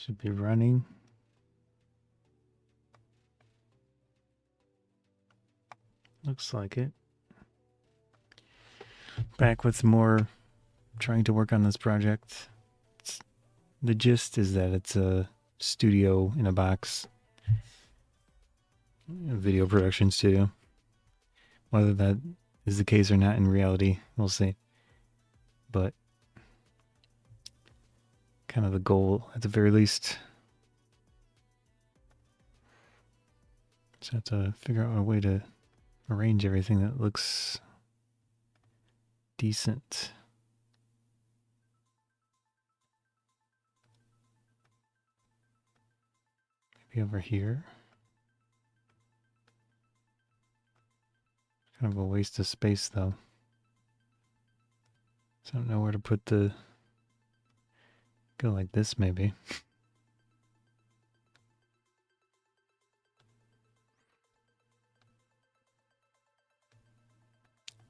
Should be running. Looks like it. Back with more trying to work on this project. The gist is that it's a studio in a box, a video production studio. Whether that is the case or not in reality, we'll see. But kind of the goal, at the very least. Just have to figure out a way to arrange everything that looks decent. Maybe over here. Kind of a waste of space though. So I don't know where to put the... Go like this maybe.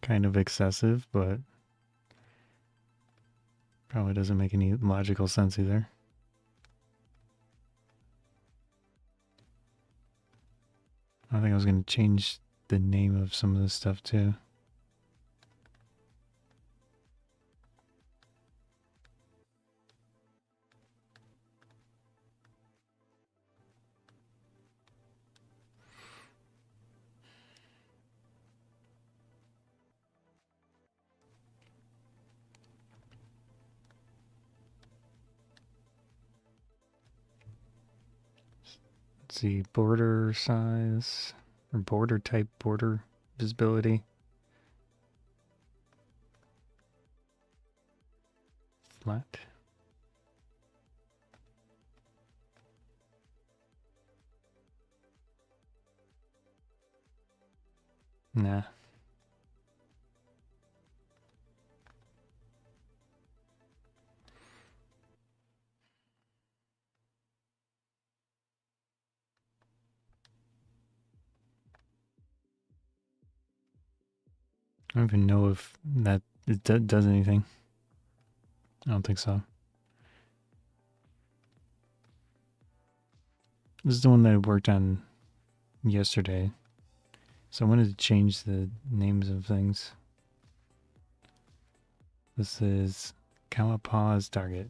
Kind of excessive, but probably doesn't make any logical sense either. I think I was going to change the name of some of this stuff too. Let's see, border size, or border type, border visibility. Flat. Nah. I don't even know if that does anything. I don't think so. This is the one that I worked on yesterday. So I wanted to change the names of things. This is Kawapaw's target.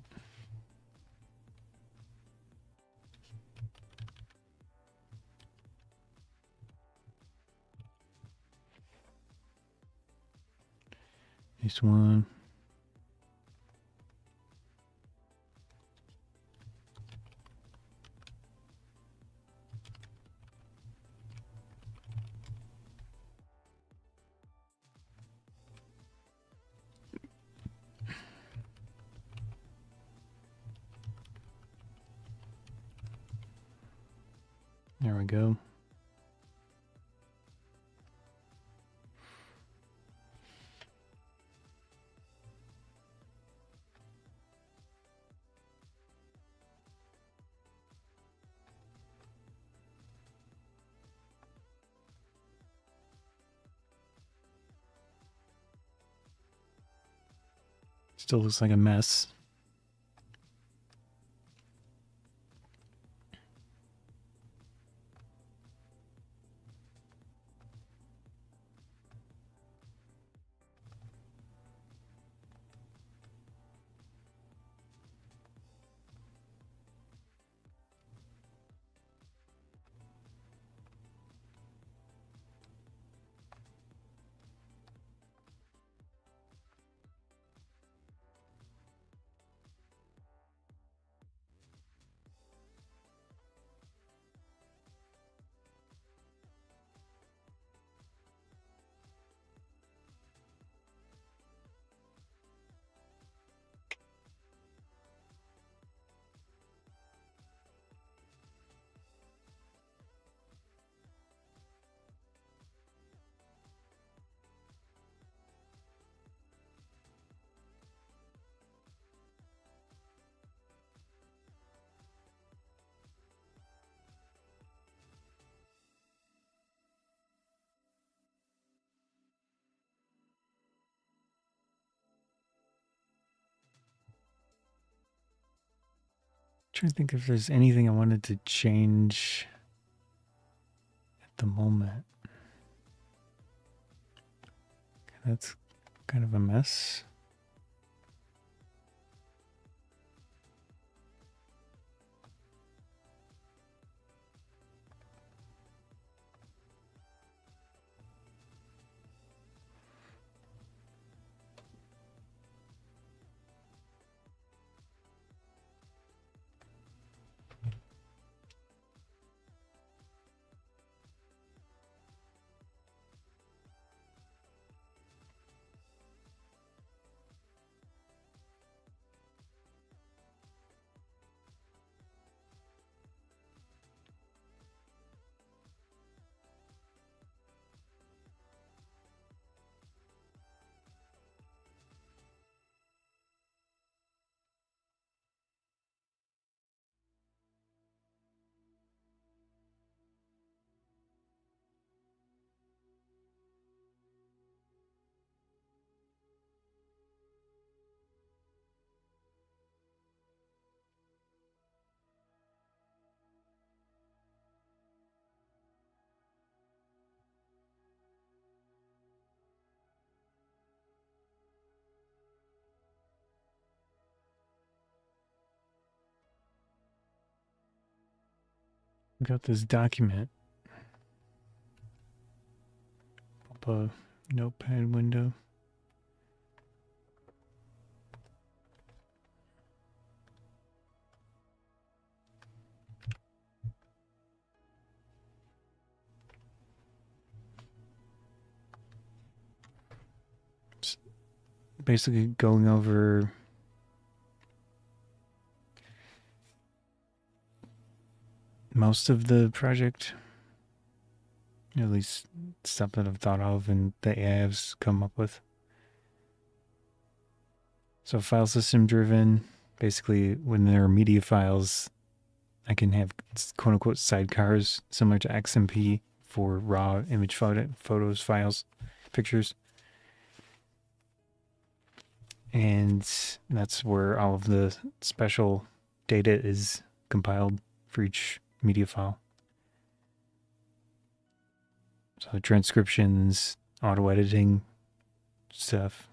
This one. There we go. Still looks like a mess. Trying to think if there's anything I wanted to change at the moment. That's kind of a mess. Got this document. Up a notepad window. It's basically going over most of the project. At least stuff that I've thought of and the AI has come up with. So file system driven, basically when there are media files, I can have quote unquote sidecars similar to XMP for raw image photos, files, pictures. And that's where all of the special data is compiled for each media file. So transcriptions, auto editing stuff.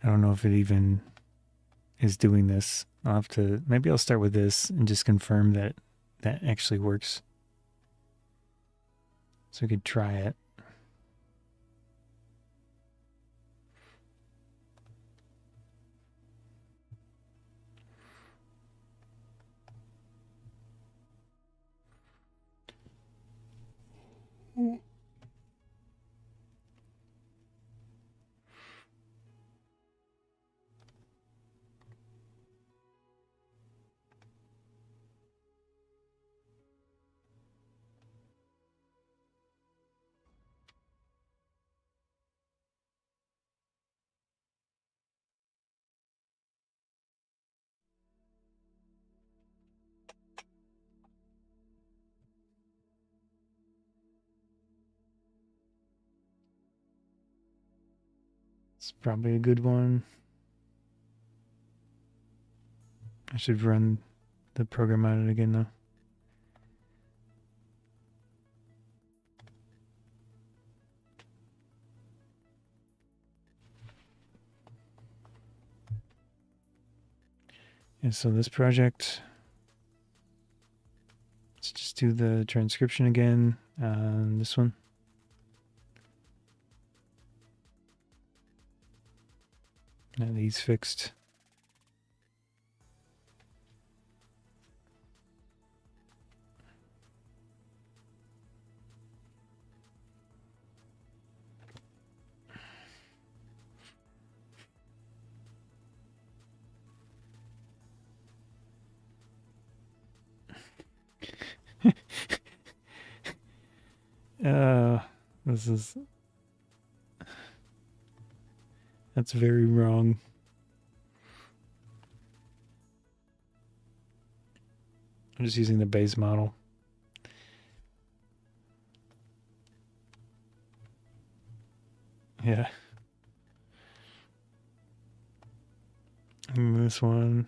I don't know if it even is doing this. I'll have to, maybe I'll start with this and just confirm that that actually works. So we could try it. It's probably a good one. I should run the program on it again though. And so this project, let's just do the transcription again on this one. Now these fixed. This is, that's very wrong. I'm just using the base model. Yeah. And this one.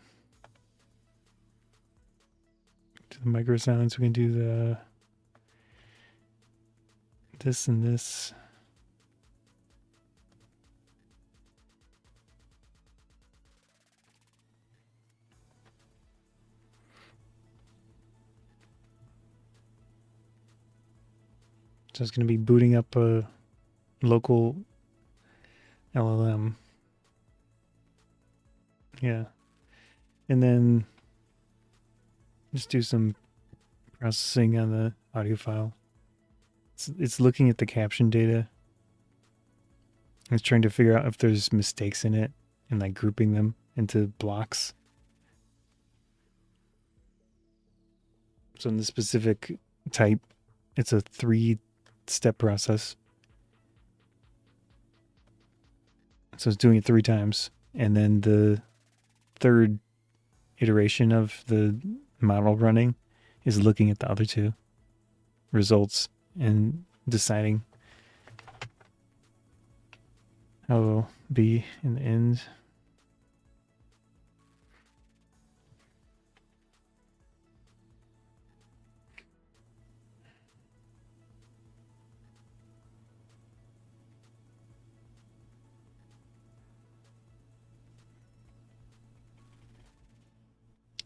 Do the micro sounds. We can do the this and this. So it's going to be booting up a local LLM. Yeah. And then just do some processing on the audio file. It's looking at the caption data. It's trying to figure out if there's mistakes in it and like grouping them into blocks. So in the specific type, it's a 3-step process. So it's doing it 3 times. And then the third iteration of the model running is looking at the other 2 results and deciding how it'll be in the end.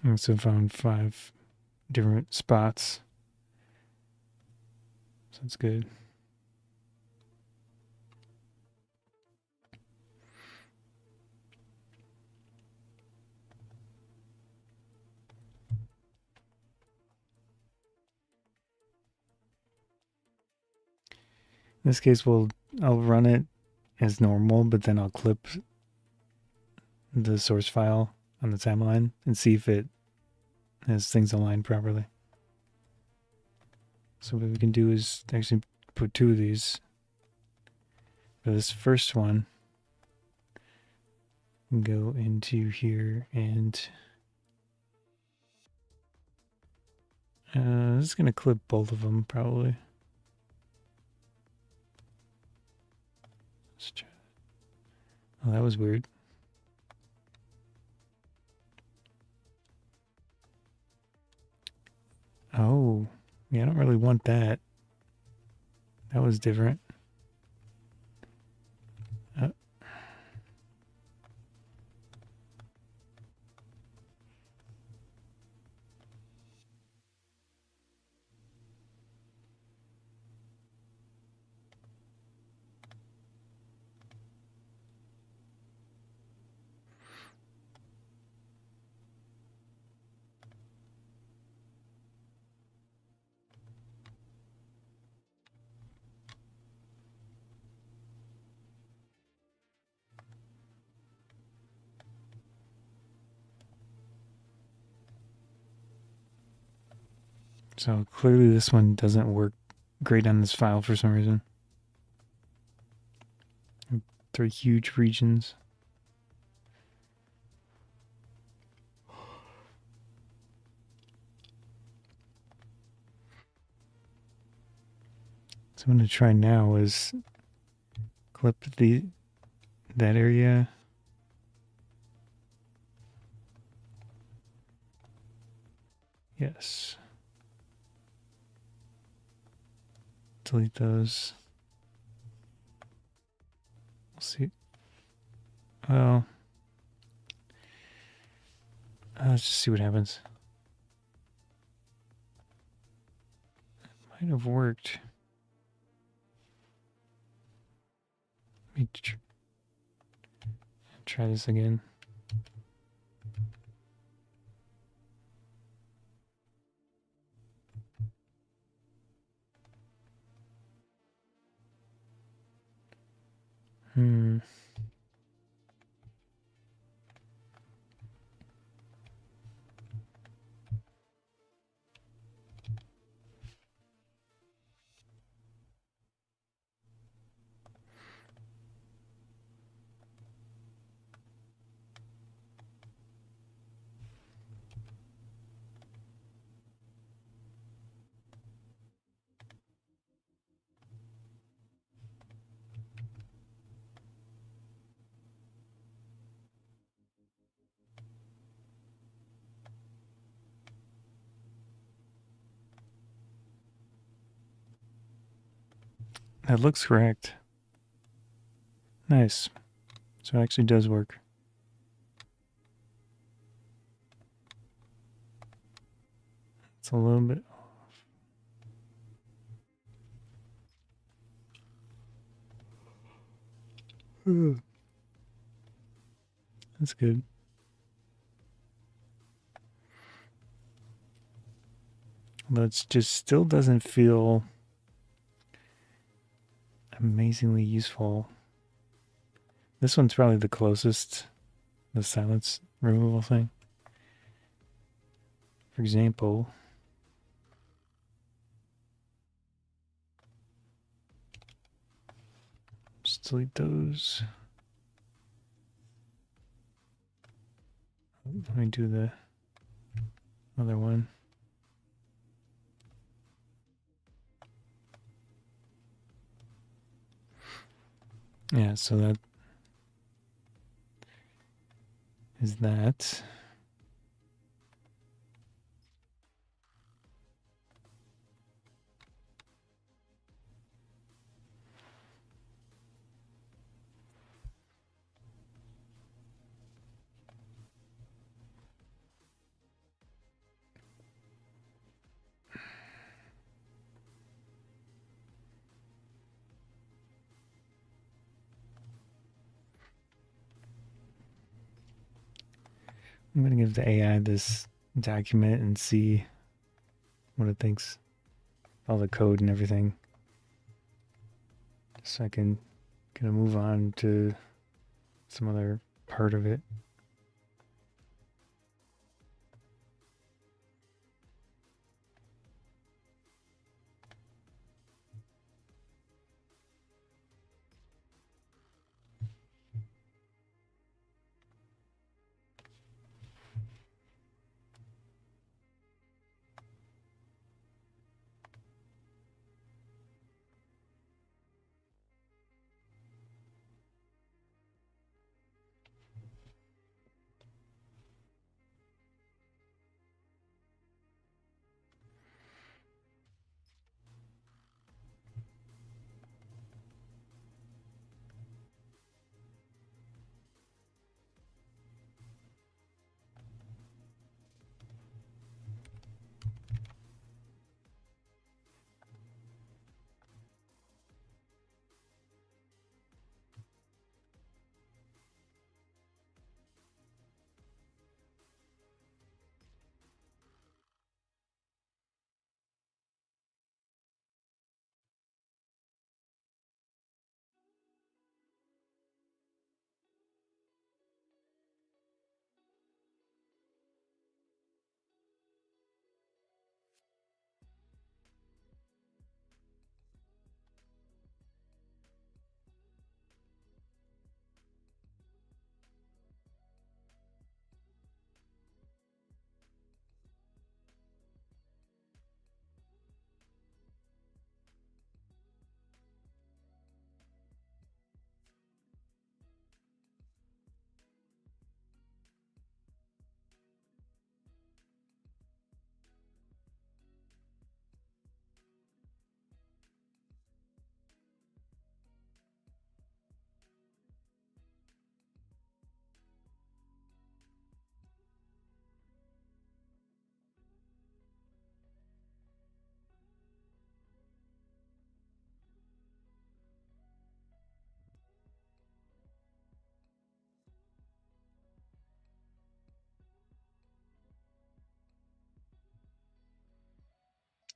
I also found 5 different spots. So that's good. In this case, I'll run it as normal, but then I'll clip the source file on the timeline and see if it has things aligned properly. So what we can do is actually put 2 of these. For this first one, go into here and this is going to clip both of them probably. Let's try. Oh, that was weird. Oh, yeah, I don't really want that. That was different. So clearly this one doesn't work great on this file for some reason. 3 huge regions. So I'm going to try now is clip that area. Yes. Delete those. We'll see. Well, let's just see what happens. It might have worked. Let me try this again. That looks correct. Nice. So it actually does work. It's a little bit off. That's good. But it just still doesn't feel amazingly useful. This one's probably the closest, the silence removal thing. For example, just delete those. Let me do the other one. Yeah, so that is that. I'm going to give the AI this document and see what it thinks. All the code and everything. So I can kind of move on to some other part of it.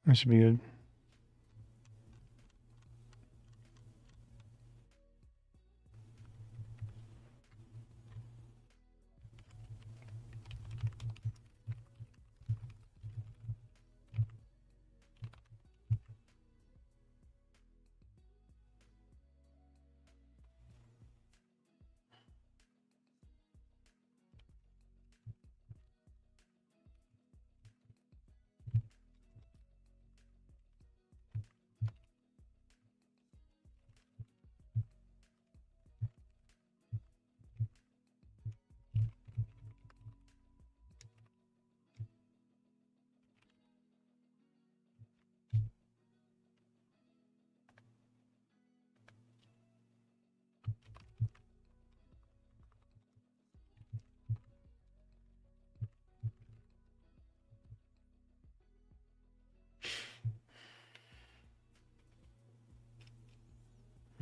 That should be good.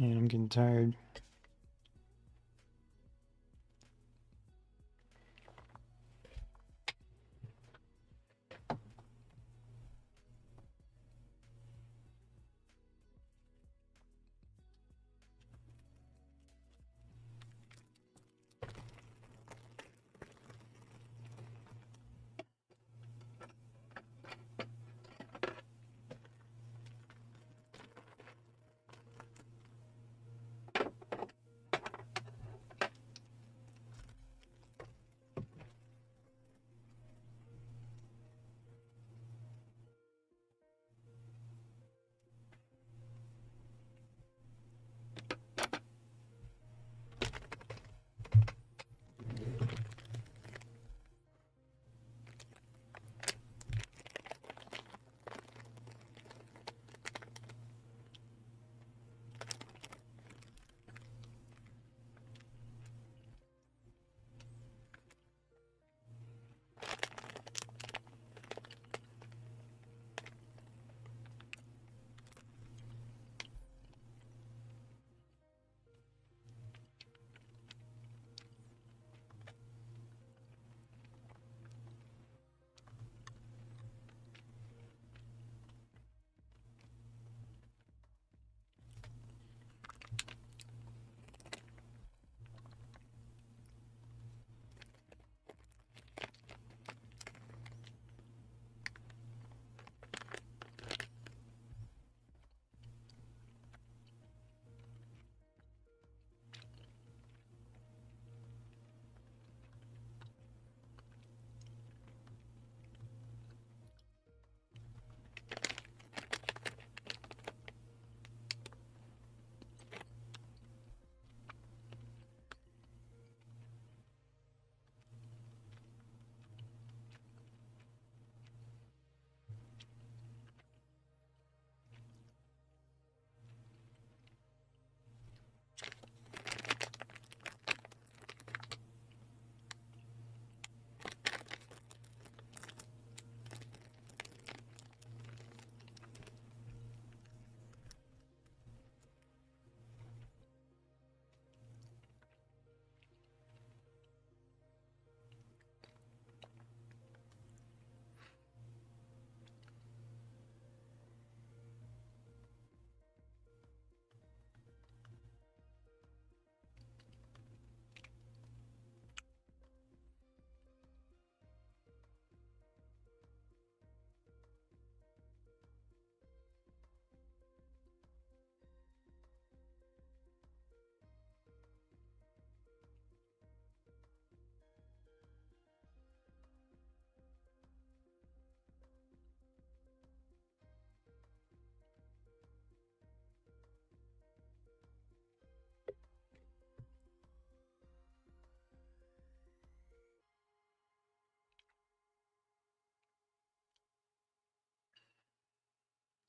And I'm getting tired.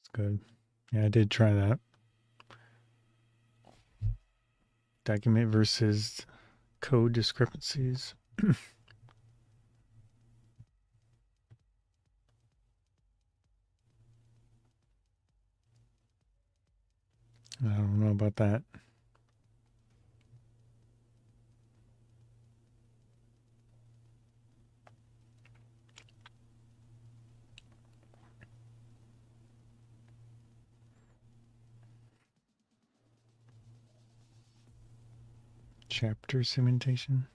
It's good. Yeah, I did try that. Document versus code discrepancies. I don't know about that. Chapter cementation.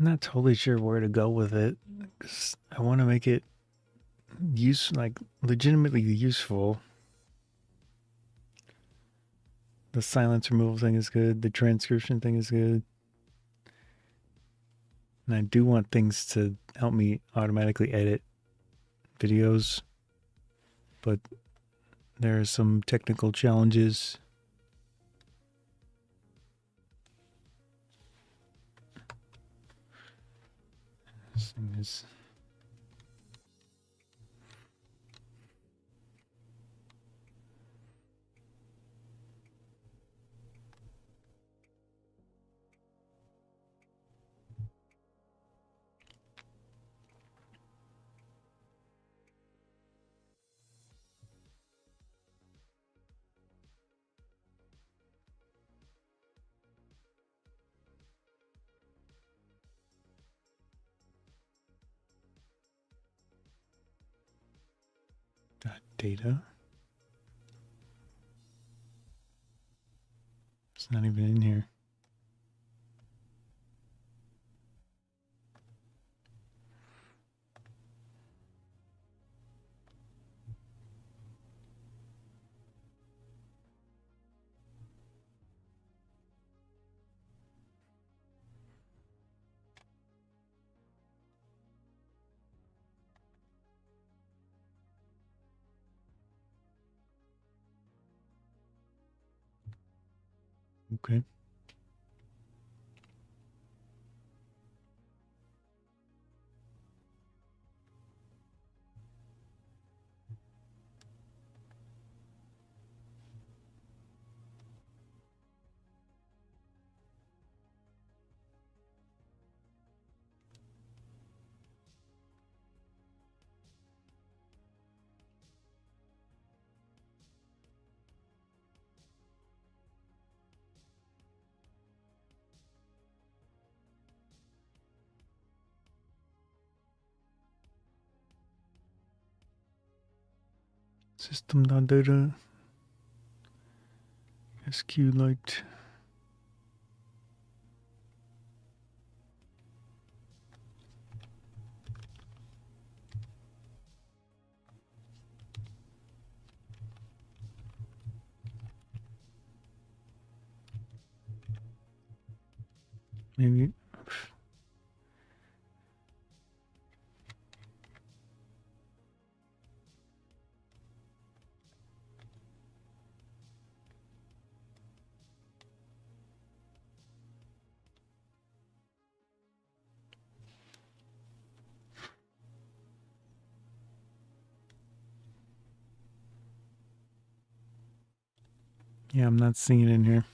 I'm not totally sure where to go with it, 'cause I want to make it like legitimately useful. The silence removal thing is good. The transcription thing is good. And I do want things to help me automatically edit videos, but there are some technical challenges. This thing is... data. It's not even in here. Okay. System.data SQLite. Maybe. Yeah, I'm not seeing it in here.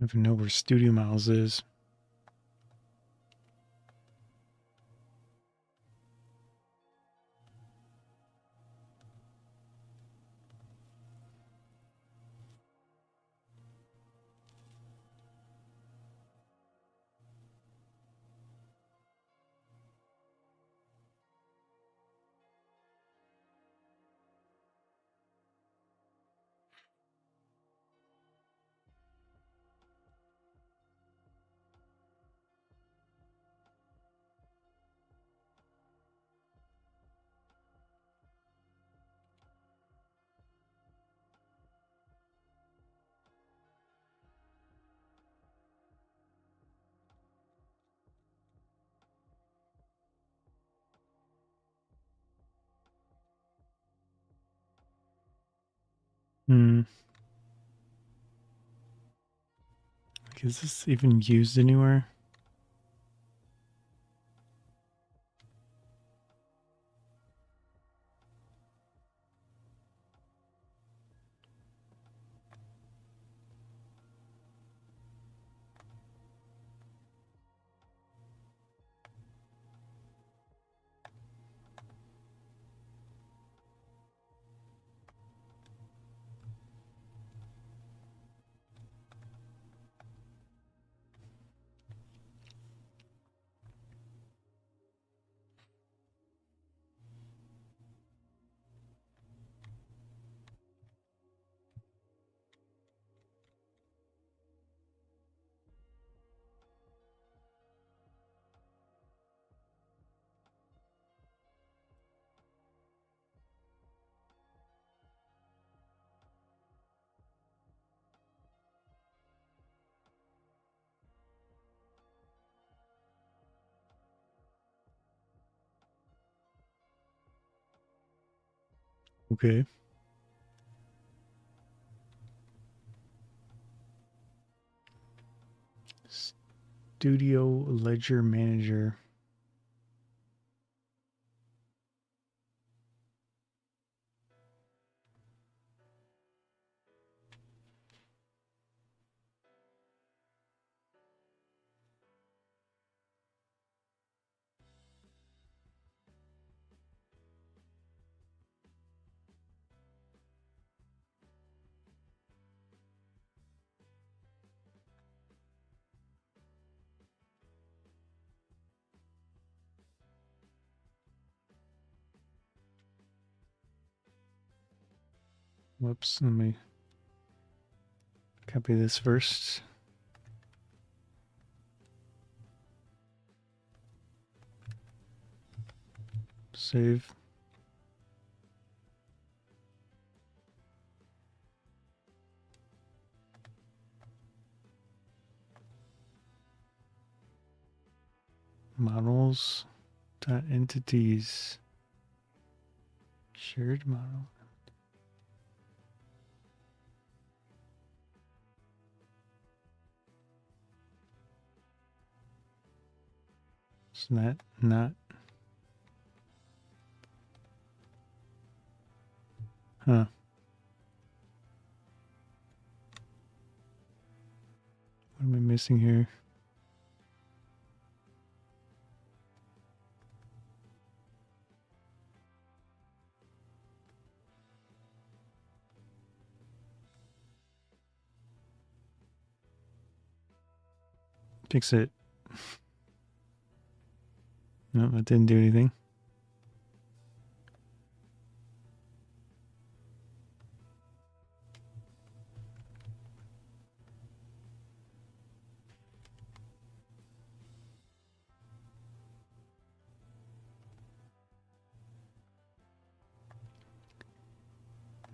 don't even know where Studio Miles is. Is this even used anywhere? Okay. Studio Ledger Manager. Whoops, let me copy this first. Save. Models dot entities. Shared model. Is that not? Huh. What am I missing here? Fix it. No, that didn't do anything.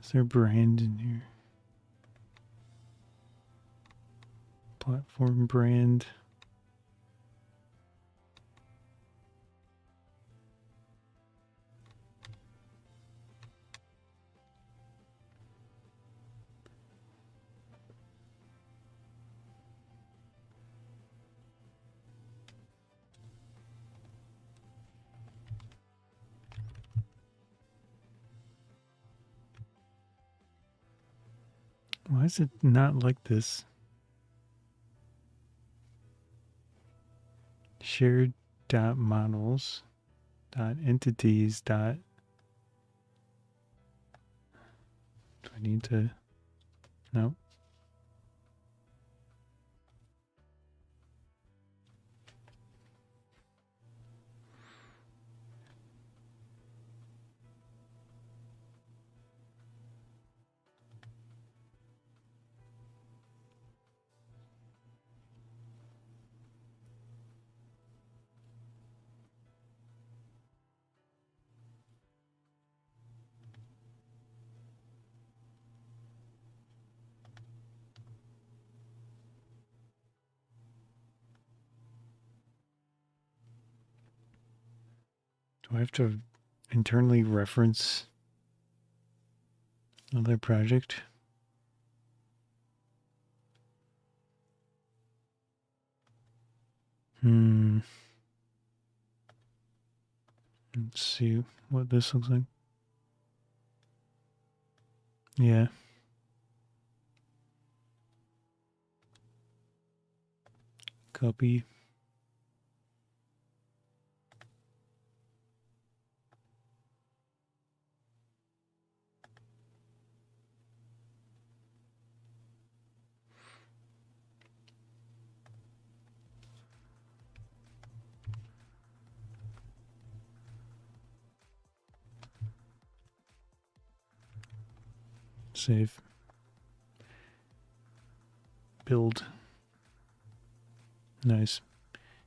Is there a brand in here? Platform brand. Why is it not like this? shared dot models dot entities dot. Do I need to? No. Do I have to internally reference another project? Let's see what this looks like. Yeah. Copy. Save. Build. Nice.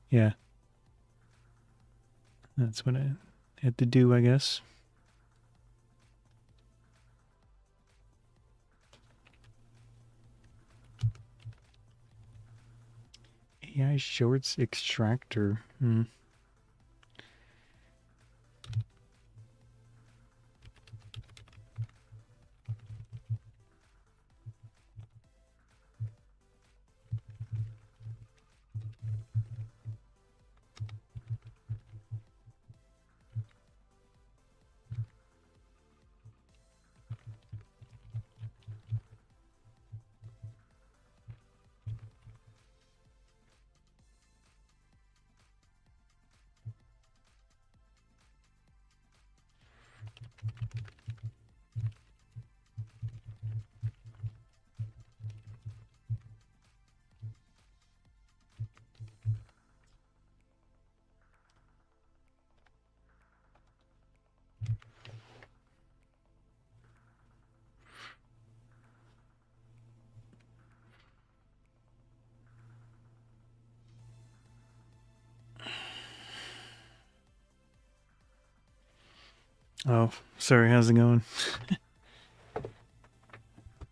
Yeah. That's what I had to do, I guess. AI shorts extractor. Oh, sorry. How's it going?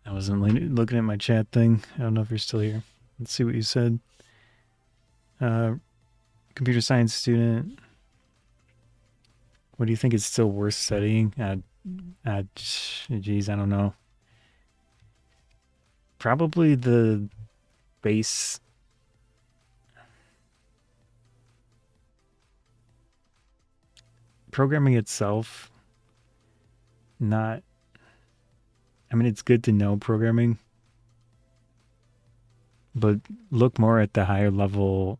I wasn't looking at my chat thing. I don't know if you're still here. Let's see what you said. Computer science student. What do you think is still worth studying? Geez, I don't know. Probably the base. Programming itself. Not. I mean, it's good to know programming, but look more at the higher level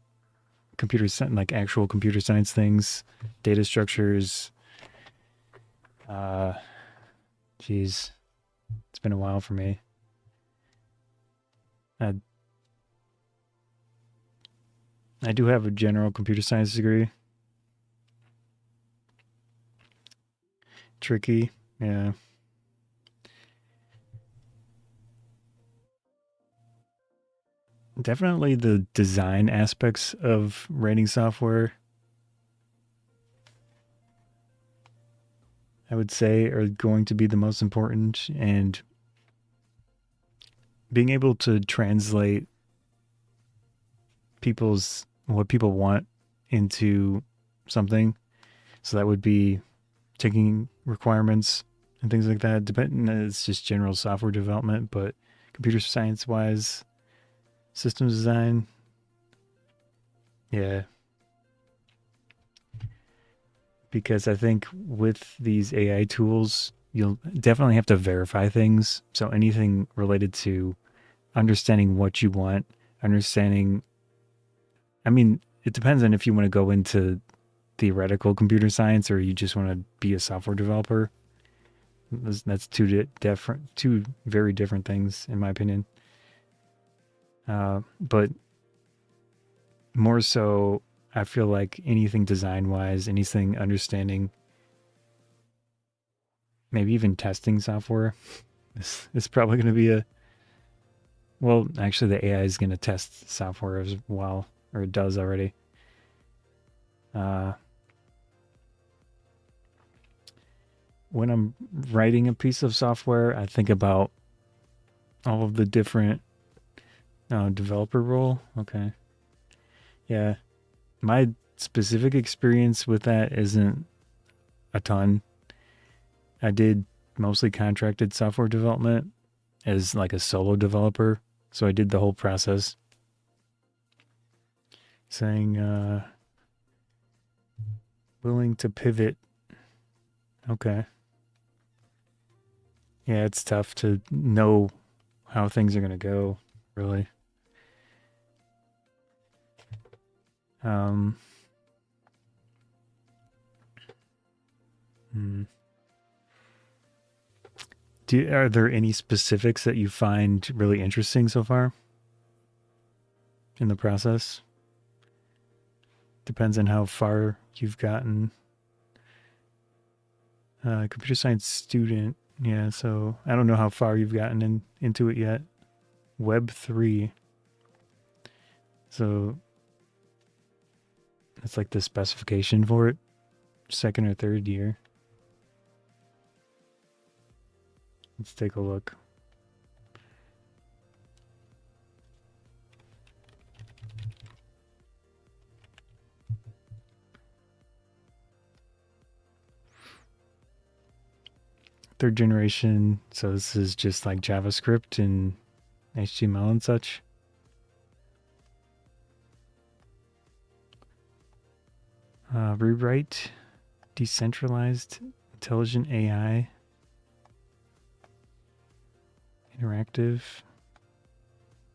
like actual computer science things, data structures. Geez, it's been a while for me. I do have a general computer science degree. Tricky, yeah. Definitely the design aspects of writing software, I would say, are going to be the most important, and being able to translate what people want into something. So that would be taking requirements and things like that. It's just general software development, but computer science wise, systems design, yeah. Because I think with these AI tools, you'll definitely have to verify things. So anything related to understanding what you want, understanding, I mean, it depends on if you want to go into theoretical computer science or you just want to be a software developer. That's two very different things, in my opinion. But more so, I feel like anything design wise, anything understanding, maybe even testing software, is probably going to be a. Well, actually, the AI is going to test software as well, or it does already. When I'm writing a piece of software, I think about all of the different developer role. Okay. Yeah. My specific experience with that isn't a ton. I did mostly contracted software development as like a solo developer. So I did the whole process. Saying willing to pivot. Okay. Yeah, it's tough to know how things are going to go, really. Um, hmm. Are there any specifics that you find really interesting so far in the process? Depends on how far you've gotten. Computer science student. Yeah, so I don't know how far you've gotten into it yet. Web 3. So that's like the specification for it. Second or third year. Let's take a look. Third generation. So this is just like JavaScript and HTML and such. Rewrite, decentralized, intelligent AI, interactive,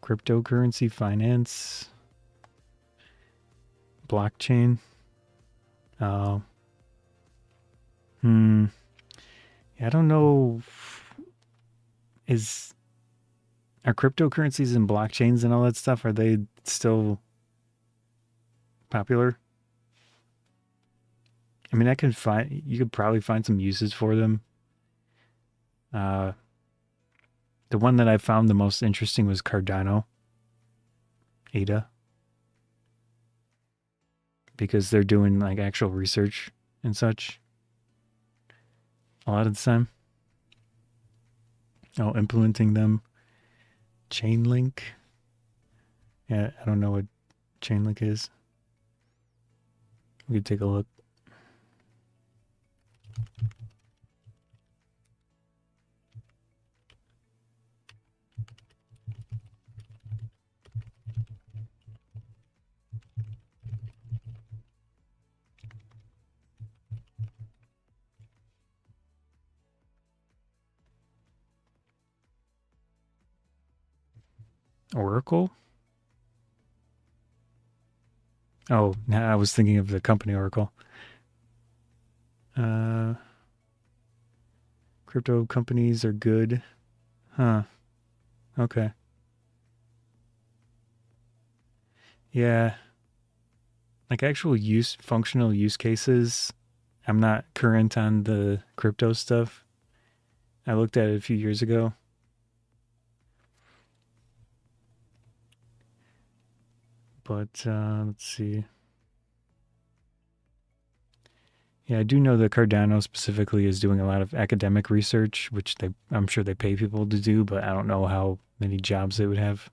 cryptocurrency finance, blockchain. Yeah, I don't know. Are cryptocurrencies and blockchains and all that stuff, are they still popular? I mean, you could probably find some uses for them. The one that I found the most interesting was Cardano, ADA, because they're doing like actual research and such a lot of the time. Oh, implementing them. Chainlink. Yeah, I don't know what Chainlink is. We could take a look. Oracle? Oh, now I was thinking of the company Oracle. Crypto companies are good. Huh. Okay. Yeah. Like actual functional use cases. I'm not current on the crypto stuff. I looked at it a few years ago. But let's see. Yeah, I do know that Cardano specifically is doing a lot of academic research, which I'm sure they pay people to do, but I don't know how many jobs they would have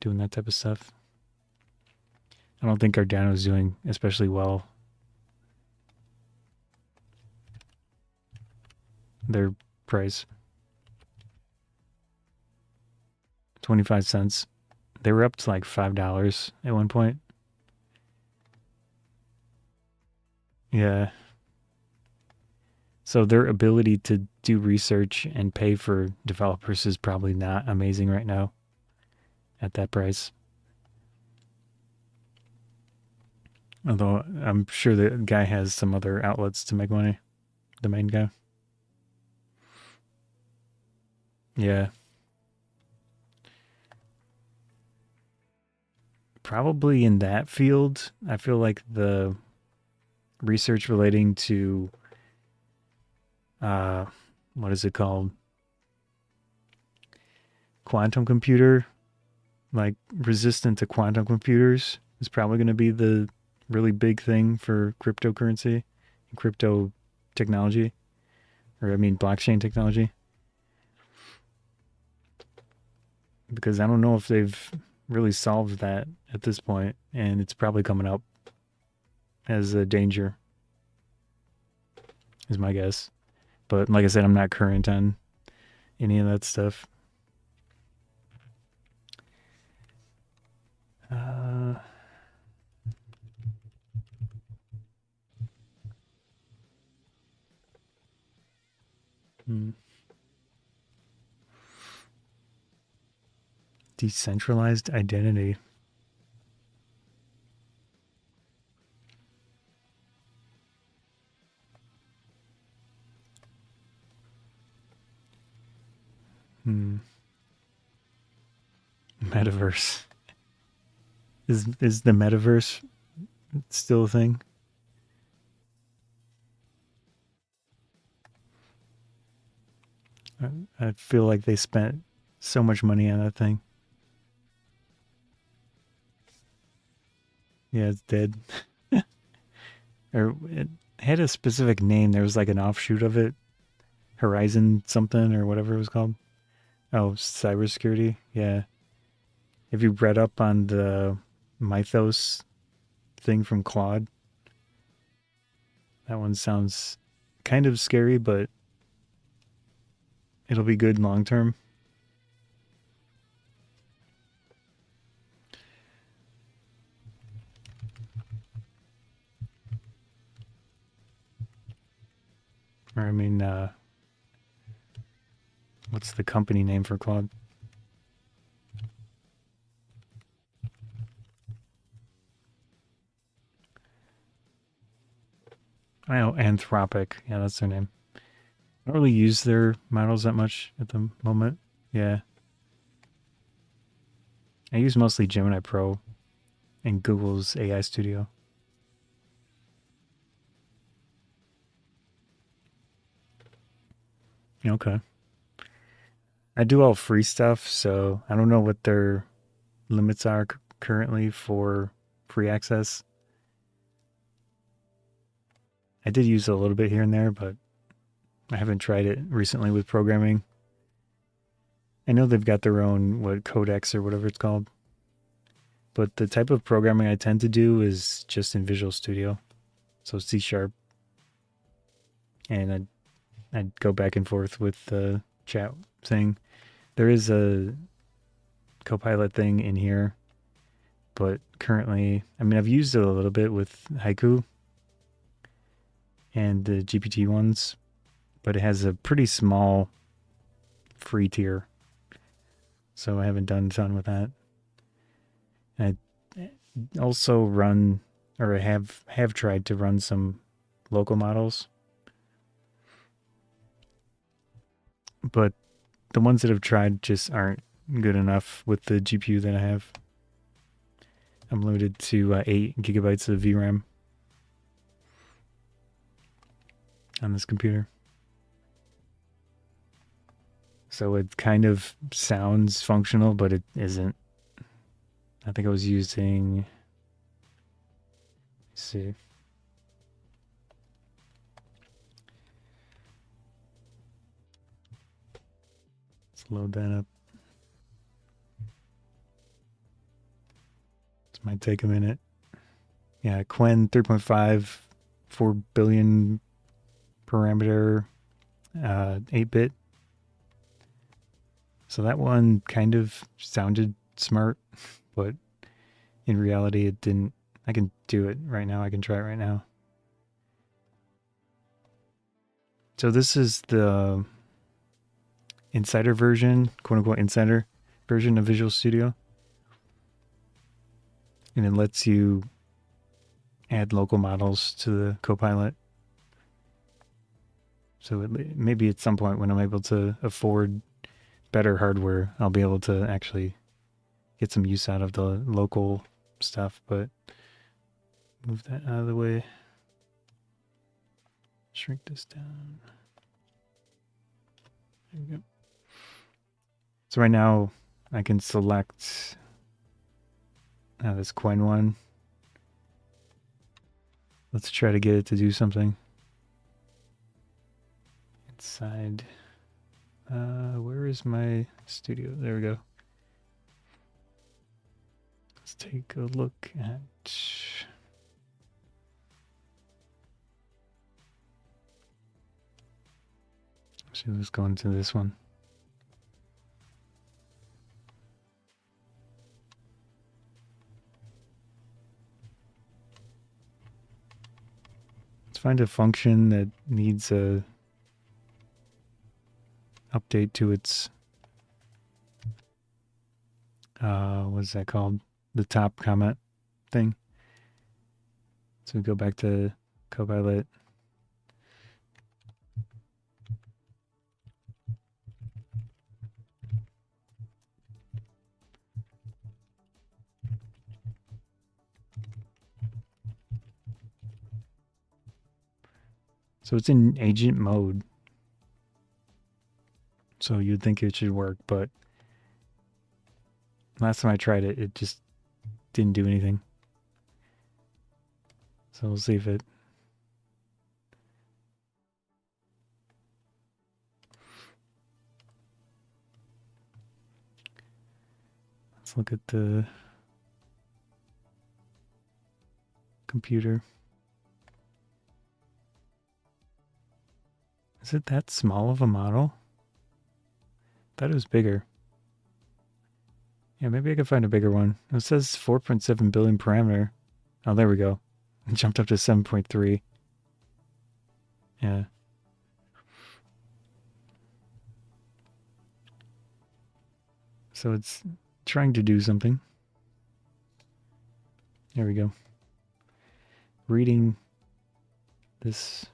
doing that type of stuff. I don't think Cardano is doing especially well. Their price, 25 cents. They were up to like $5 at one point. Yeah. So their ability to do research and pay for developers is probably not amazing right now at that price. Although I'm sure the guy has some other outlets to make money. The main guy. Yeah. Probably in that field, I feel like the research relating to uh what is it called? Quantum computer, like resistant to quantum computers is probably going to be the really big thing for cryptocurrency and crypto technology, or I mean blockchain technology, because I don't know if they've really solved that at this point, and it's probably coming up as a danger, is my guess. But like I said, I'm not current on any of that stuff. Uh, hmm. Decentralized identity. Hmm. Metaverse. Is the metaverse still a thing? I feel like they spent so much money on that thing. Yeah, it's dead. Or it had a specific name. There was like an offshoot of it, Horizon something or whatever it was called. Oh, cybersecurity. Yeah. Have you read up on the Mythos thing from Claude? That one sounds kind of scary, but it'll be good long term. Or I mean, what's the company name for Claude? I know Anthropic. Yeah, that's their name. I don't really use their models that much at the moment. Yeah, I use mostly Gemini Pro and Google's AI Studio. Okay. I do all free stuff, so I don't know what their limits are currently for free access. I did use it a little bit here and there, but I haven't tried it recently with programming. I know they've got their own what codex or whatever it's called, but the type of programming I tend to do is just in Visual Studio, so C sharp, and I'd go back and forth with the chat thing. There is a Copilot thing in here, but currently, I mean, I've used it a little bit with Haiku and the GPT ones, but it has a pretty small free tier, so I haven't done a ton with that. I also run, or I have tried to run some local models, but the ones that I've tried just aren't good enough with the GPU that I have. I'm limited to 8 GB of VRAM on this computer. So it kind of sounds functional, but it isn't. I think I was using, let's see. Let's load that up. This might take a minute. Yeah, Qwen 3.5, 4 billion parameter, 8-bit. So that one kind of sounded smart, but in reality it didn't. I can do it right now. I can try it right now. So this is the insider version, quote unquote insider version of Visual Studio. And it lets you add local models to the Copilot. So maybe at some point when I'm able to afford better hardware, I'll be able to actually get some use out of the local stuff, but move that out of the way. Shrink this down. There we go. So right now I can select this coin one. Let's try to get it to do something. Inside. Where is my studio? There we go. Let's take a look at... So let's go into this one. Let's find a function that needs a update to its what's that called? The top comment thing. So we go back to Copilot. So it's in agent mode. So you'd think it should work, but last time I tried it, it just didn't do anything. So we'll see if it... Let's look at the computer. Is it that small of a model? Thought it was bigger. Yeah, maybe I could find a bigger one. It says 4.7 billion parameter. Oh, there we go. It jumped up to 7.3. Yeah. So it's trying to do something. There we go. Reading this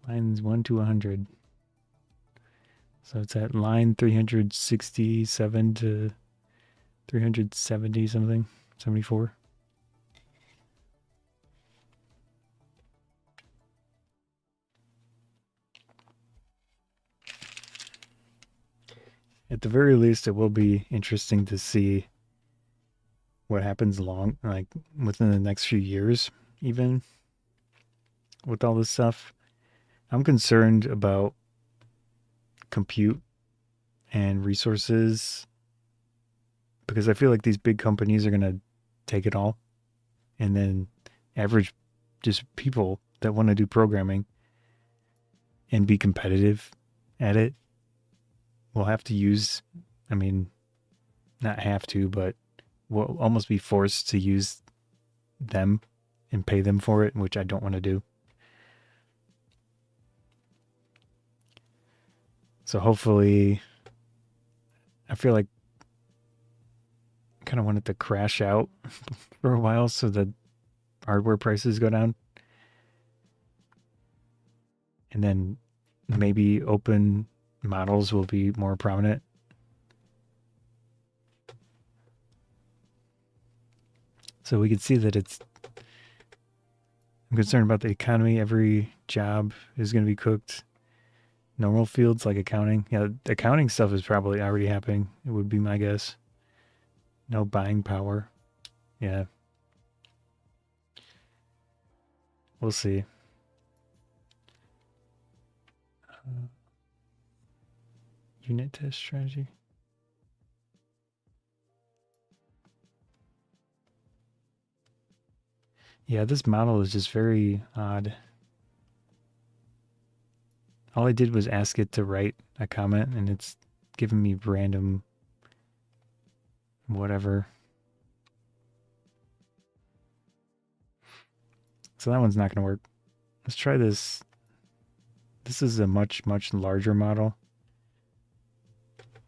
lines 1 to 100. So it's at line 367 to 370 something, 74. At the very least, it will be interesting to see what happens within the next few years, even with all this stuff. I'm concerned about compute and resources because I feel like these big companies are going to take it all, and then average just people that want to do programming and be competitive at it will have to use, I mean, not have to, but will almost be forced to use them and pay them for it, which I don't want to do. So hopefully, I feel like I kind of want it to crash out for a while so that hardware prices go down. And then maybe open models will be more prominent. So we can see that I'm concerned about the economy. Every job is going to be cooked. Normal fields like accounting. Yeah, accounting stuff is probably already happening. It would be my guess. No buying power. Yeah. We'll see. Unit test strategy. Yeah, this model is just very odd. All I did was ask it to write a comment, and it's giving me random whatever. So that one's not going to work. Let's try this. This is a much, much larger model.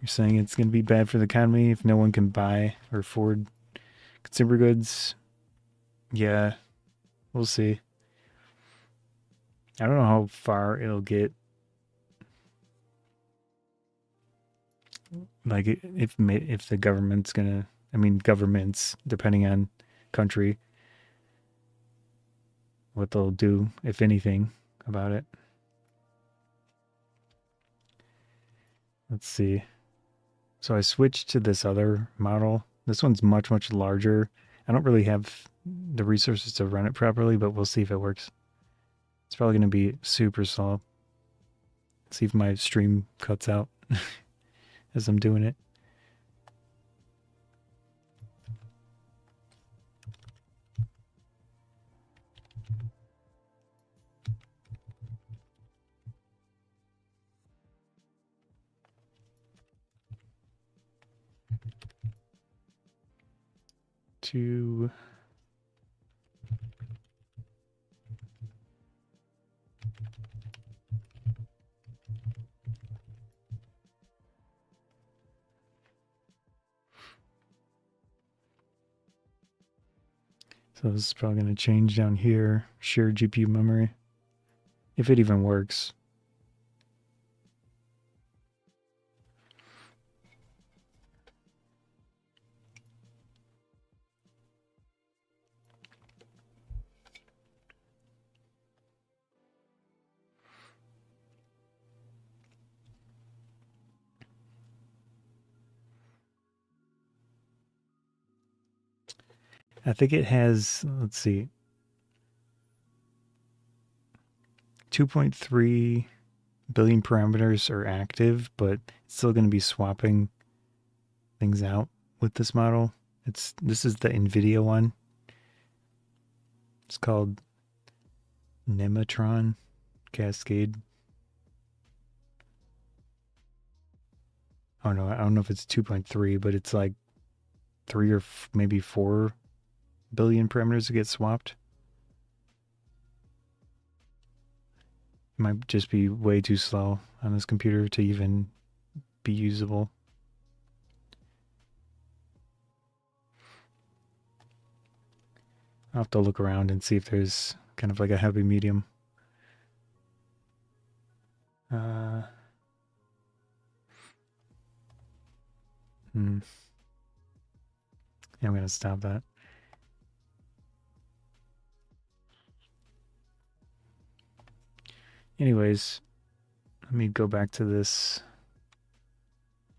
You're saying it's going to be bad for the economy if no one can buy or afford Consumer goods, yeah, we'll see. I don't know how far it'll get. Like if the government's gonna, I mean governments, depending on country, what they'll do, if anything, about it. Let's see. So I switched to this other model. This one's much, much larger. I don't really have the resources to run it properly, but we'll see if it works. It's probably going to be super slow. See if my stream cuts out as I'm doing it. To so this is probably going to change down here. Shared GPU memory. If it even works. I think it has, let's see, 2.3 billion parameters are active, but it's still going to be swapping things out with this model. This is the NVIDIA one. It's called Nematron Cascade. Oh no, I don't know if it's 2.3, but it's like 3 or maybe 4 billion parameters to get swapped. It might just be way too slow on this computer to even be usable. I'll have to look around and see if there's kind of like a happy medium. Yeah, I'm going to stop that. Anyways, let me go back to this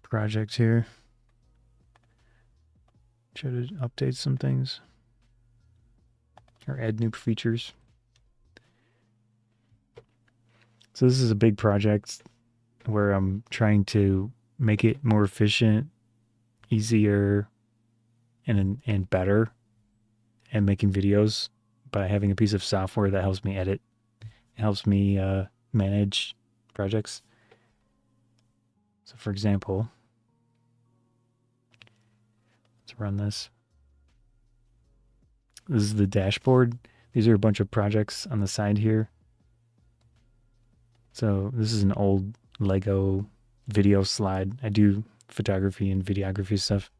project here. Try to update some things or add new features. So this is a big project where I'm trying to make it more efficient, easier, and better at making videos by having a piece of software that helps me edit, helps me manage projects. So for example, let's run this. This is the dashboard. These are a bunch of projects on the side here. So this is an old Lego video slide. I do photography and videography stuff.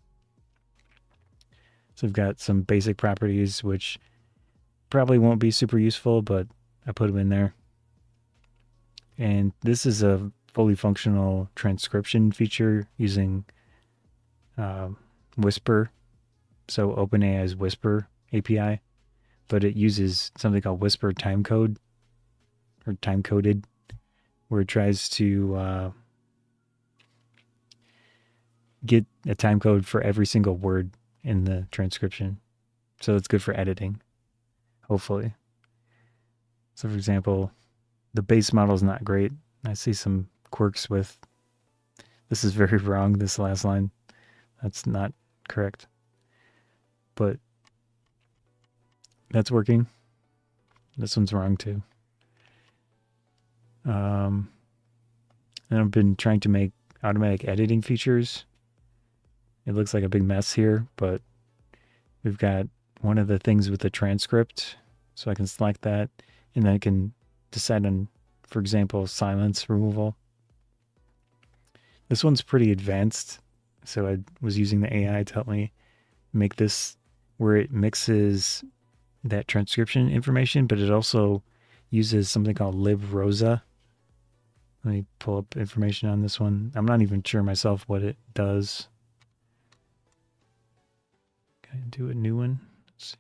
So I've got some basic properties, which probably won't be super useful, but I put them in there. And this is a fully functional transcription feature using Whisper. So OpenAI's Whisper API, but it uses something called Whisper timecode or time-coded, where it tries to get a time code for every single word in the transcription. So it's good for editing, hopefully. So for example, the base model is not great. I see some quirks with, this is very wrong, this last line. That's not correct. But that's working. This one's wrong too. And I've been trying to make automatic editing features. It looks like a big mess here, but we've got one of the things with the transcript. So I can select that, and then I can decide on, for example, silence removal. This one's pretty advanced. So I was using the AI to help me make this where it mixes that transcription information, but it also uses something called librosa. Let me pull up information on this one. I'm not even sure myself what it does. Can I do a new one? Let's see.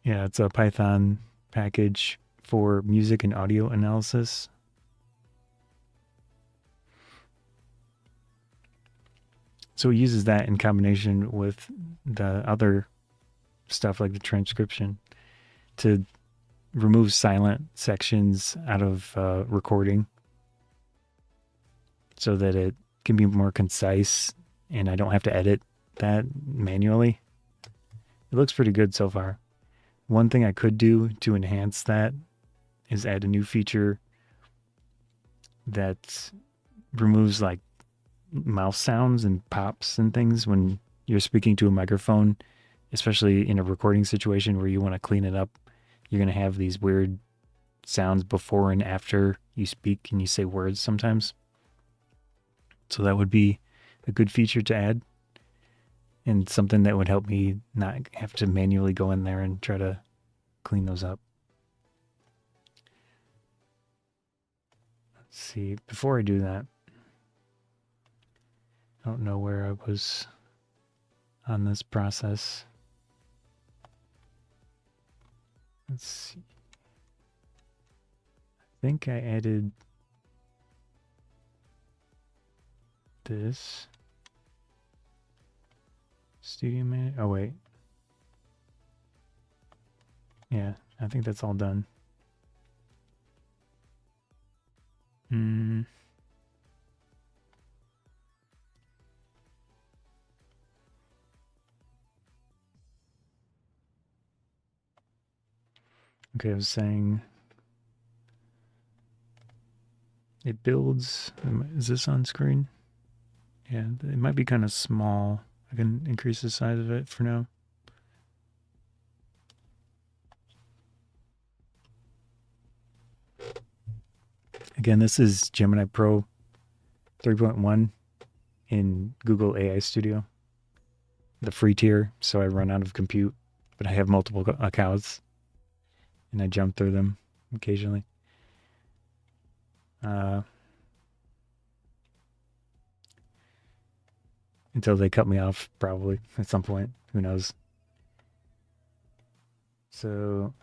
Yeah, it's a Python package for music and audio analysis. So it uses that in combination with the other stuff like the transcription to remove silent sections out of recording so that it can be more concise and I don't have to edit that manually. It looks pretty good so far. One thing I could do to enhance that is add a new feature that removes like mouse sounds and pops and things when you're speaking to a microphone, especially in a recording situation where you want to clean it up. You're going to have these weird sounds before and after you speak and you say words sometimes. So that would be a good feature to add and something that would help me not have to manually go in there and try to clean those up. Let's see, before I do that, I don't know where I was on this process. Let's see. I think I added this. Studio Manager. Oh, wait. Yeah, I think that's all done. Okay, I was saying it builds. Is this on screen? Yeah, it might be kind of small. I can increase the size of it for now. Again, this is Gemini Pro 3.1 in Google AI Studio, the free tier, so I run out of compute, but I have multiple accounts and I jump through them occasionally. Until they cut me off, probably at some point. Who knows? So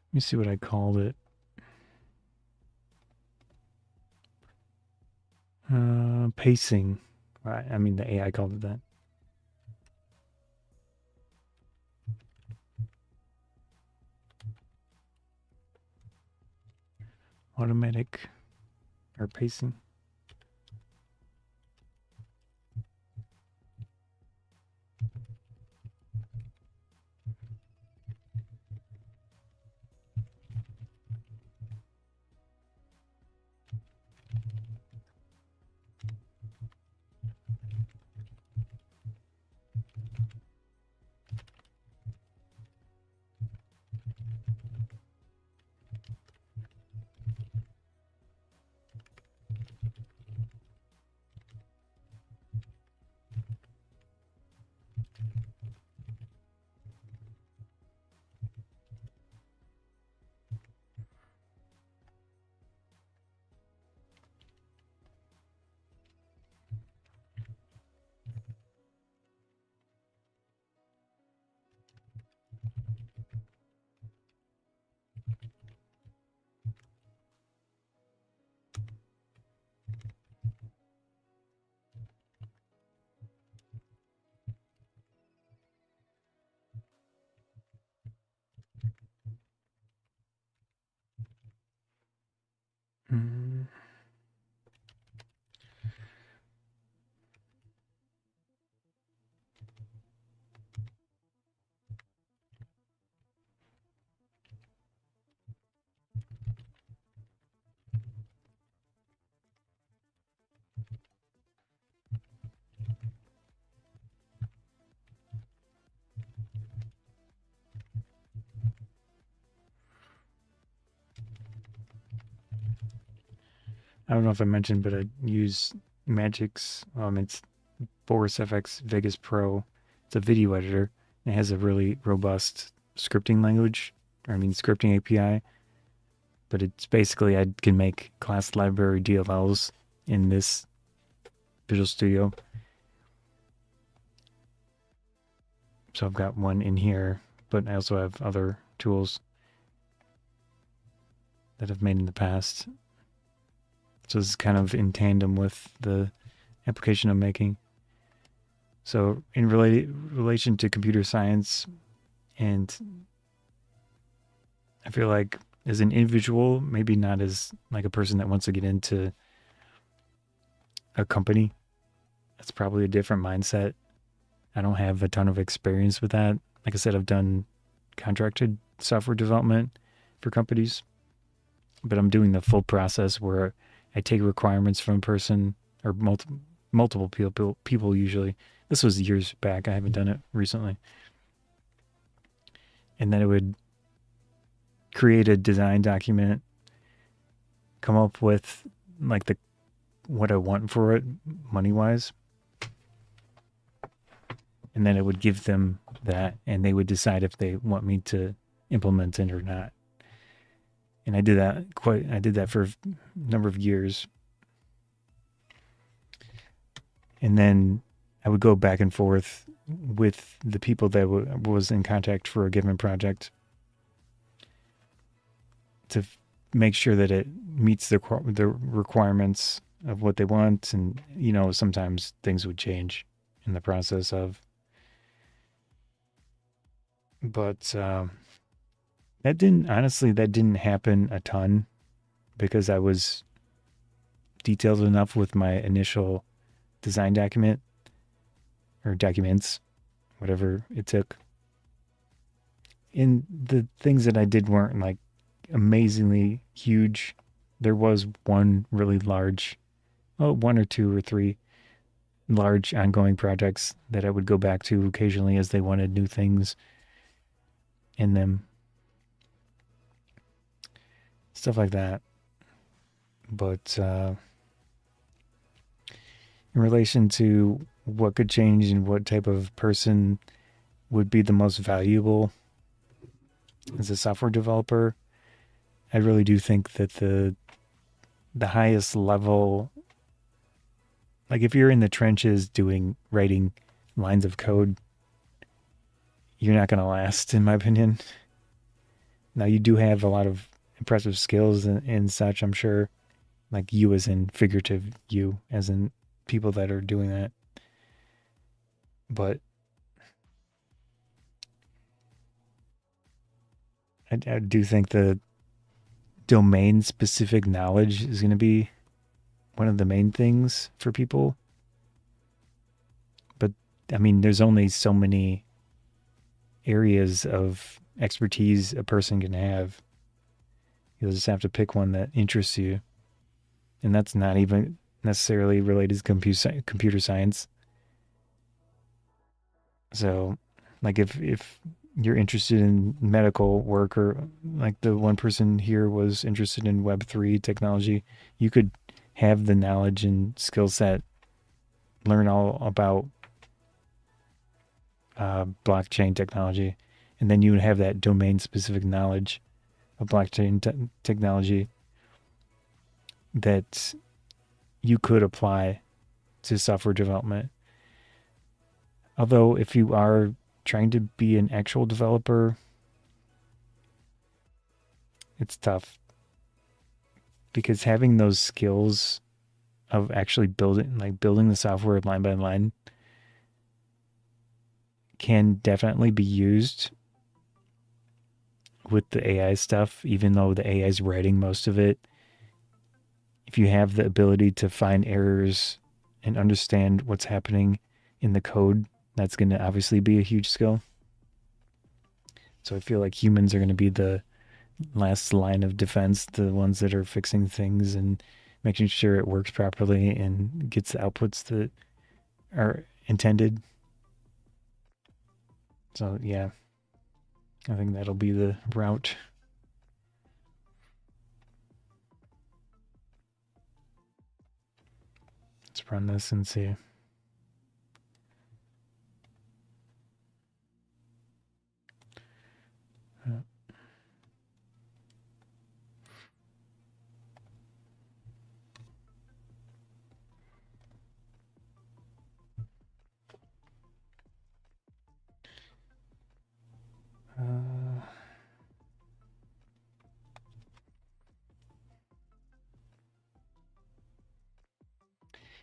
let me see what I called it. Pacing. Right. I mean, the AI called it that. Automatic or pacing. Mm. I don't know if I mentioned, but I use Magic's. It's Boris FX Vegas Pro. It's a video editor. It has a really robust scripting language, scripting API. But it's basically I can make class library DLLs in this Visual Studio. So I've got one in here, but I also have other tools that I've made in the past. So this is kind of in tandem with the application I'm making. So in relation to computer science, and I feel like as an individual, maybe not as like a person that wants to get into a company, that's probably a different mindset. I don't have a ton of experience with that. Like I said, I've done contracted software development for companies, but I'm doing the full process where I take requirements from a person or multiple people usually. This was years back. I haven't done it recently. And then it would create a design document, come up with like what I want for it money wise. And then it would give them that, and they would decide if they want me to implement it or not. And I did that for a number of years. And then I would go back and forth with the people that was in contact for a given project to make sure that it meets the requirements of what they want. And, sometimes things would change in the process of. But that didn't happen a ton because I was detailed enough with my initial design document or documents, whatever it took. And the things that I did weren't like amazingly huge. There was one really large, one or two or three large ongoing projects that I would go back to occasionally as they wanted new things in them. Stuff like that. But in relation to what could change and what type of person would be the most valuable as a software developer, I really do think that the highest level, like if you're in the trenches writing lines of code, you're not going to last, in my opinion. Now, you do have a lot of impressive skills and such, I'm sure. Like you as in figurative you, as in people that are doing that. But I do think the domain-specific knowledge is going to be one of the main things for people. But, there's only so many areas of expertise a person can have. You'll just have to pick one that interests you. And that's not even necessarily related to computer science. So, like if you're interested in medical work, or like the one person here was interested in Web3 technology, you could have the knowledge and skill set, learn all about blockchain technology, and then you would have that domain-specific knowledge of blockchain technology that you could apply to software development. Although if you are trying to be an actual developer, it's tough because having those skills of actually building the software line by line can definitely be used with the AI stuff, even though the AI is writing most of it. if you have the ability to find errors and understand what's happening in the code, that's going to obviously be a huge skill. So I feel like humans are going to be the last line of defense, the ones that are fixing things and making sure it works properly and gets the outputs that are intended. So yeah, I think that'll be the route. Let's run this and see.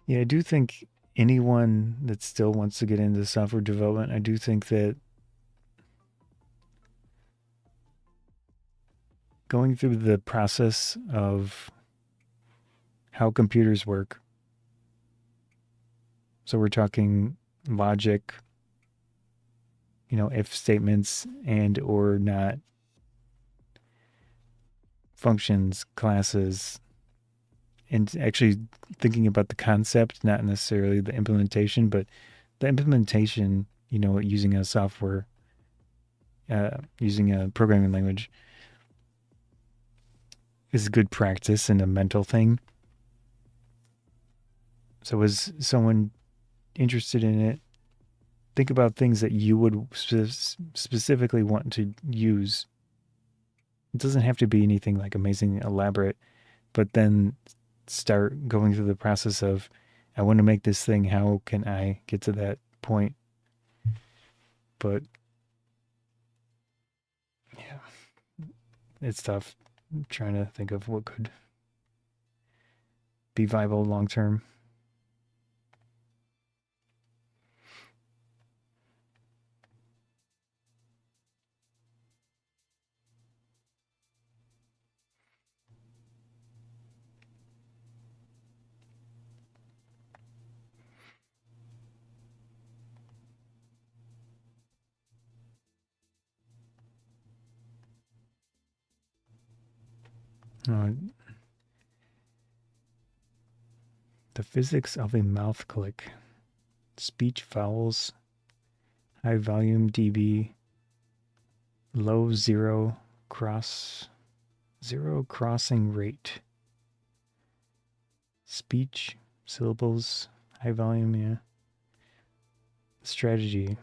Yeah, I do think anyone that still wants to get into software development, I do think that going through the process of how computers work. So we're talking logic, if statements and or not, functions, classes, and actually thinking about the concept, not necessarily the implementation, but the implementation, using a software, using a programming language is good practice and a mental thing. So as someone interested in it, think about things that you would specifically want to use. It doesn't have to be anything like amazing, elaborate, but then start going through the process of, I want to make this thing. How can I get to that point? But yeah, it's tough. I'm trying to think of what could be viable long term. Uh, the physics of a mouth click, speech vowels, high volume dB, low zero crossing rate, speech syllables, high volume, yeah. Strategy.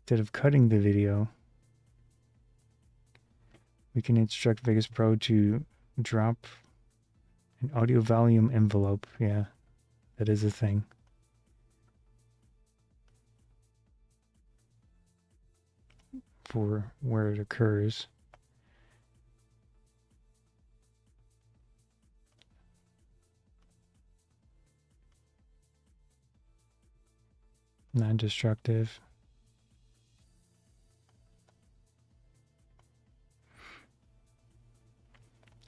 Instead of cutting the video, we can instruct Vegas Pro to drop an audio volume envelope. Yeah, that is a thing. For where it occurs. Non-destructive.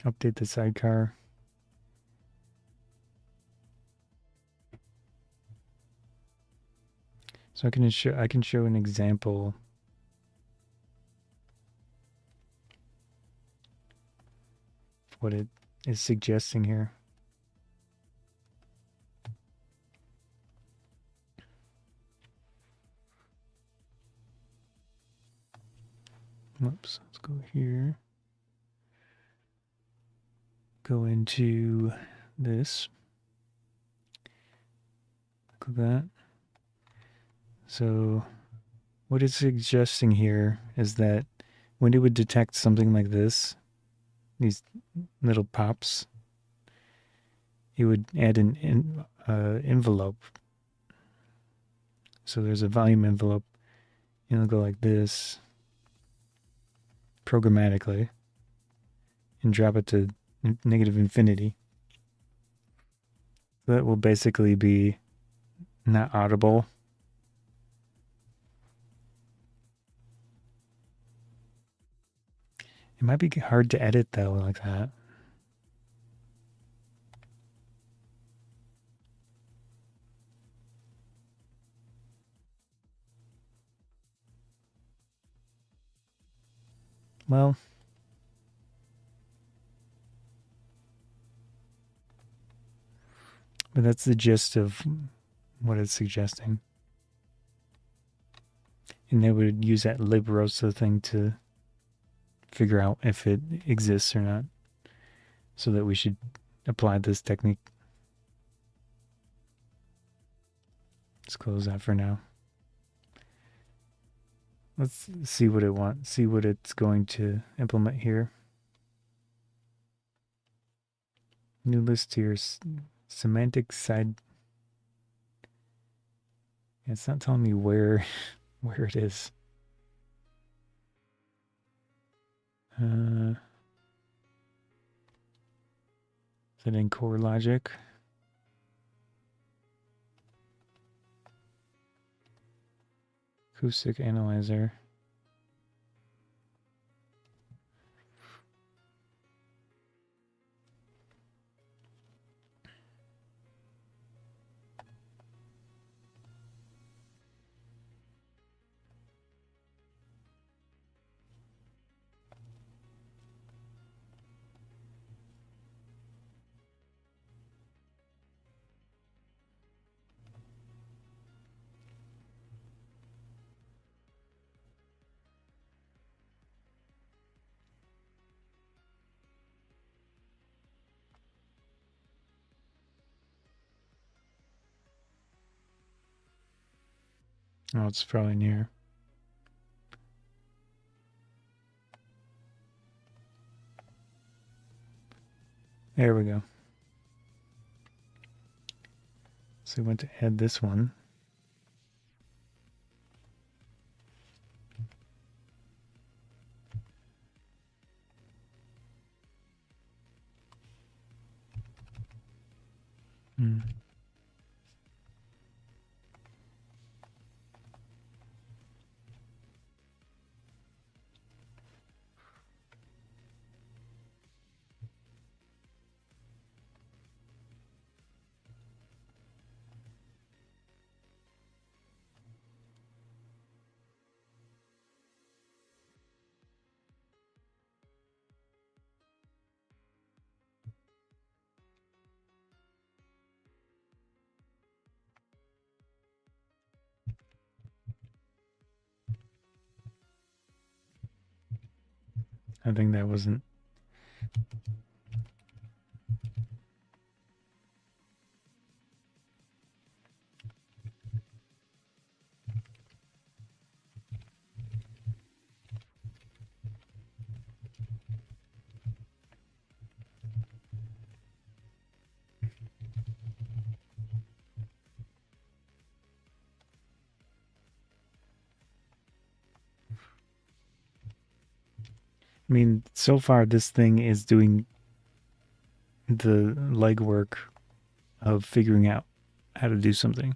Update the sidecar. So I can show an example of what it is suggesting here. Whoops, let's go here. Go into this. Click that. So what it's suggesting here is that when it would detect something like this, these little pops, it would add an envelope. So there's a volume envelope, and it'll go like this programmatically and drop it to negative infinity. That will basically be not audible. It might be hard to edit though, like that. Well, but that's the gist of what it's suggesting. And they would use that librosa thing to figure out if it exists or not, so that we should apply this technique. Let's close that for now. Let's see what it wants, see what it's going to implement here. New list here, semantic side. It's not telling me where it is. Is it in core logic? Acoustic analyzer. Oh, it's probably near. There we go. So we want to add this one. I think that wasn't. I mean, so far this thing is doing the legwork of figuring out how to do something.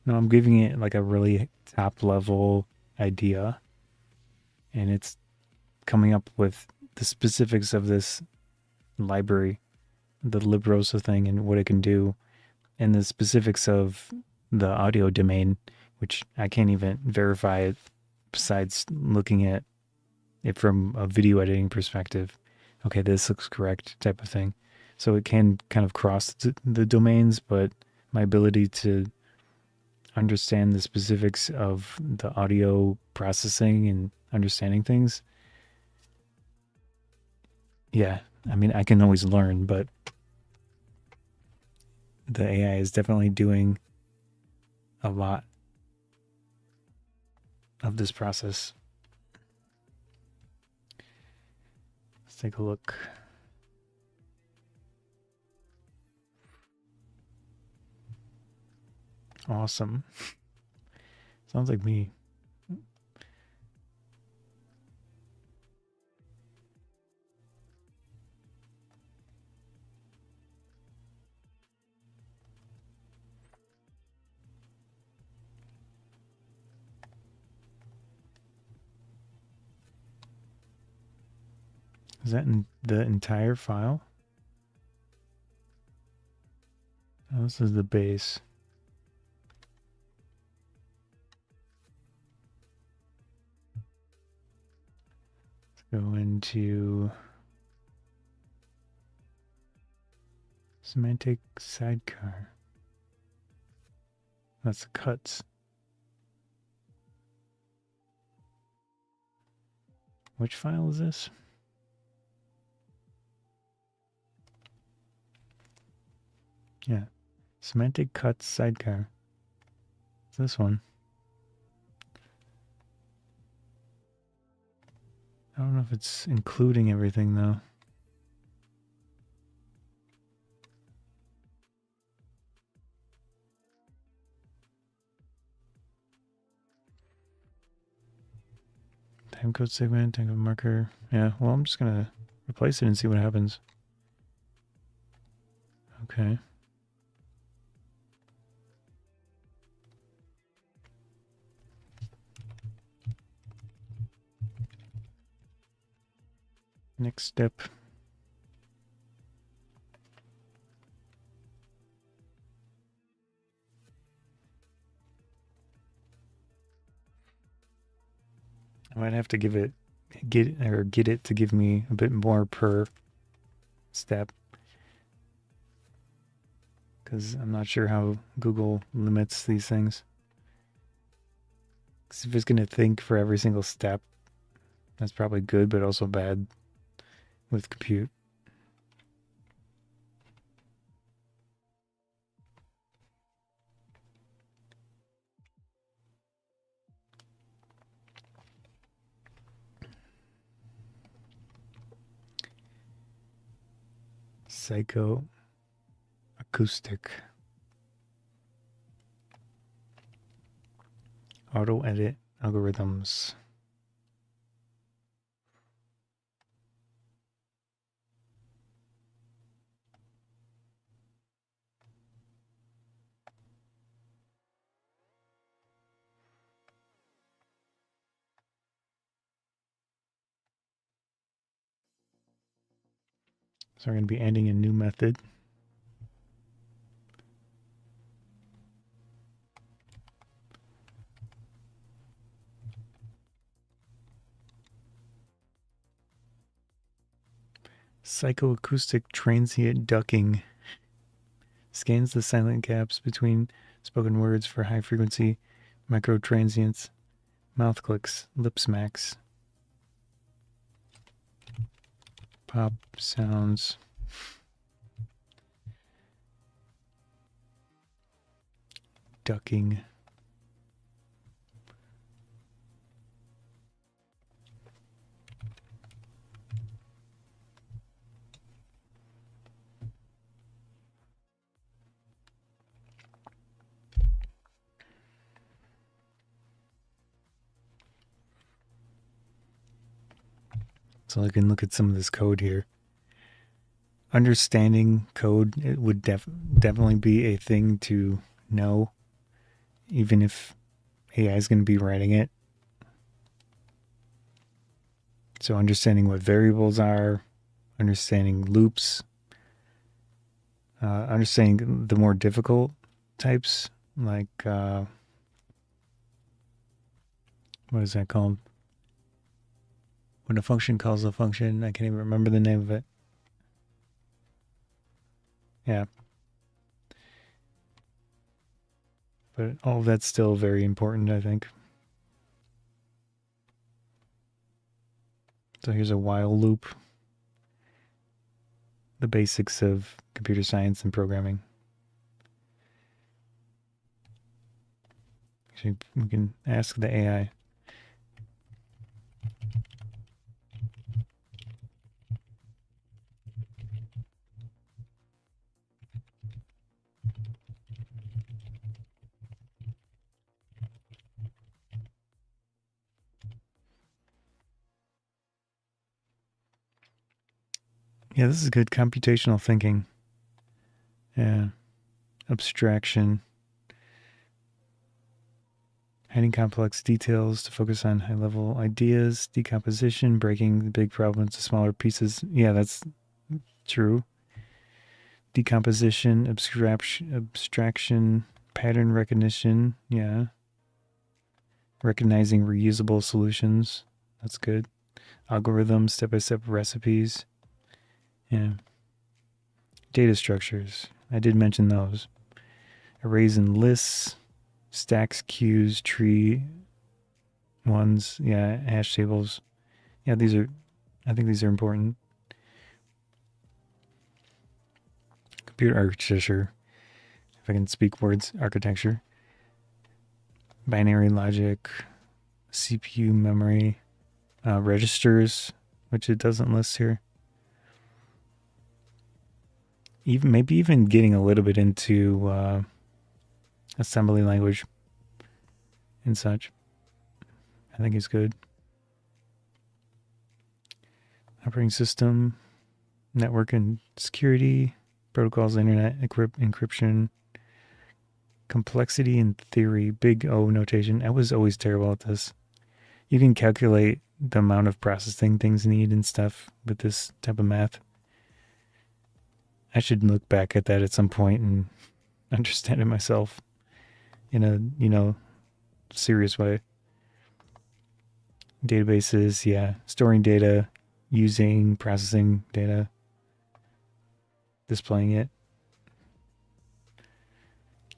No, I'm giving it like a really top level idea, and it's coming up with the specifics of this library, the Librosa thing, and what it can do, and the specifics of the audio domain, which I can't even verify it besides looking at it from a video editing perspective. Okay, this looks correct, type of thing. So it can kind of cross the domains, but my ability to understand the specifics of the audio processing and understanding things, yeah, I mean, I can always learn, but the AI is definitely doing a lot of this process. Let's take a look. Awesome. Sounds like me. Is that in the entire file? Oh, this is the base. Go into semantic sidecar. That's the cuts. Which file is this? Yeah. Semantic cuts sidecar. It's this one. I don't know if it's including everything though. Timecode segment, timecode marker. Yeah, well, I'm just gonna replace it and see what happens. Okay. Next step. I might have to get it to give me a bit more per step, because I'm not sure how Google limits these things. Because if it's going to think for every single step, that's probably good, but also bad with compute. Psycho acoustic. Auto edit algorithms. So we're going to be adding a new method. Psychoacoustic transient ducking. Scans the silent gaps between spoken words for high frequency micro transients, mouth clicks, lip smacks, pop sounds. Ducking. So I can look at some of this code here. Understanding code, it would definitely be a thing to know, even if AI is going to be writing it. So understanding what variables are, understanding loops, understanding the more difficult types, like what is that called? When a function calls a function, I can't even remember the name of it. Yeah. But all of that's still very important, I think. So here's a while loop. The basics of computer science and programming. Actually, we can ask the AI. Yeah, this is good computational thinking. Yeah. Abstraction. Hiding complex details to focus on high-level ideas. Decomposition, breaking the big problem into smaller pieces. Yeah, that's true. Decomposition, abstraction, pattern recognition. Yeah. Recognizing reusable solutions. That's good. algorithms, step-by-step recipes. Yeah. Data structures. I did mention those. Arrays and lists, stacks, queues, tree ones. Yeah, hash tables. Yeah, I think these are important. Computer architecture. If I can speak words, architecture. Binary logic, CPU memory, registers, which it doesn't list here. Maybe even getting a little bit into assembly language and such. I think it's good. Operating system, network and security, protocols, internet encryption, complexity and theory, big O notation. I was always terrible at this. You can calculate the amount of processing things need and stuff with this type of math. I should look back at that at some point and understand it myself in a, serious way. Databases, yeah. Storing data, using, processing data, displaying it.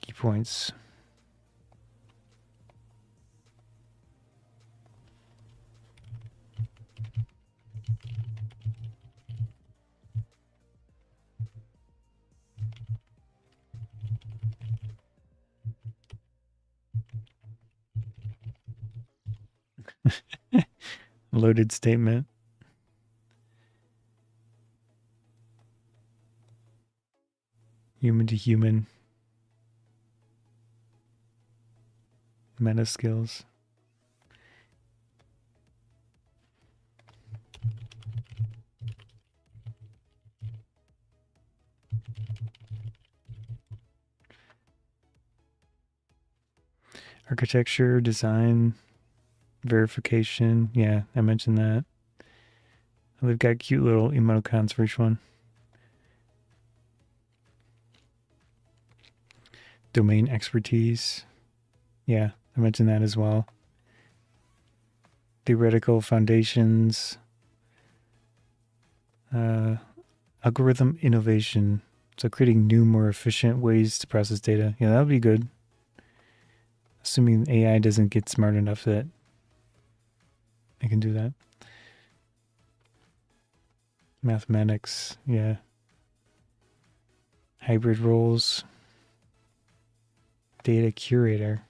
Key points. Loaded statement. Human to human. Meta skills. Architecture, design, verification. Yeah, I mentioned that. They've got cute little emoticons for each one. Domain expertise. Yeah, I mentioned that as well. Theoretical foundations. Algorithm innovation. So creating new, more efficient ways to process data. Yeah, that would be good. Assuming AI doesn't get smart enough that it can do that. Mathematics, yeah. Hybrid roles. Data curator.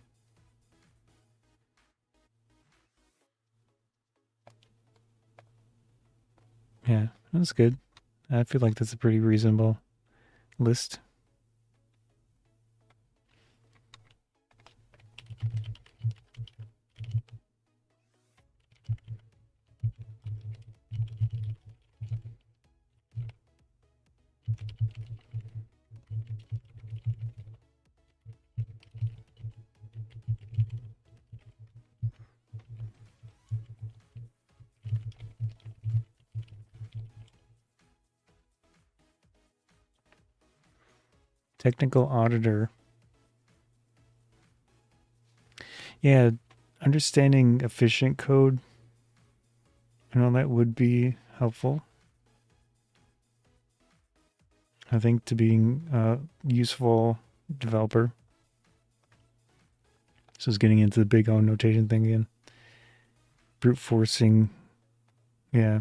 Yeah, that's good. I feel like that's a pretty reasonable list. Technical auditor. Yeah, understanding efficient code and all that would be helpful. I think to being a useful developer. So it's getting into the big O notation thing again. Brute forcing. Yeah.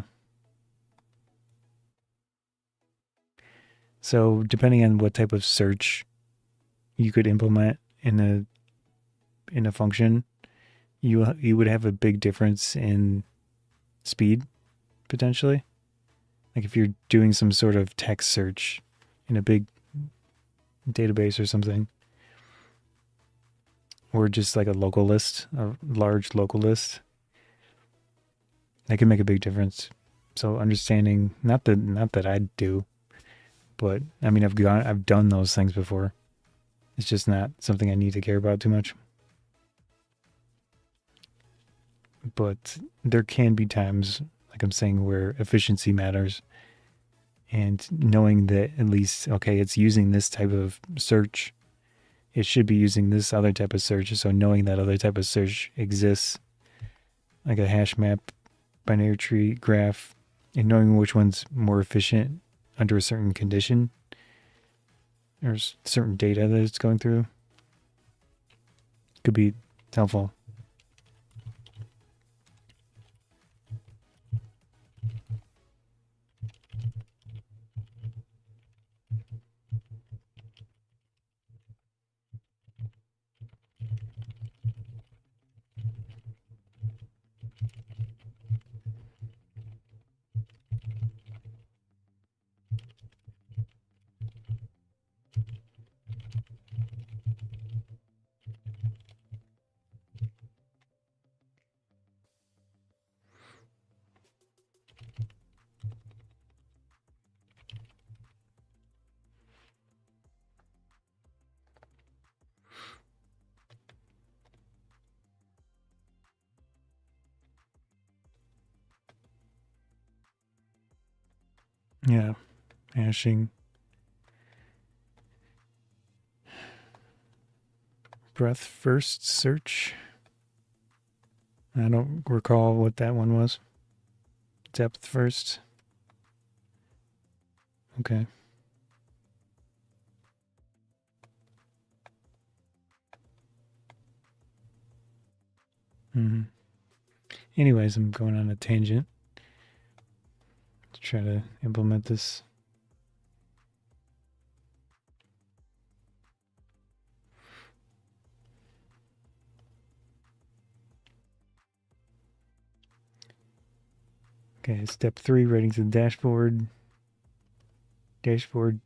So depending on what type of search you could implement in a function, you would have a big difference in speed potentially. Like if you're doing some sort of text search in a big database or something, or just like a local list, a large local list, that can make a big difference. So understanding, not that I do, but I mean I've done those things before. It's just not something I need to care about too much. But there can be times, like I'm saying, where efficiency matters. And knowing that at least, okay, it's using this type of search, it should be using this other type of search. So knowing that other type of search exists, like a hash map binary tree graph and knowing which one's more efficient under a certain condition or certain data that it's going through could be helpful. Yeah, hashing. Breadth first search. I don't recall what that one was. Depth first. Okay. Anyways, I'm going on a tangent to try to implement this. Okay, step 3, writing to the dashboard. Dashboard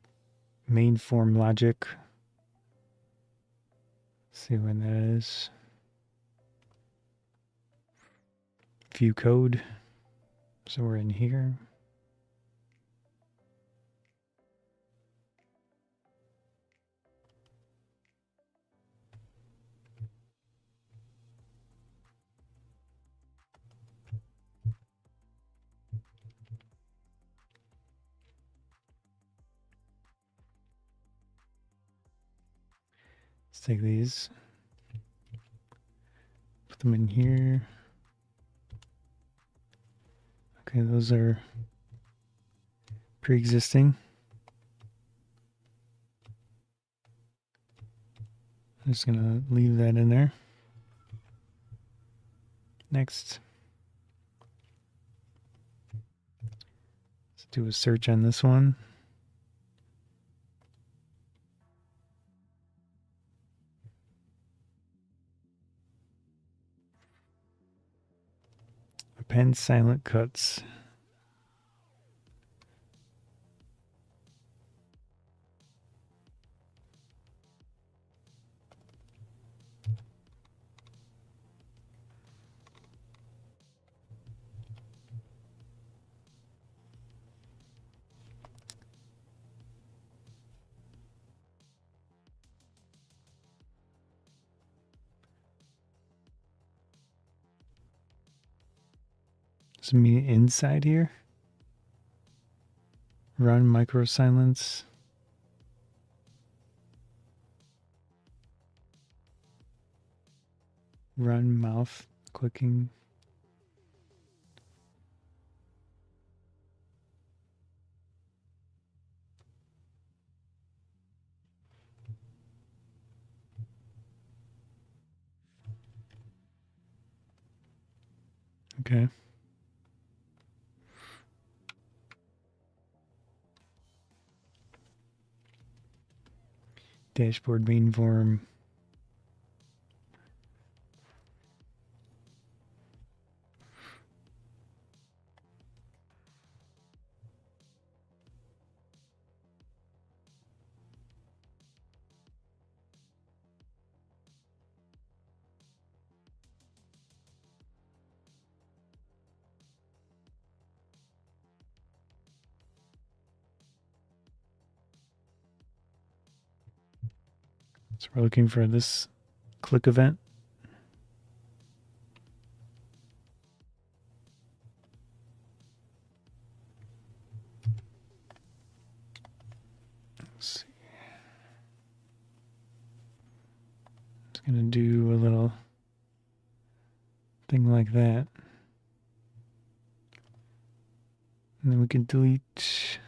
main form logic. Let's see when that is. View code. So we're in here. Let's take these. Put them in here. Okay, those are pre-existing. I'm just gonna leave that in there. Next. Let's do a search on this one. Append silent cuts. Does it mean inside here? Run micro silence. Run mouth clicking. Okay. Dashboard main form. So we're looking for this click event. Let's see. Just gonna do a little thing like that. And then we can delete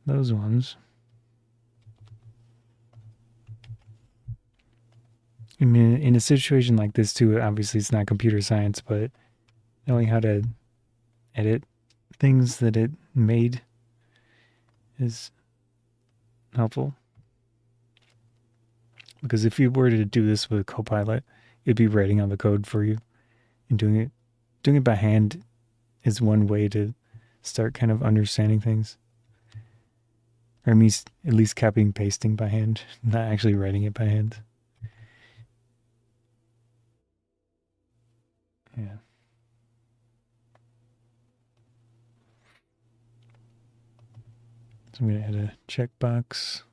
those ones. I mean, in a situation like this too, obviously it's not computer science, but knowing how to edit things that it made is helpful. Because if you were to do this with Copilot, it'd be writing on the code for you and doing it by hand is one way to start kind of understanding things. Or at least copying and pasting by hand, not actually writing it by hand. Yeah. So I'm going to add a checkbox.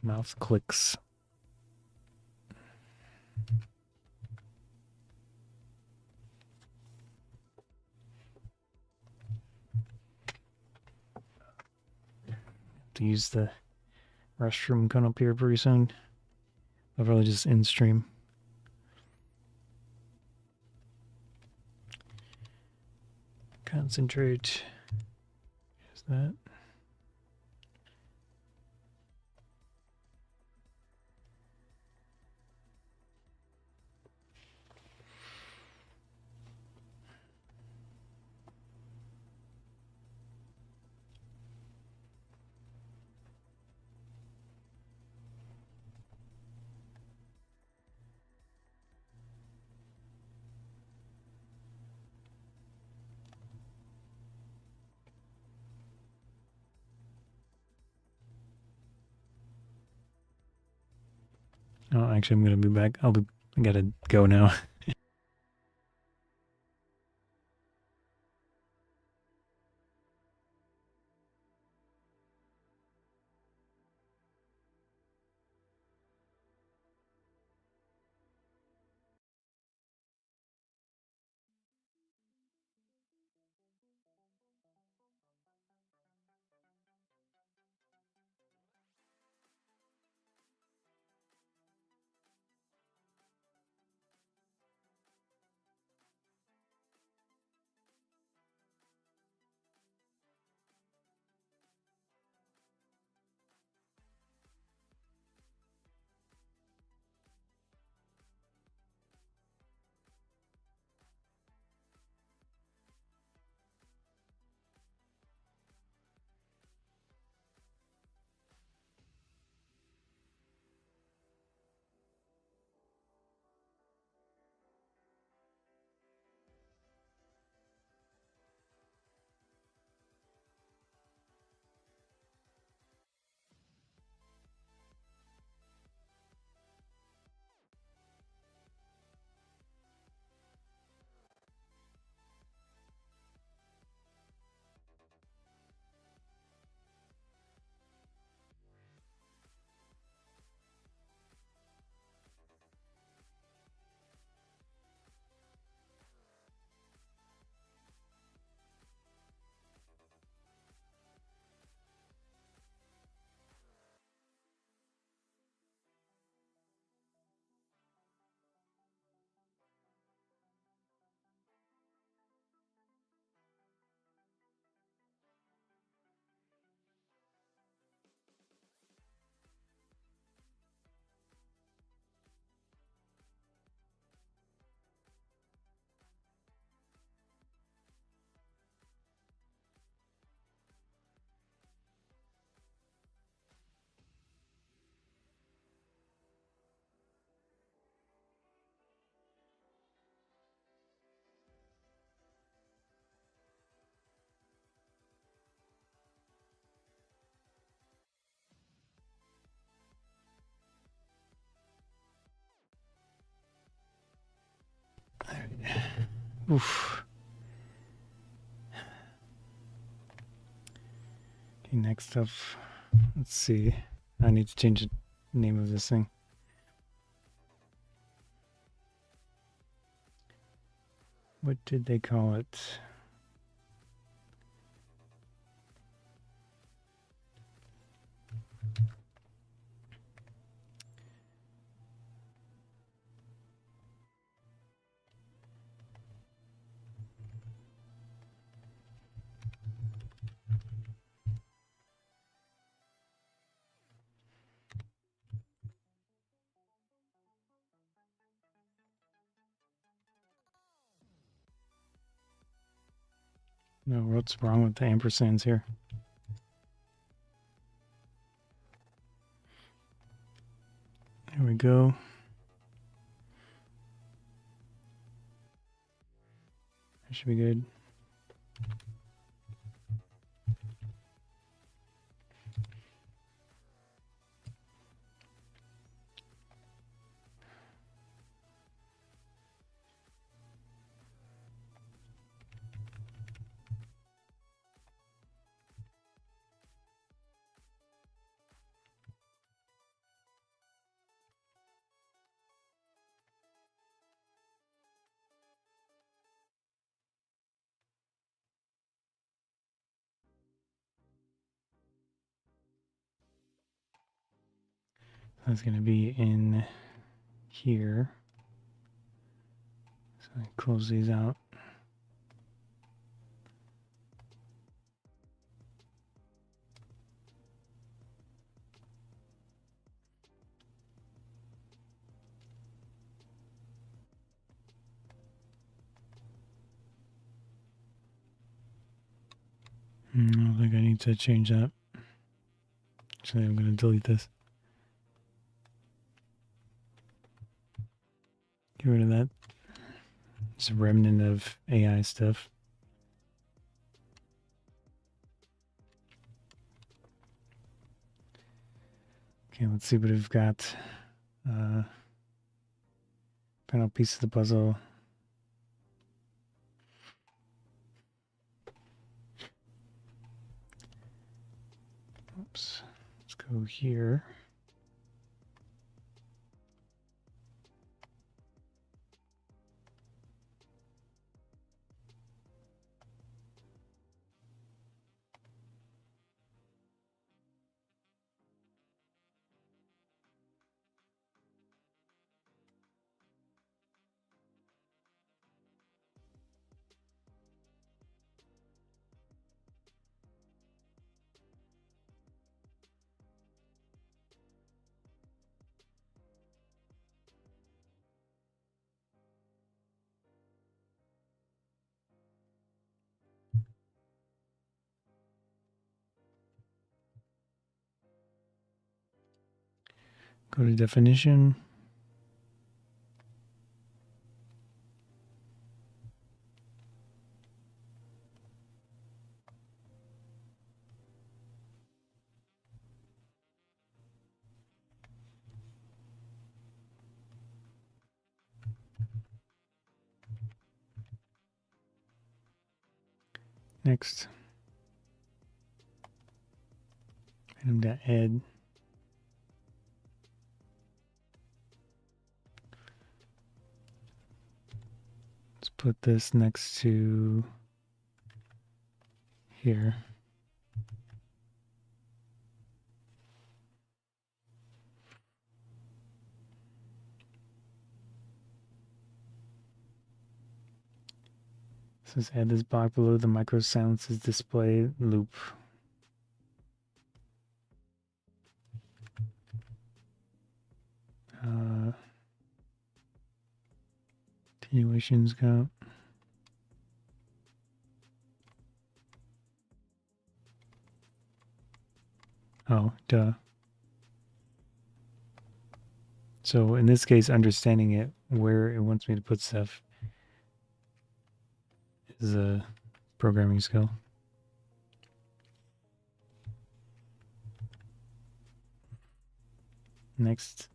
Mouse clicks. To use the restroom coming up here pretty soon. I'll probably just end stream. Concentrate. Is that? Oh, actually, I'm gonna be back. I gotta go now. Oof. Okay, next up, let's see. I need to change the name of this thing. What did they call it? No, what's wrong with the ampersands here? There we go. That should be good. That's going to be in here. So I close these out. I don't think I need to change that. Actually, I'm going to delete this. Get rid of that. It's a remnant of AI stuff. Okay, let's see what we've got. Final piece of the puzzle. Oops. Let's go here. Go to definition. Next. Item.add. Let's put this next to here. It says add this block below the micro silences display loop. Attenuations count. Oh, duh. So in this case, understanding it, where it wants me to put stuff is a programming skill. Next.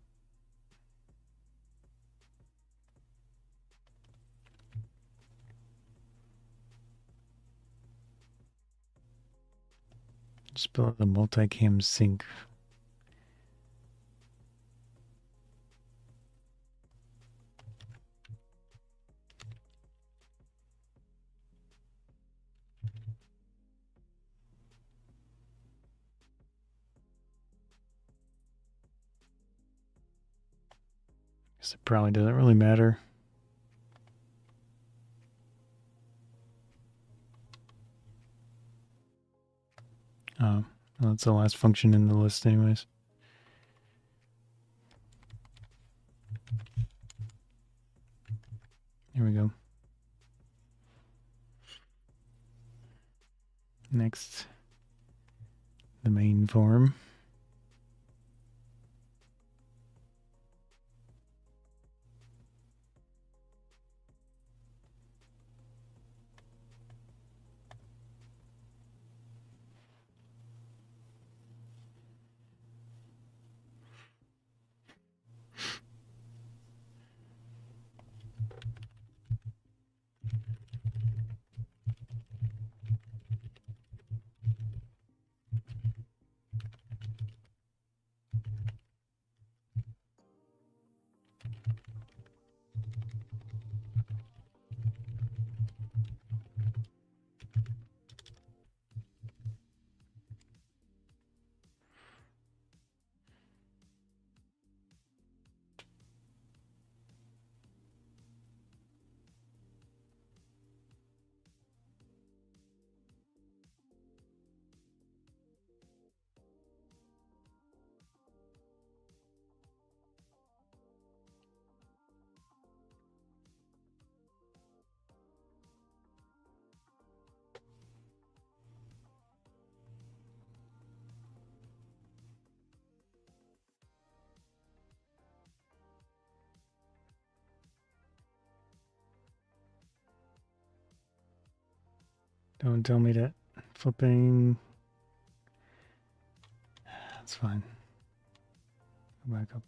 Just below the multicam sync. Guess it probably doesn't really matter. Well, that's the last function in the list anyways. Here we go. next. The main form. Don't tell me that flipping. That's fine. Go back up.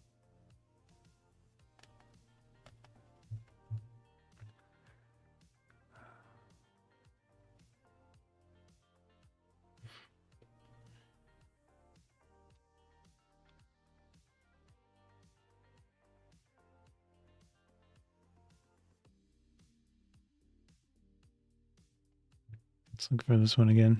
Let's look for this one again.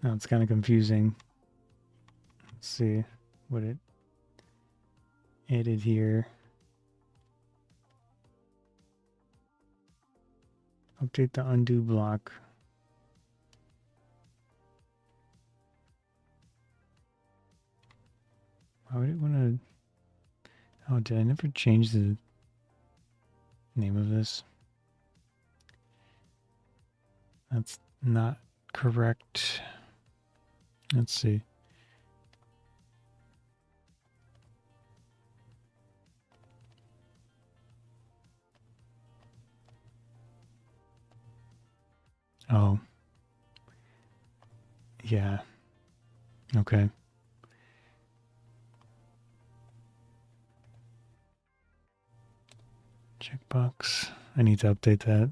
Now it's kind of confusing. Let's see what it added here. Update the undo block. Why would it want to... Oh, did I never change the name of this? That's not correct. Let's see. Oh. Yeah. Okay. Checkbox. I need to update that.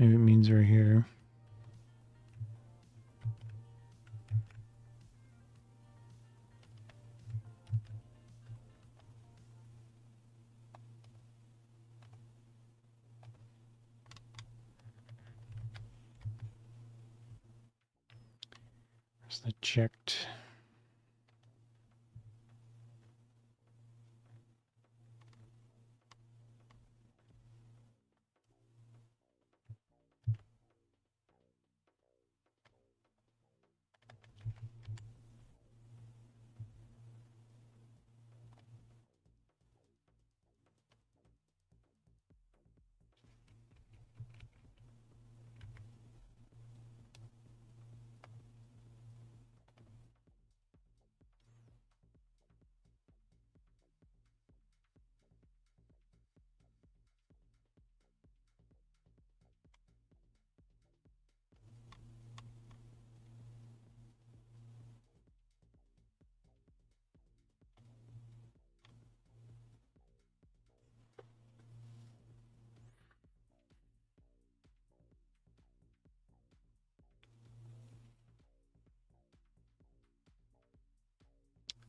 Maybe it means right here. Where's the checked?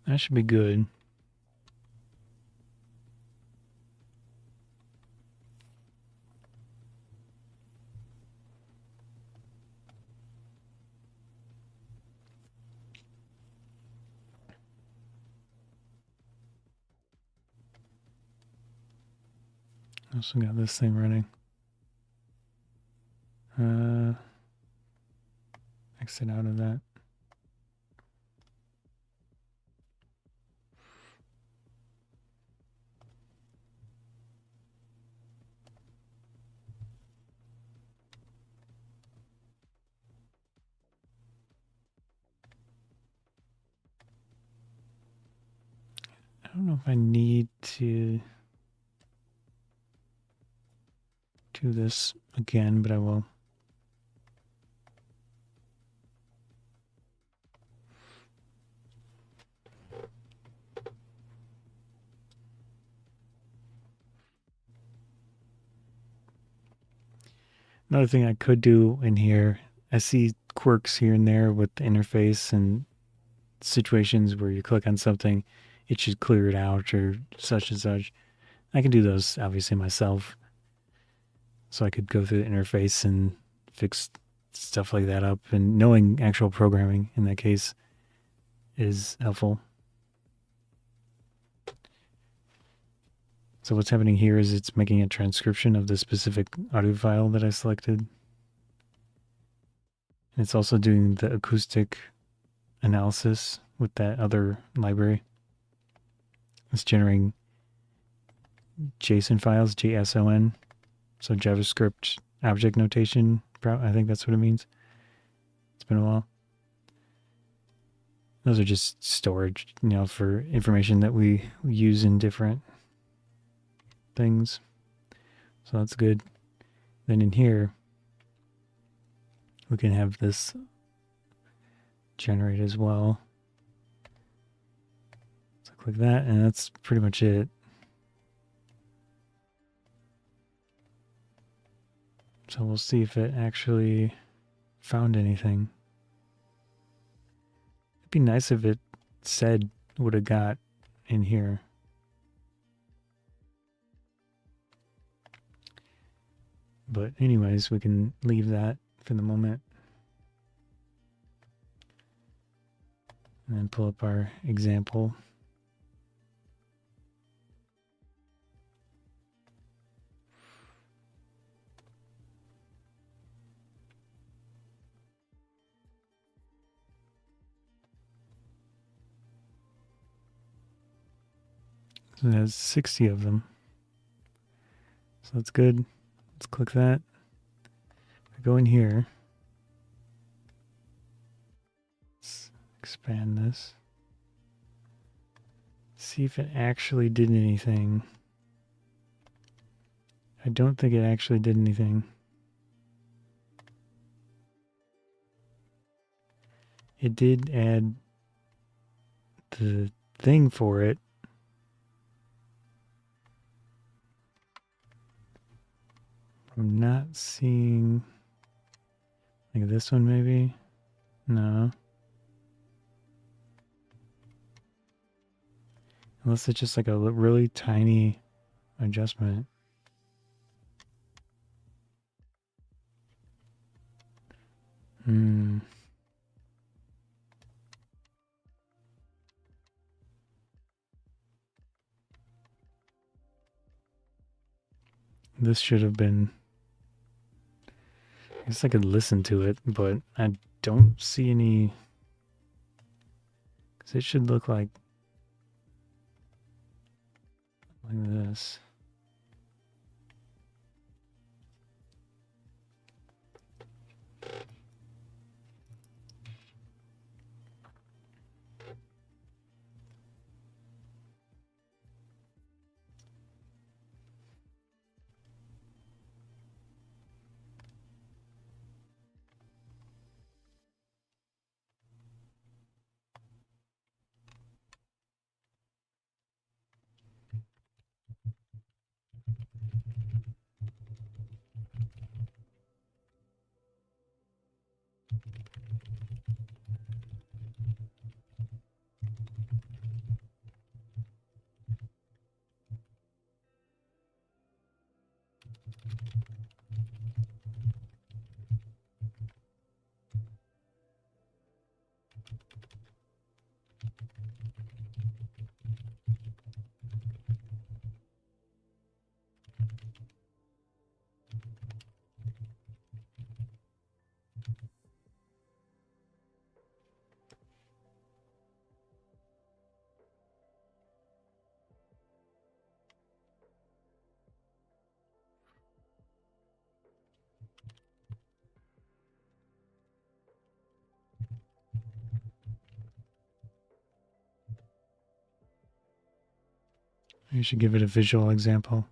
That should be good. Also got this thing running. Exit out of that. I don't know if I need to do this again, but I will. Another thing I could do in here, I see quirks here and there with the interface and situations where you click on something, it should clear it out or such and such. I can do those obviously myself. So I could go through the interface and fix stuff like that up. And knowing actual programming in that case is helpful. So what's happening here is it's making a transcription of the specific audio file that I selected. And it's also doing the acoustic analysis with that other library. It's generating JSON files, JSON, so JavaScript object notation. I think that's what it means. It's been a while. Those are just storage, for information that we use in different things. So that's good. Then in here, we can have this generate as well. So click that, and that's pretty much it. So we'll see if it actually found anything. It'd be nice if it said what it got in here. But anyways, we can leave that for the moment. And then pull up our example. So it has 60 of them. So that's good. Let's click that. I go in here. Let's expand this. See if it actually did anything. I don't think it actually did anything. It did add the thing for it. I'm not seeing, like this one maybe? No. Unless it's just like a really tiny adjustment. This should have been, I guess I could listen to it, but I don't see any, because it should look like this. You should give it a visual example.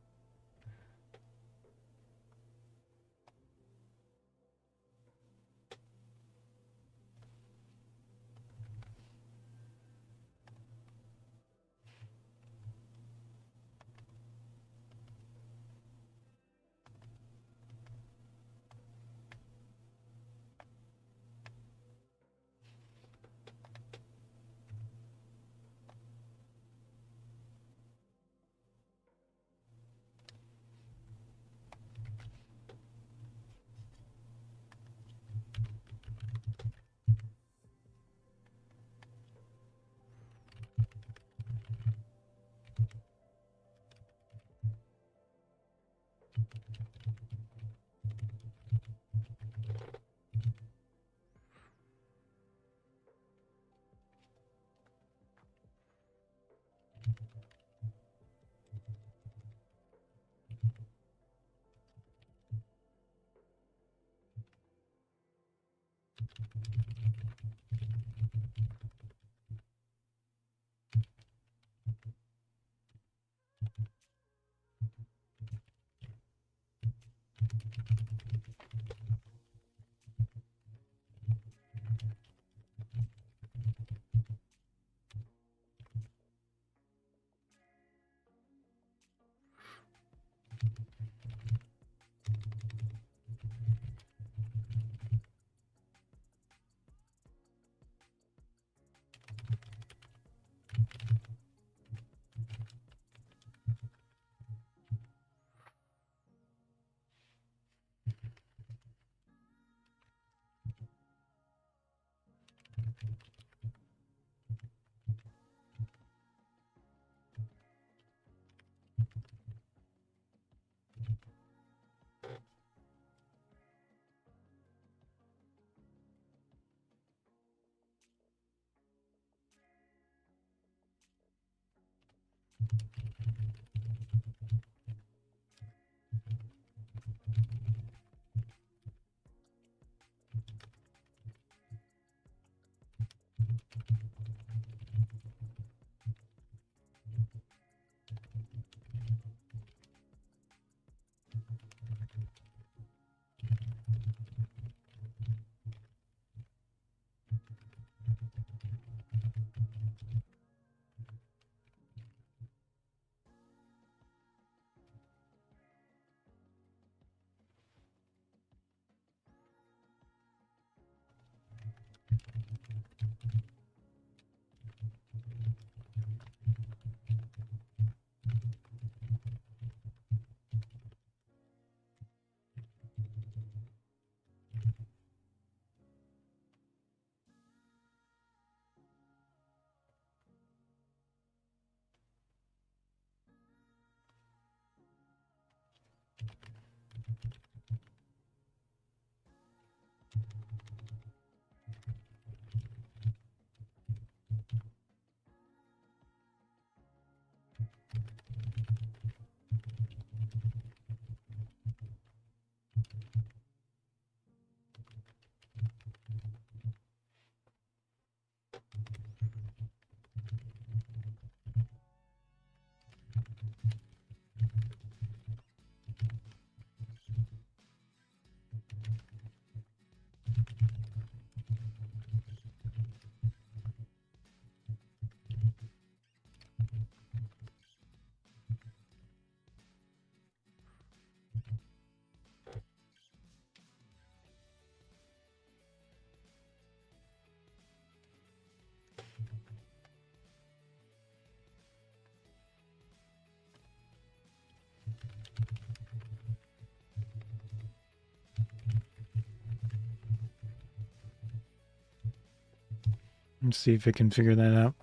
Let's see if it can figure that out.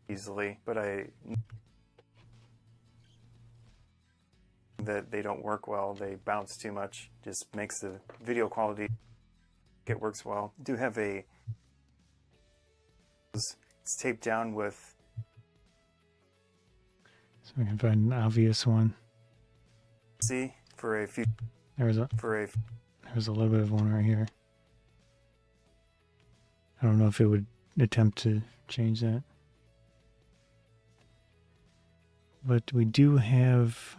Easily, but that they don't work well. They bounce too much. Just makes the video quality. It works well. I do have a. It's taped down with. So we can find an obvious one. See, for a few. There's a little bit of one right here. I don't know if it would attempt to change that. But we do have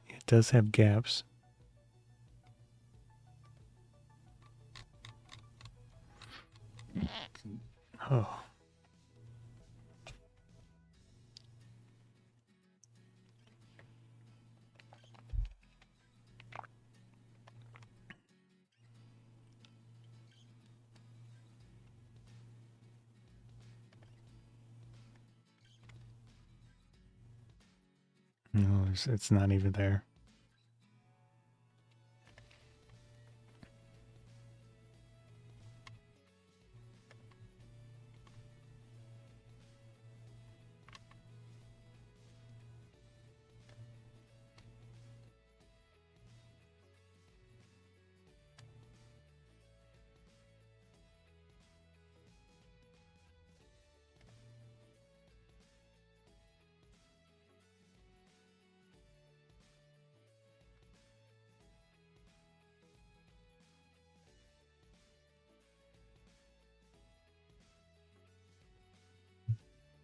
it does have gaps. Oh. No, it's not even there.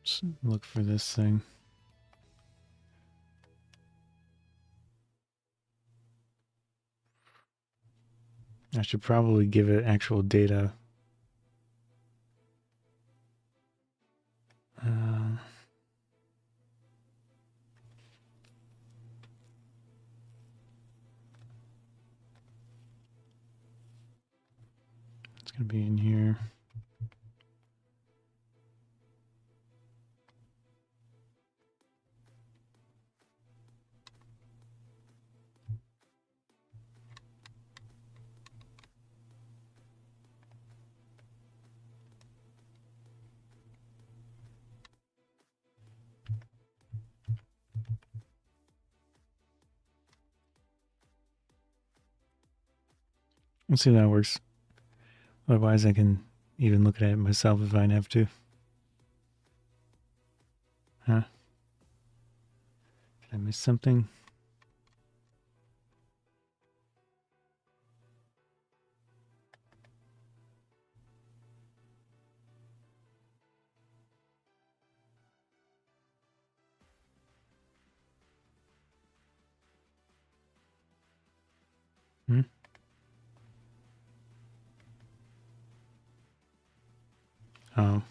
Let's look for this thing. I should probably give it actual data. It's going to be in here. Let's see if that works. Otherwise, I can even look at it myself if I have to. Huh? Did I miss something? Hmm? Oh.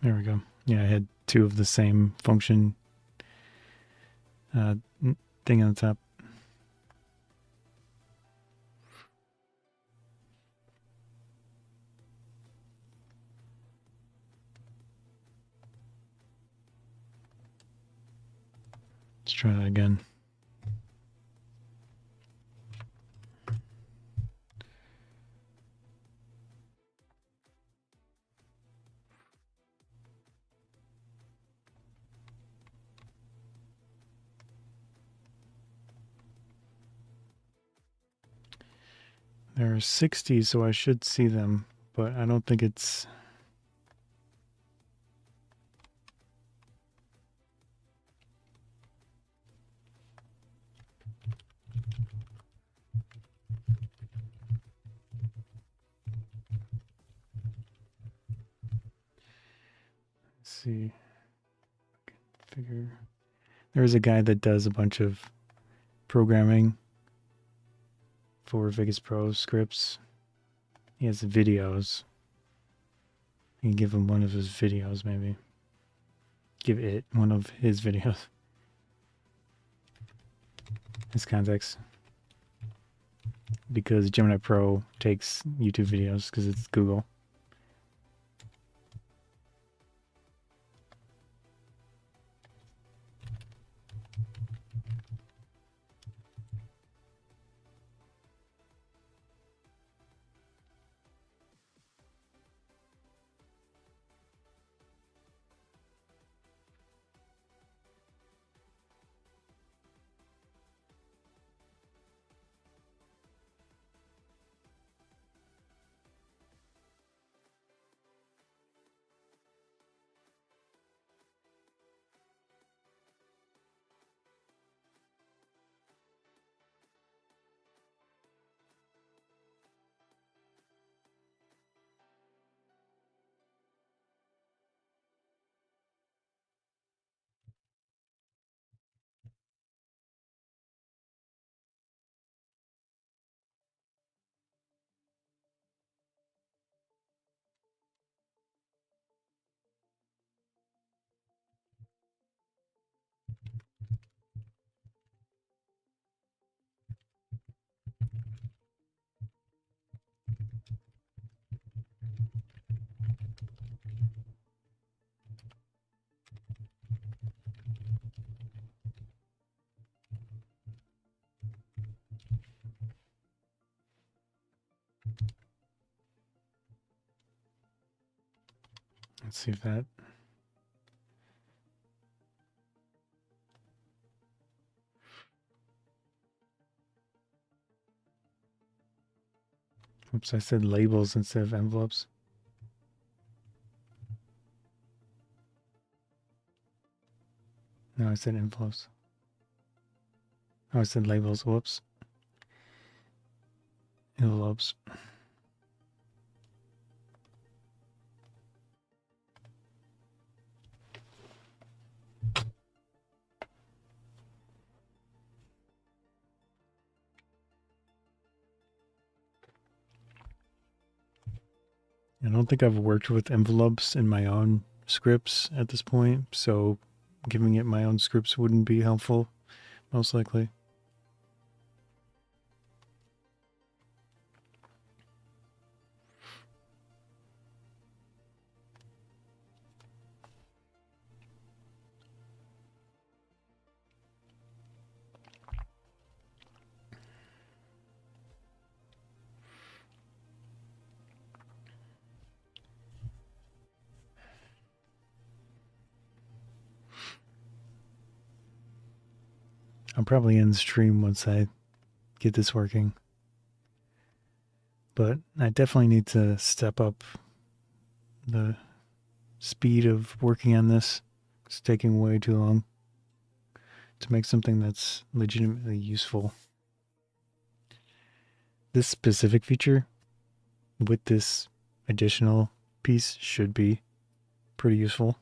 There we go. Yeah, I had two of the same function thing on the top. Let's try that again. There are 60, so I should see them, but I don't think it's... Let's see. I can figure... There's a guy that does a bunch of programming for Vegas Pro scripts. He has videos. You can give him one of his videos, maybe. Give it one of his videos. His context. Because Gemini Pro takes YouTube videos because it's Google. Let's see if that... Oops, I said labels instead of envelopes. No, I said envelopes. Oh, I said labels. Whoops. Envelopes. I don't think I've worked with envelopes in my own scripts at this point, so giving it my own scripts wouldn't be helpful, most likely. I'll probably end stream once I get this working. But I definitely need to step up the speed of working on this. It's taking way too long to make something that's legitimately useful. This specific feature with this additional piece should be pretty useful.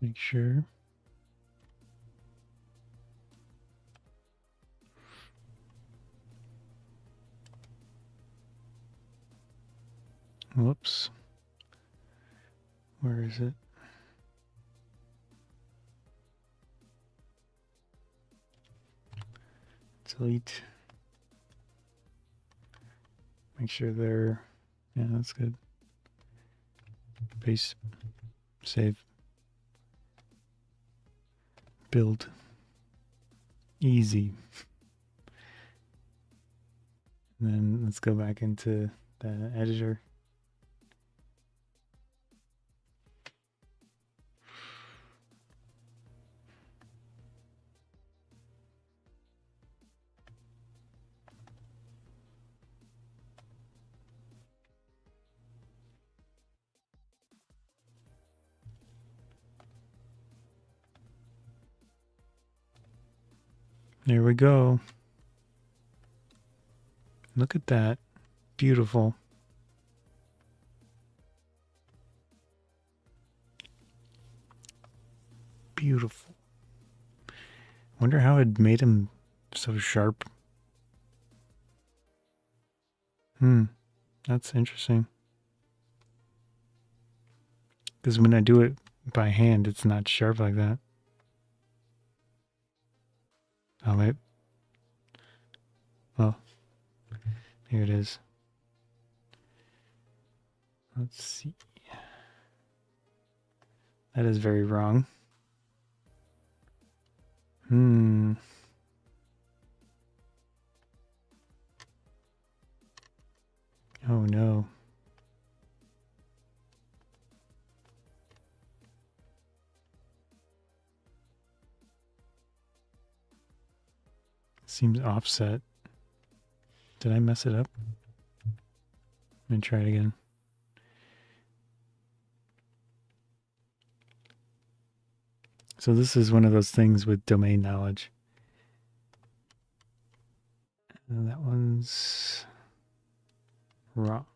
Make sure. Whoops. Where is it? Delete. Make sure they're, yeah, that's good. Paste, save, build. Easy. And then let's go back into the editor. There we go. Look at that. Beautiful. Beautiful. Wonder how it made him so sharp. That's interesting. Because when I do it by hand, it's not sharp like that. Oh, wait. Oh, here it is. Let's see. That is very wrong. Oh no. Seems offset. Did I mess it up? Let me try it again. So this is one of those things with domain knowledge. And that one's wrong.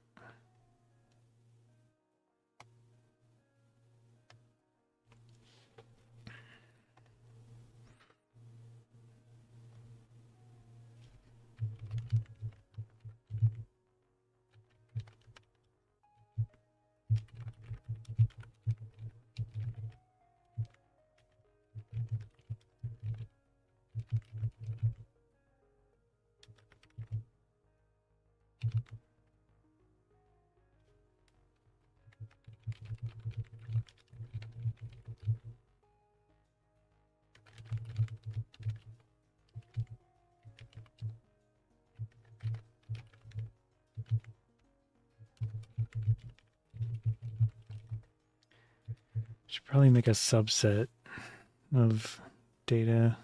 Should probably make a subset of data.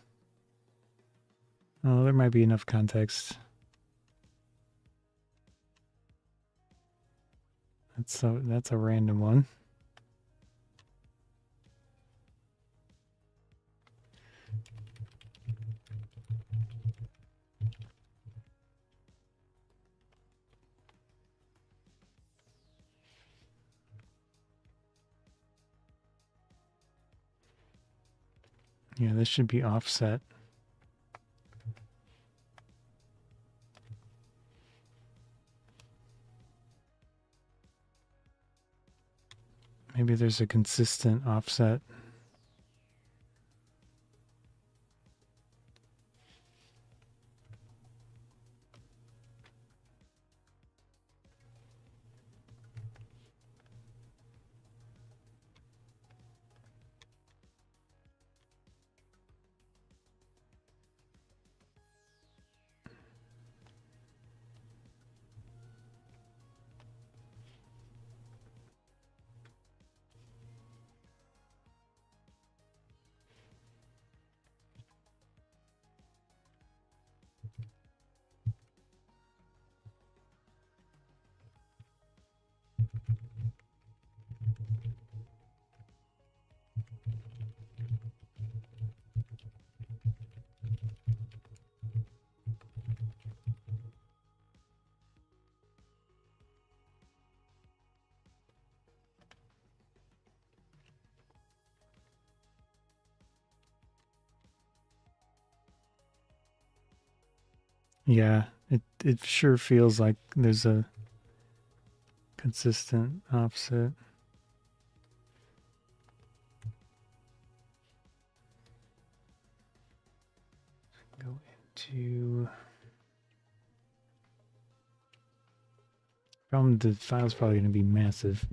Oh, there might be enough context. That's a random one. Yeah, this should be offset. Maybe there's a consistent offset. Yeah, it sure feels like there's a consistent offset. Go into problem. The file's probably going to be massive.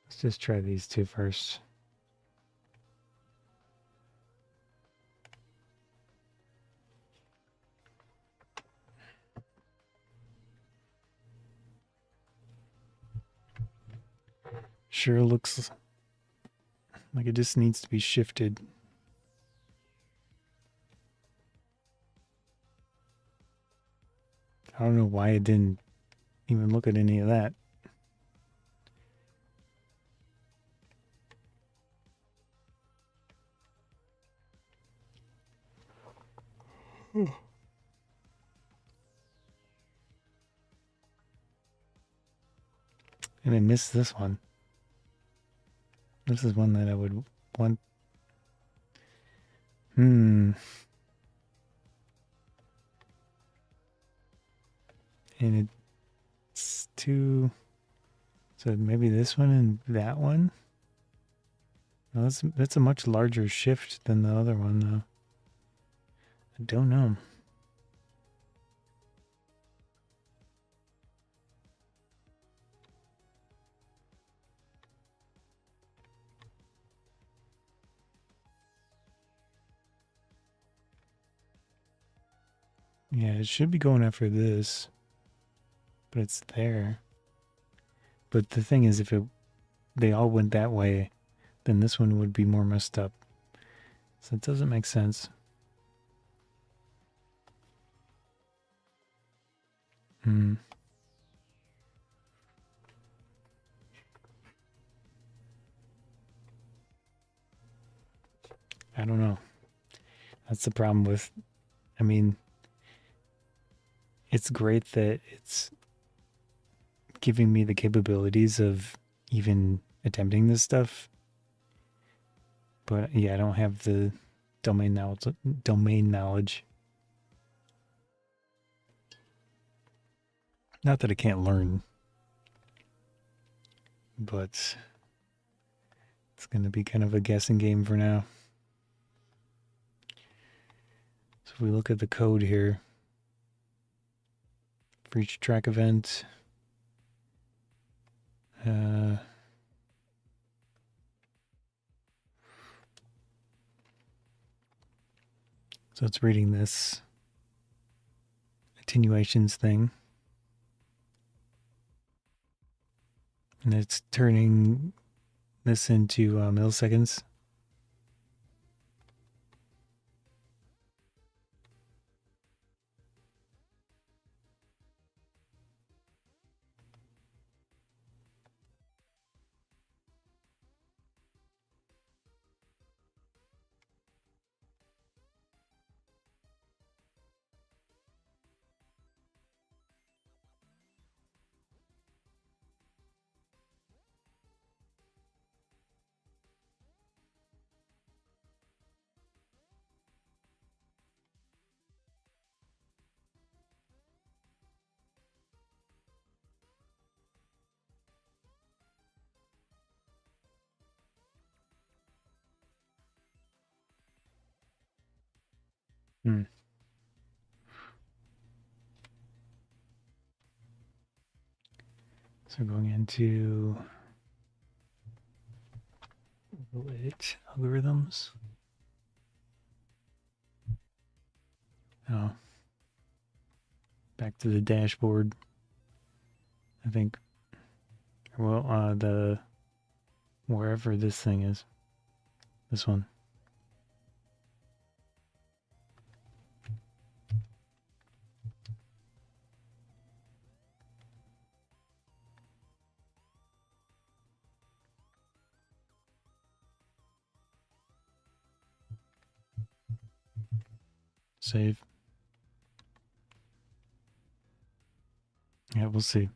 Let's just try these two first. Sure looks like it just needs to be shifted. I don't know why it didn't even look at any of that. And I missed this one. This is one that I would want. And it's two. So maybe this one and that one. Well, that's a much larger shift than the other one, though. I don't know. Yeah, it should be going after this, but it's there. But the thing is, if they all went that way, then this one would be more messed up. So it doesn't make sense. I don't know. That's the problem with, I mean, it's great that it's giving me the capabilities of even attempting this stuff. But yeah, I don't have the domain knowledge. Not that I can't learn, but it's going to be kind of a guessing game for now. So if we look at the code here, for each track event, so it's reading this attenuations thing, and it's turning this into milliseconds. So going into algorithms. Oh, back to the dashboard. I think. Well, the wherever this thing is, this one. Save. Yeah, we'll see.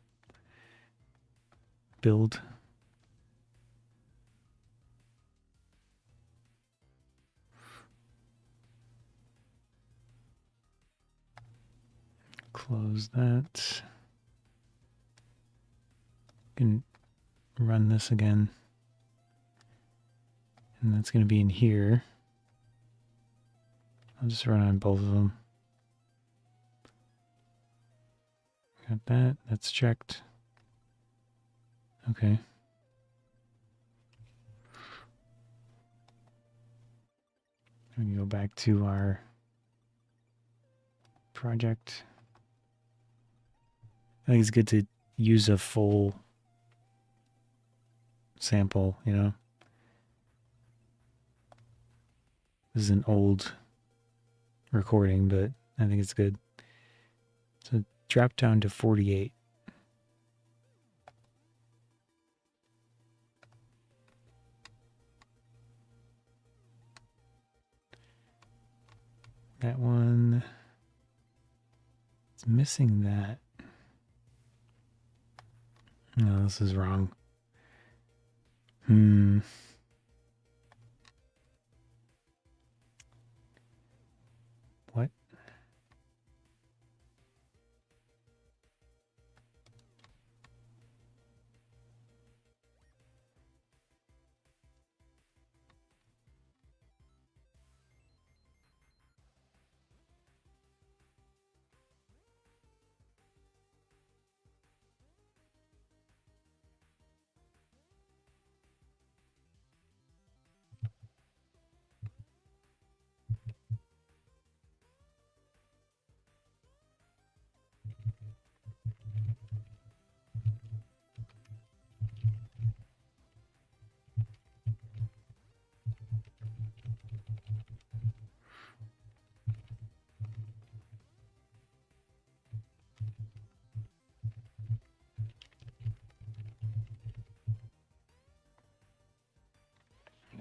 Build. Close that. Can run this again. And that's going to be in here. I'll just run on both of them. Got that. That's checked. Okay. We can go back to our project. I think it's good to use a full sample, you know. This is an old recording, but I think it's good. So drop down to 48. That one, it's missing that. No, this is wrong. What?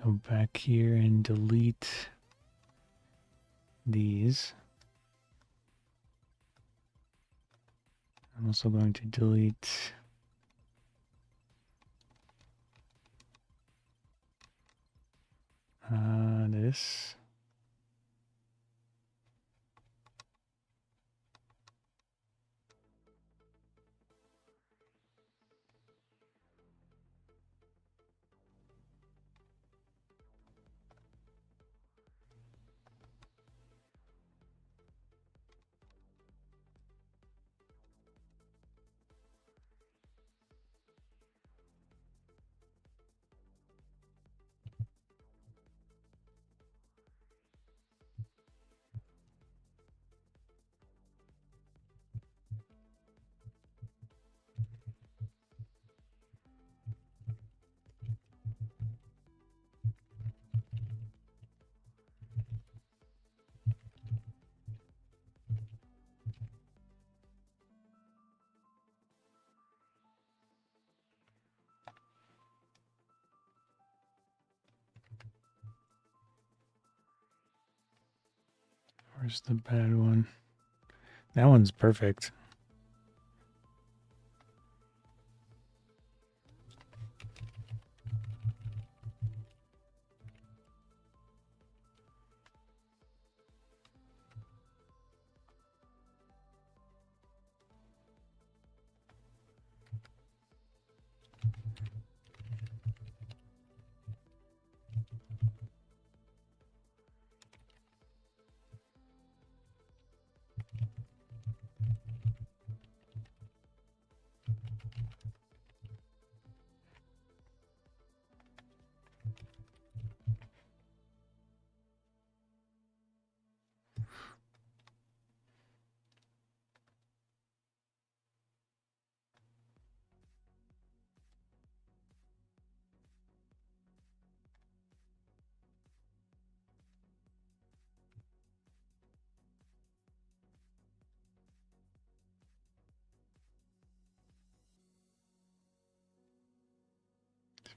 Go back here and delete these. I'm also going to delete this. Where's the bad one? That one's perfect.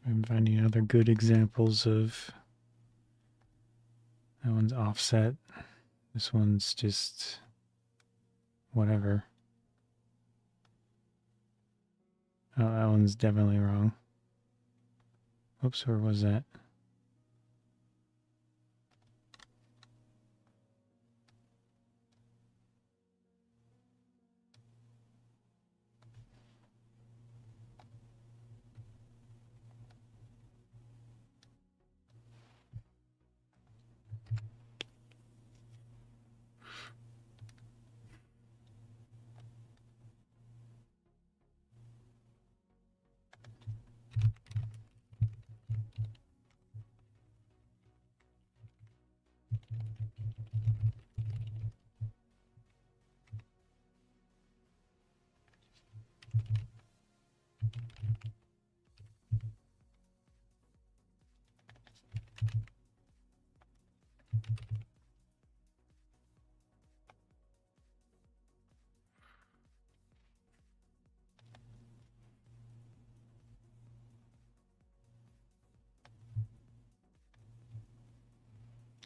I'm finding other good examples of that one's offset. This one's just whatever. Oh, that one's definitely wrong. Oops, where was that?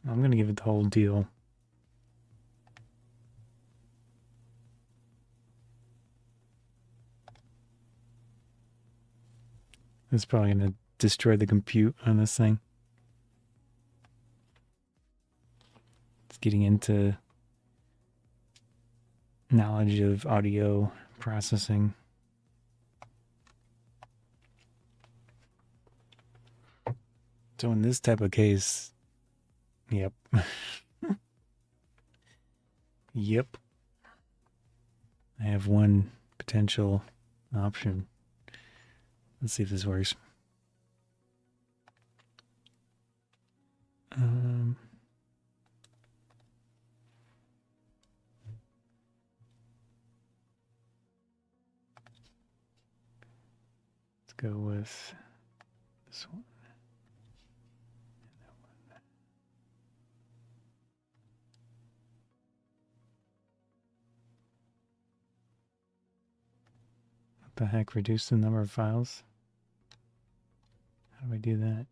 I'm gonna give it the whole deal. It's probably gonna destroy the compute on this thing. It's getting into knowledge of audio processing. So in this type of case, yep. Yep. I have one potential option. Let's see if this works. Let's go with this one. What the heck? Reduce the number of files? How do I do that?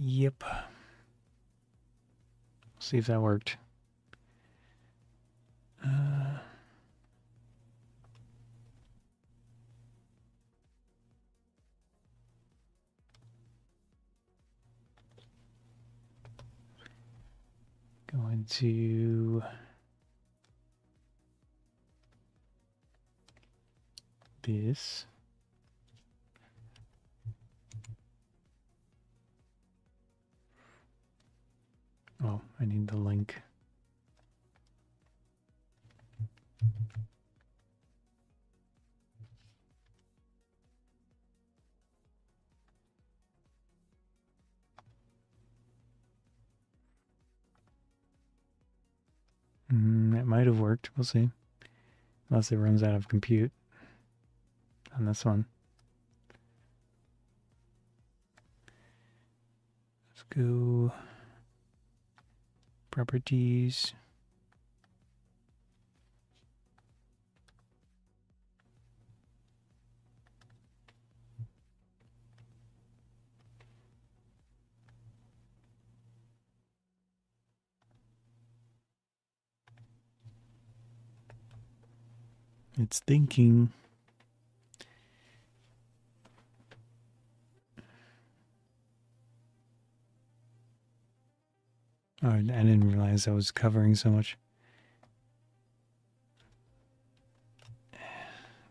Yep. See if that worked. Going to this. Oh, I need the link. It might have worked. We'll see. Unless it runs out of compute on this one. Let's go properties. It's thinking. Oh, I didn't realize I was covering so much.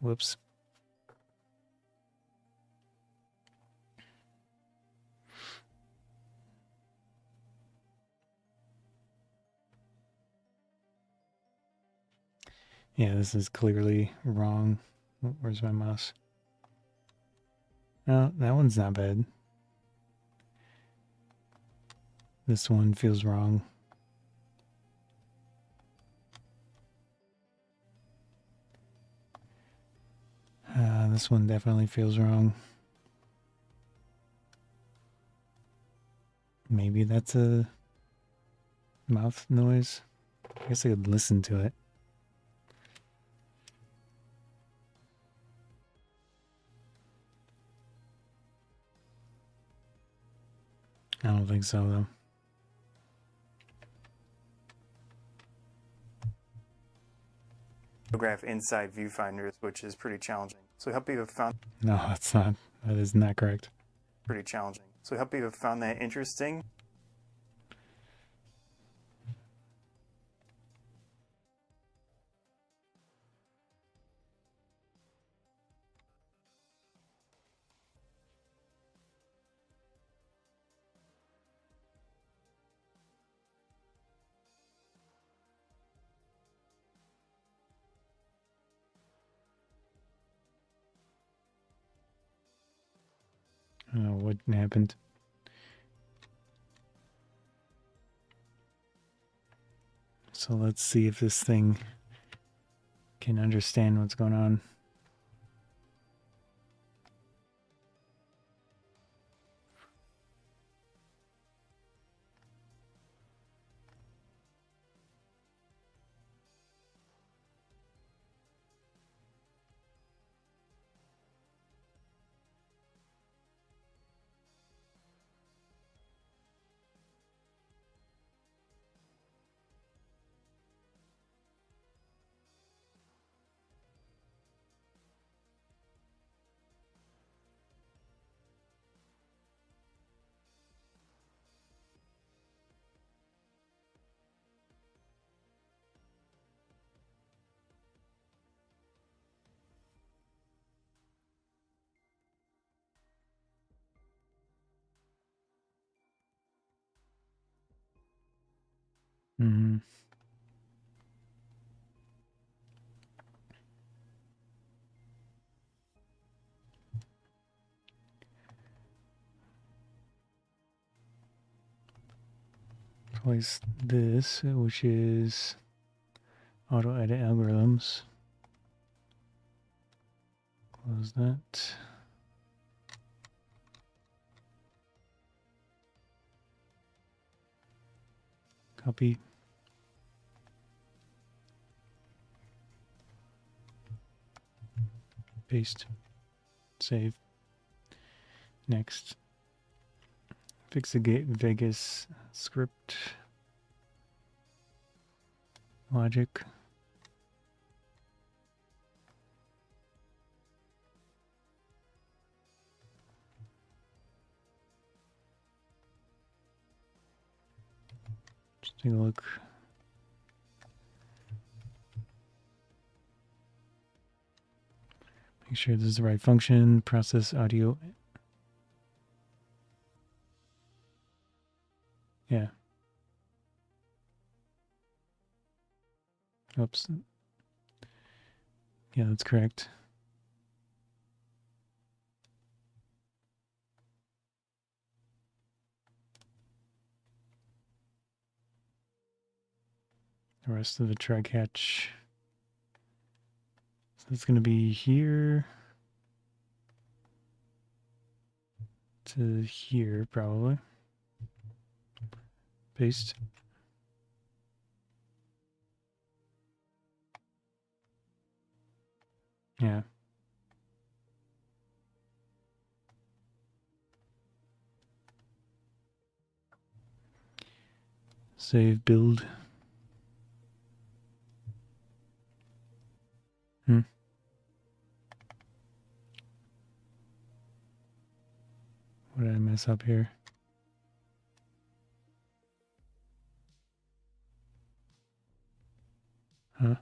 Whoops. Yeah, this is clearly wrong. Where's my mouse? No, that one's not bad. This one feels wrong. This one definitely feels wrong. Maybe that's a mouth noise. I guess I could listen to it. I don't think so, though. Photograph inside viewfinders, which is pretty challenging. So I hope you have found No, that's not. That is not correct. pretty challenging. So I hope you have found that interesting. I don't know what happened. So let's see if this thing can understand what's going on. Mm-hmm. Place this, which is auto edit algorithms. Close that. Copy. Paste. Save. Next. Fix the Vegas script. Logic. Just take a look. Make sure this is the right function. Process audio. Yeah. Oops. Yeah, that's correct. The rest of the try catch. So it's going to be here to here, probably. Paste. Yeah. Save build. What did I mess up here? Huh?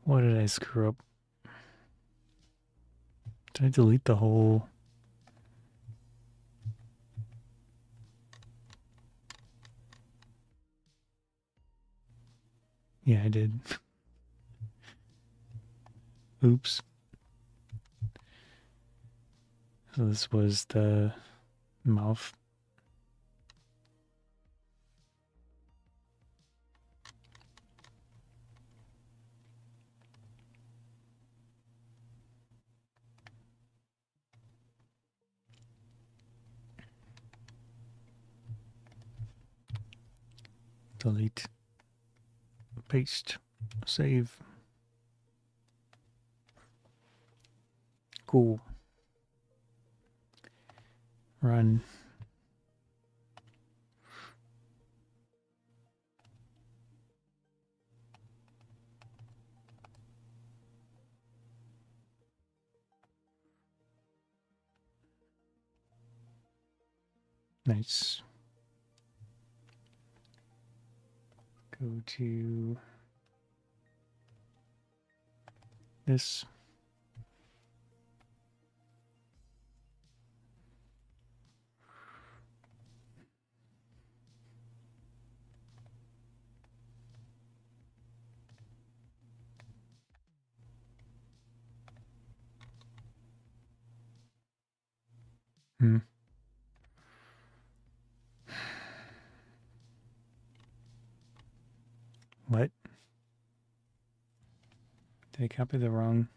What did I screw up? Did I delete the whole... Yeah, I did. Oops. So this was the mouth. Delete, paste, save. Cool. Run. Nice. Go to this. What? Did I copy the wrong?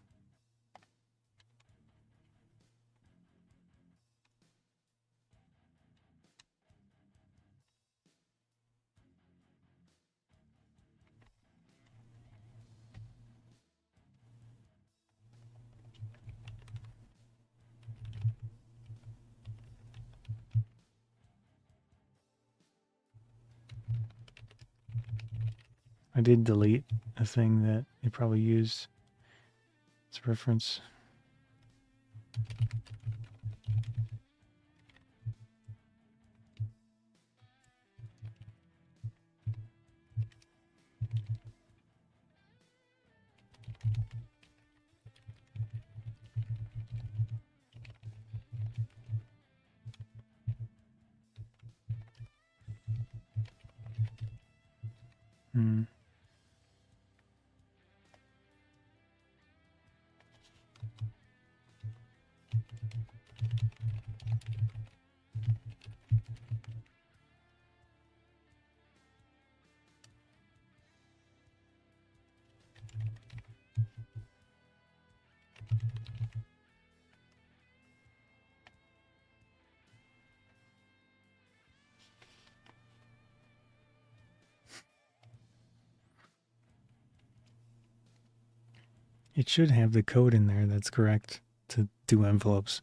I did delete a thing that you probably use as a reference. Hmm. It should have the code in there that's correct to do envelopes.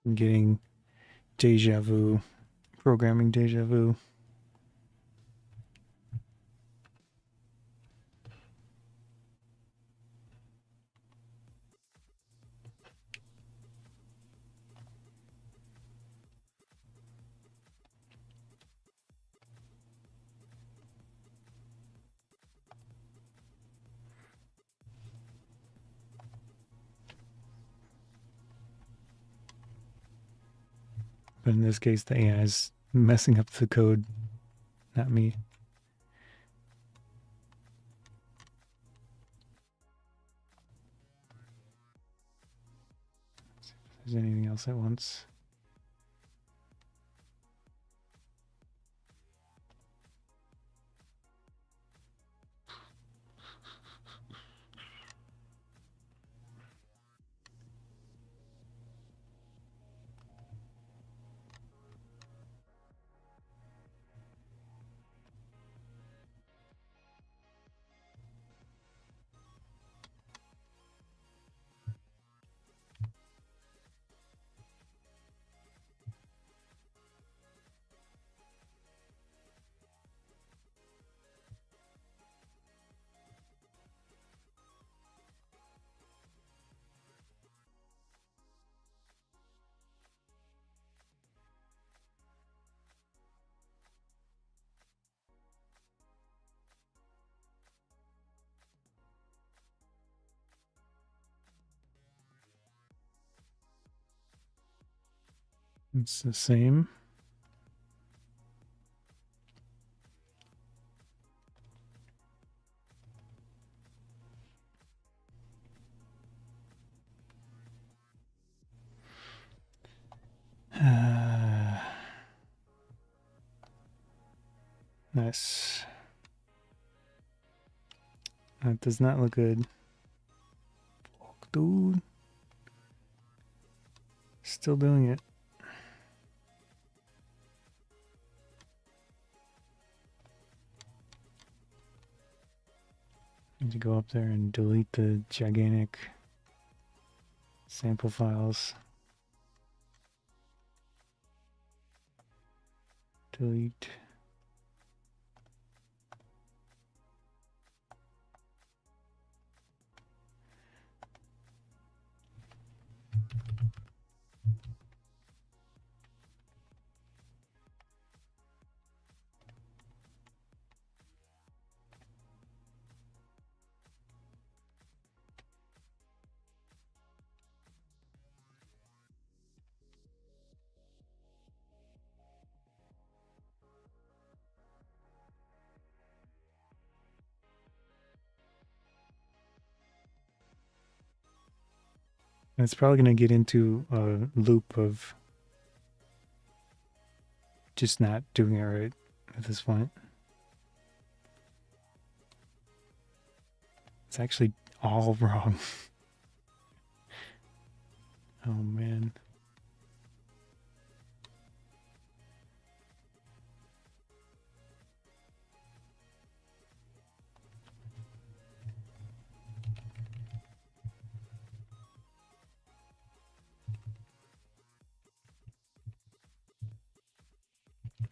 I'm getting deja vu, programming deja vu. But in this case, the AI is messing up the code, not me. If there's anything else at once. It's the same. Nice. That does not look good. Fuck, dude. Still doing it. Need to go up there and delete the gigantic sample files. Delete. And it's probably going to get into a loop of just not doing it right at this point. It's actually all wrong. Oh man.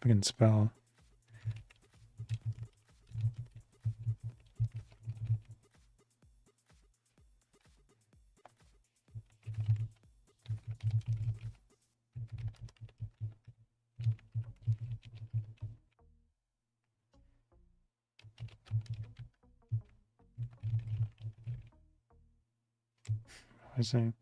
I can spell. I say.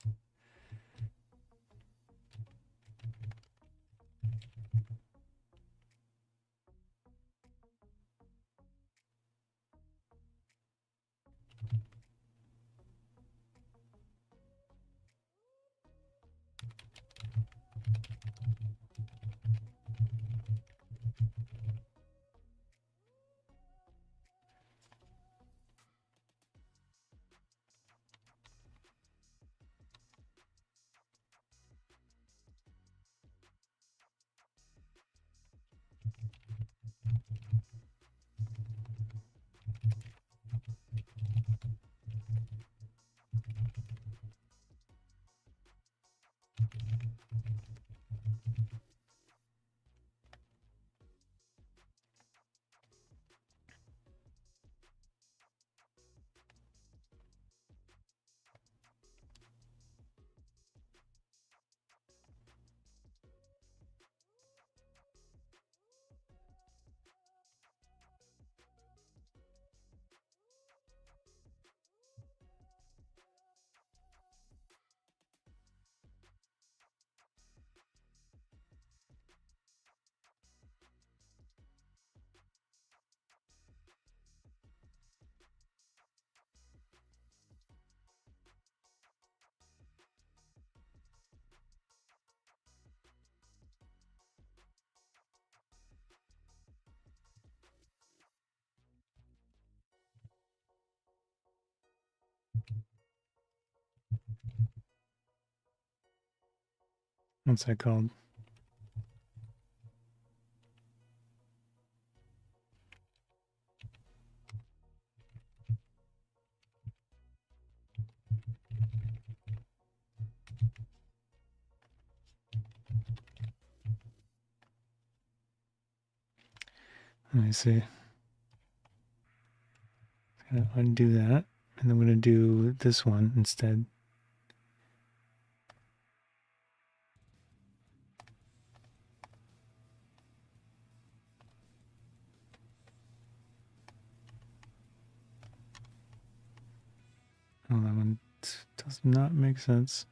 What's that called? Let me see. Gonna undo that, and I'm gonna do this one instead. Oh, that one does not make sense.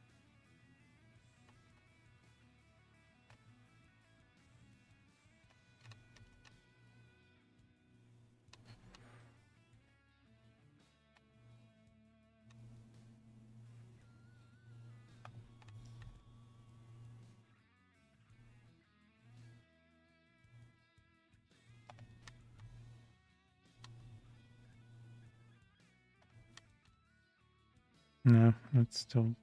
No, it's still.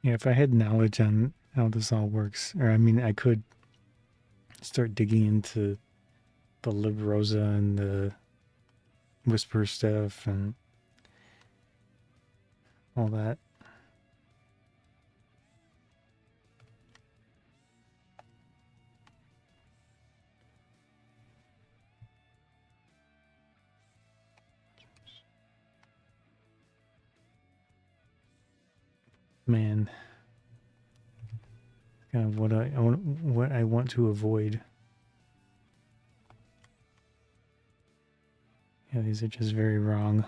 Yeah, if I had knowledge on how this all works, or I mean, I could start digging into the Librosa and the Whisper stuff and all that. Man, kind of what I want to avoid. Yeah, these are just very wrong.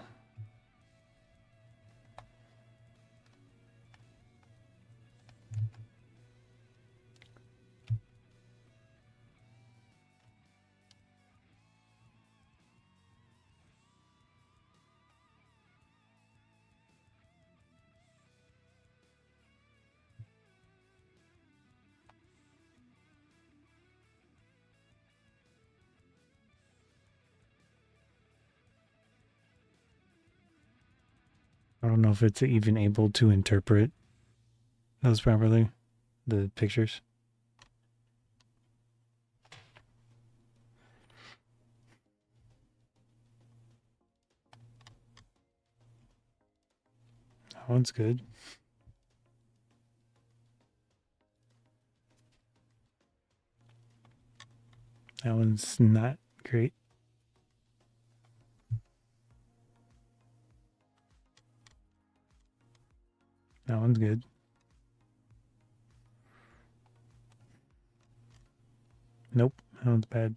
I don't know if it's even able to interpret those properly, the pictures. That one's good. That one's not great. That one's good. Nope, that one's bad.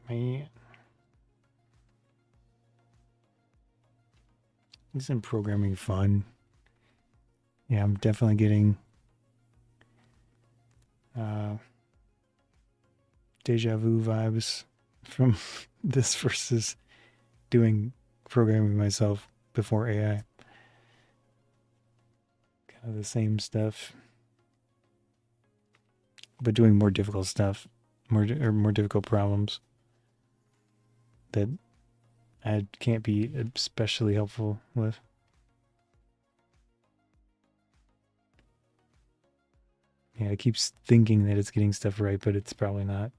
Man. Isn't programming fun? Yeah, I'm definitely getting uh, deja vu vibes from this versus doing programming myself before AI. Kind of the same stuff, but doing more difficult stuff, more difficult problems that I can't be especially helpful with. Yeah, it keeps thinking that it's getting stuff right, but it's probably not.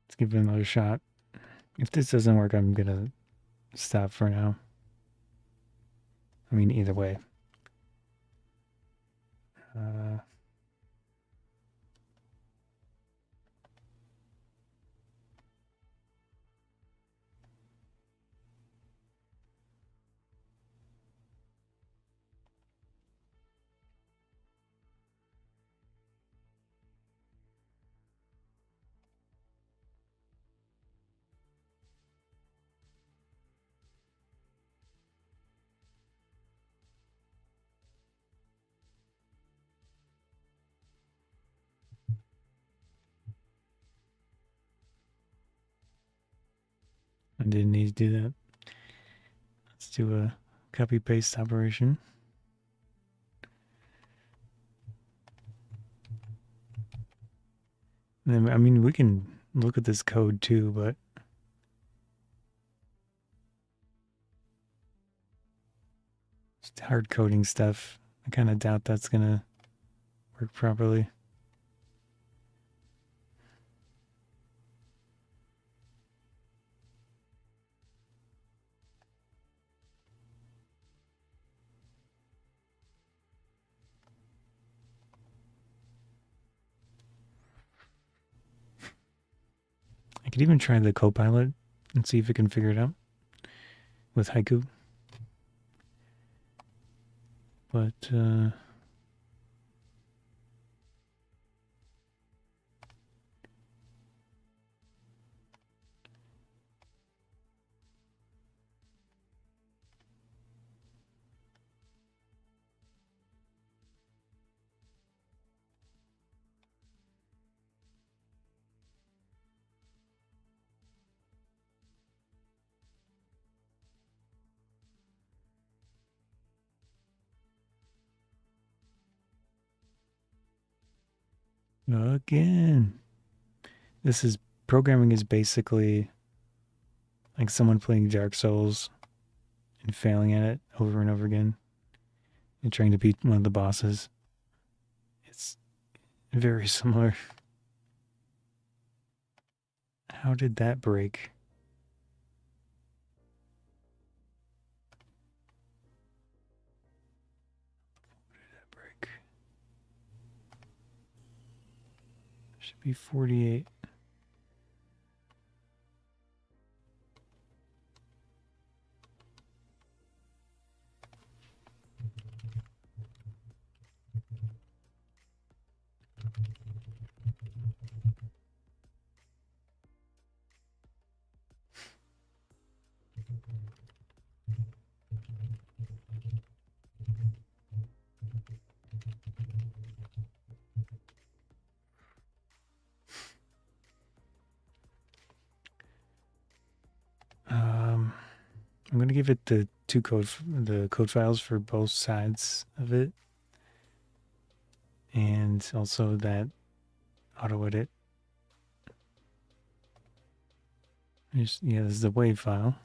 Let's give it another shot. If this doesn't work, I'm gonna stop for now. I mean, either way. I didn't need to do that. Let's do a copy paste operation. And then, I mean, we can look at this code too, but just hard coding stuff, I kind of doubt that's gonna work properly. I could even try the Copilot and see if it can figure it out with Haiku. But again, this is programming is basically like someone playing Dark Souls and failing at it over and over again and trying to beat one of the bosses. It's very similar. How did that break? Break. Should be 48. I'm gonna give it the code files for both sides of it, and also that auto edit. This is the WAV file.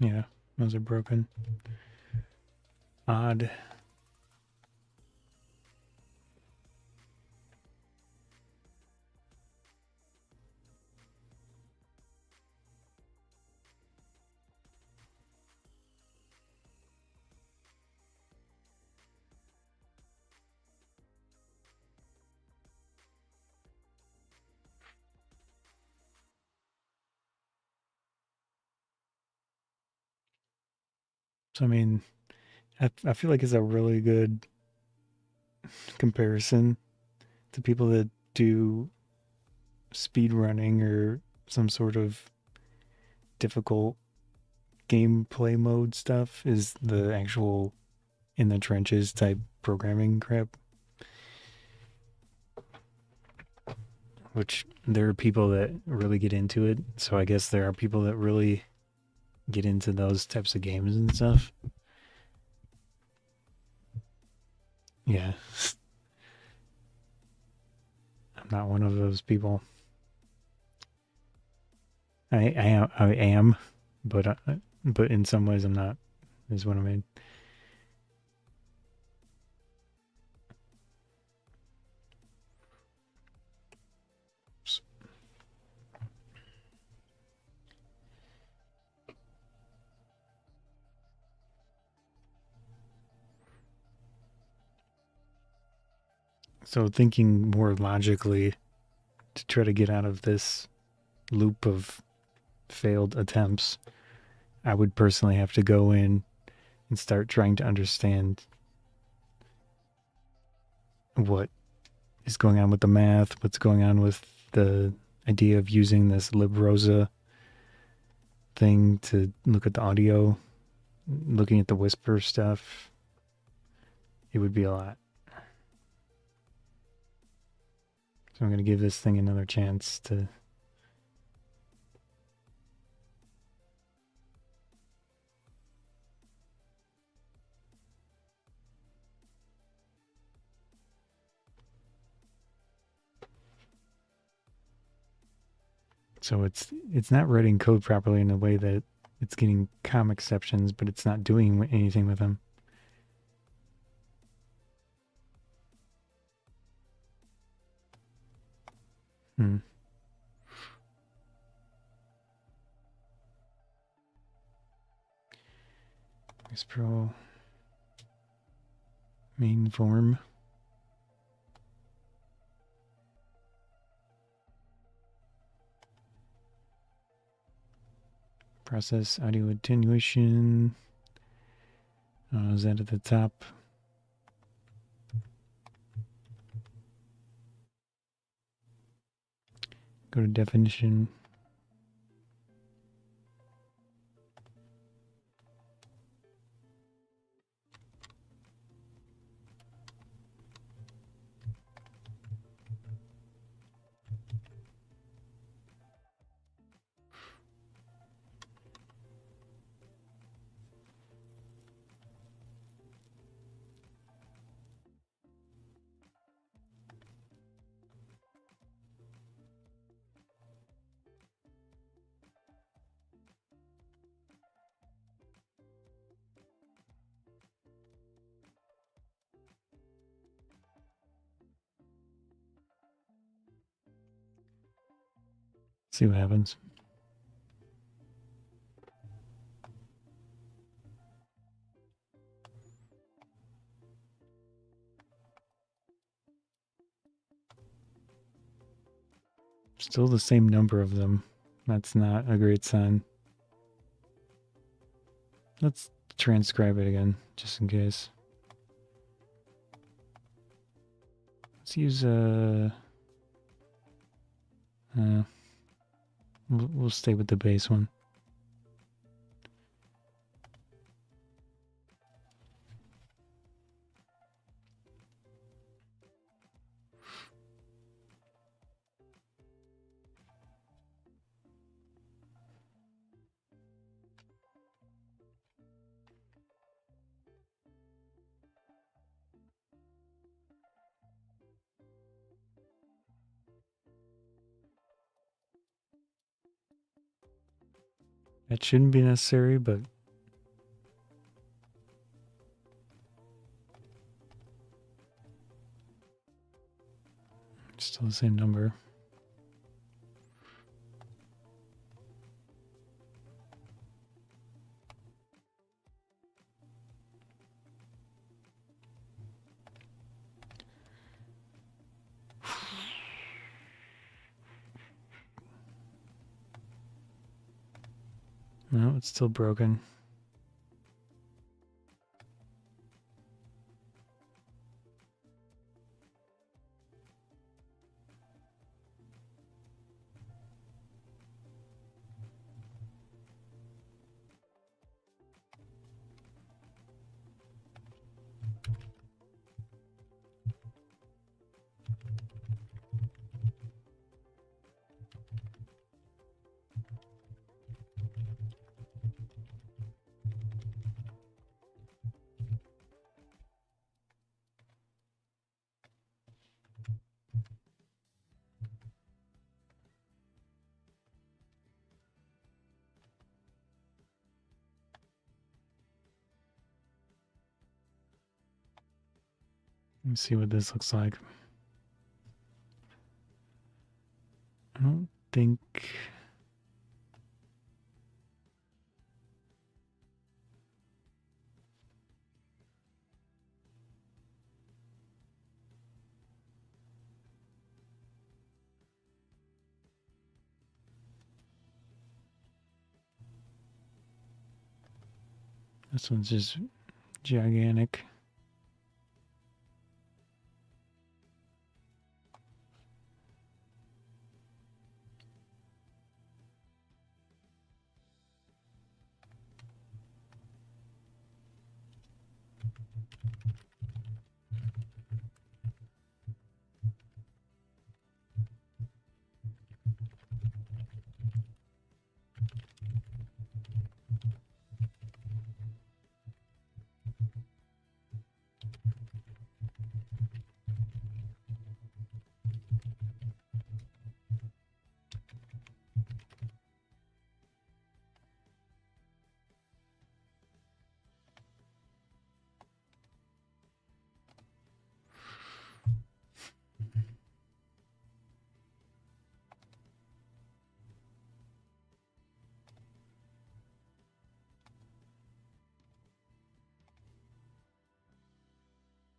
Yeah, those are broken. Odd. So I mean, I feel like it's a really good comparison to people that do speed running or some sort of difficult gameplay mode stuff is the actual in the trenches type programming crap. Which there are people that really get into it. So I guess there are people that really get into those types of games and stuff. Yeah, I'm not one of those people. I am, but in some ways I'm not. Is what I mean. So thinking more logically to try to get out of this loop of failed attempts, I would personally have to go in and start trying to understand what is going on with the math, what's going on with the idea of using this librosa thing to look at the audio, looking at the whisper stuff. It would be a lot. So I'm going to give this thing another chance to. So it's not writing code properly in a way that it's getting com exceptions, but it's not doing anything with them. Hmm. Pro main form. Process audio attenuation. Is that at the top? Go to definition. See what happens. Still the same number of them. That's not a great sign. Let's transcribe it again, just in case. Let's use we'll stay with the base one. That shouldn't be necessary, but still the same number. No, it's still broken. Let me see what this looks like. I don't think... This one's just gigantic.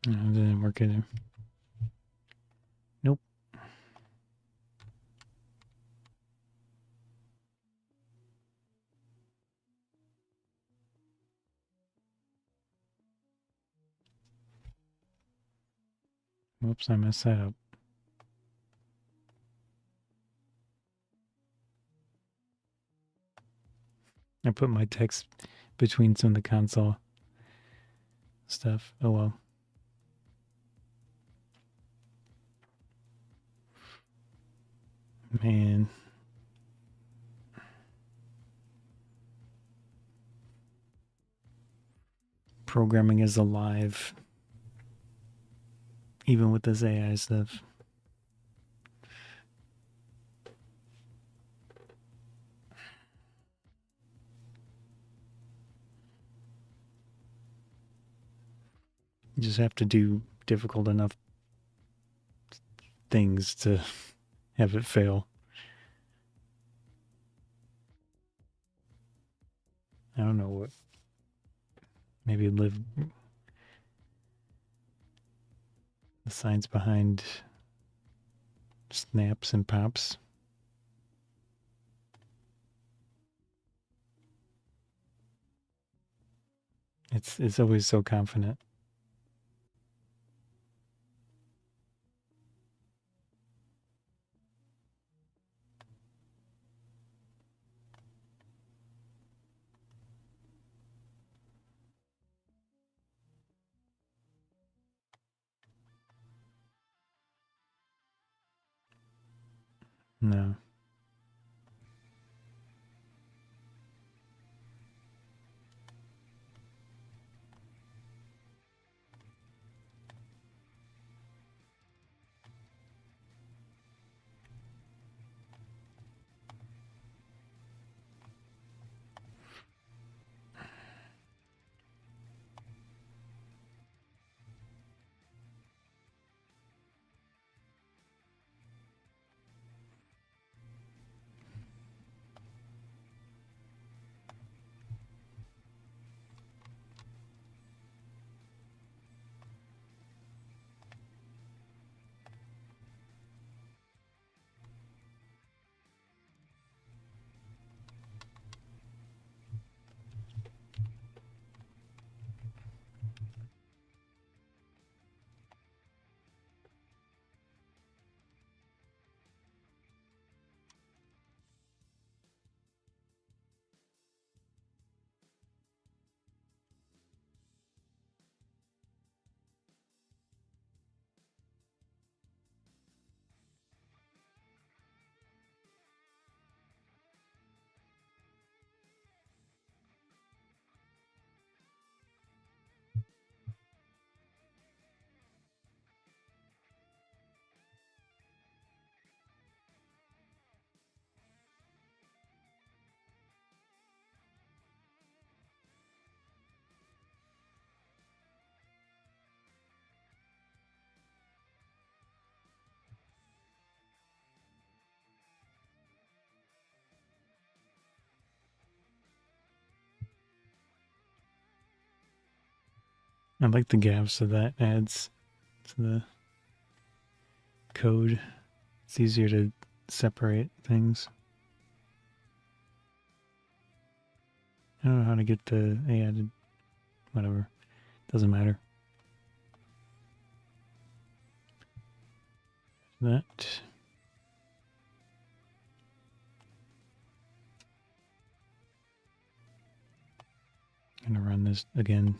No, it didn't work either. Nope. Whoops, I messed that up. I put my text between some of the console stuff. Oh well. Man. Programming is alive. Even with this AI stuff. You just have to do difficult enough things to have it fail. I don't know what. Maybe live the science behind snaps and pops. It's always so confident. No. I like the gaps so that adds to the code. It's easier to separate things. I don't know how to get the A added. Whatever. Doesn't matter. That. I'm gonna run this again.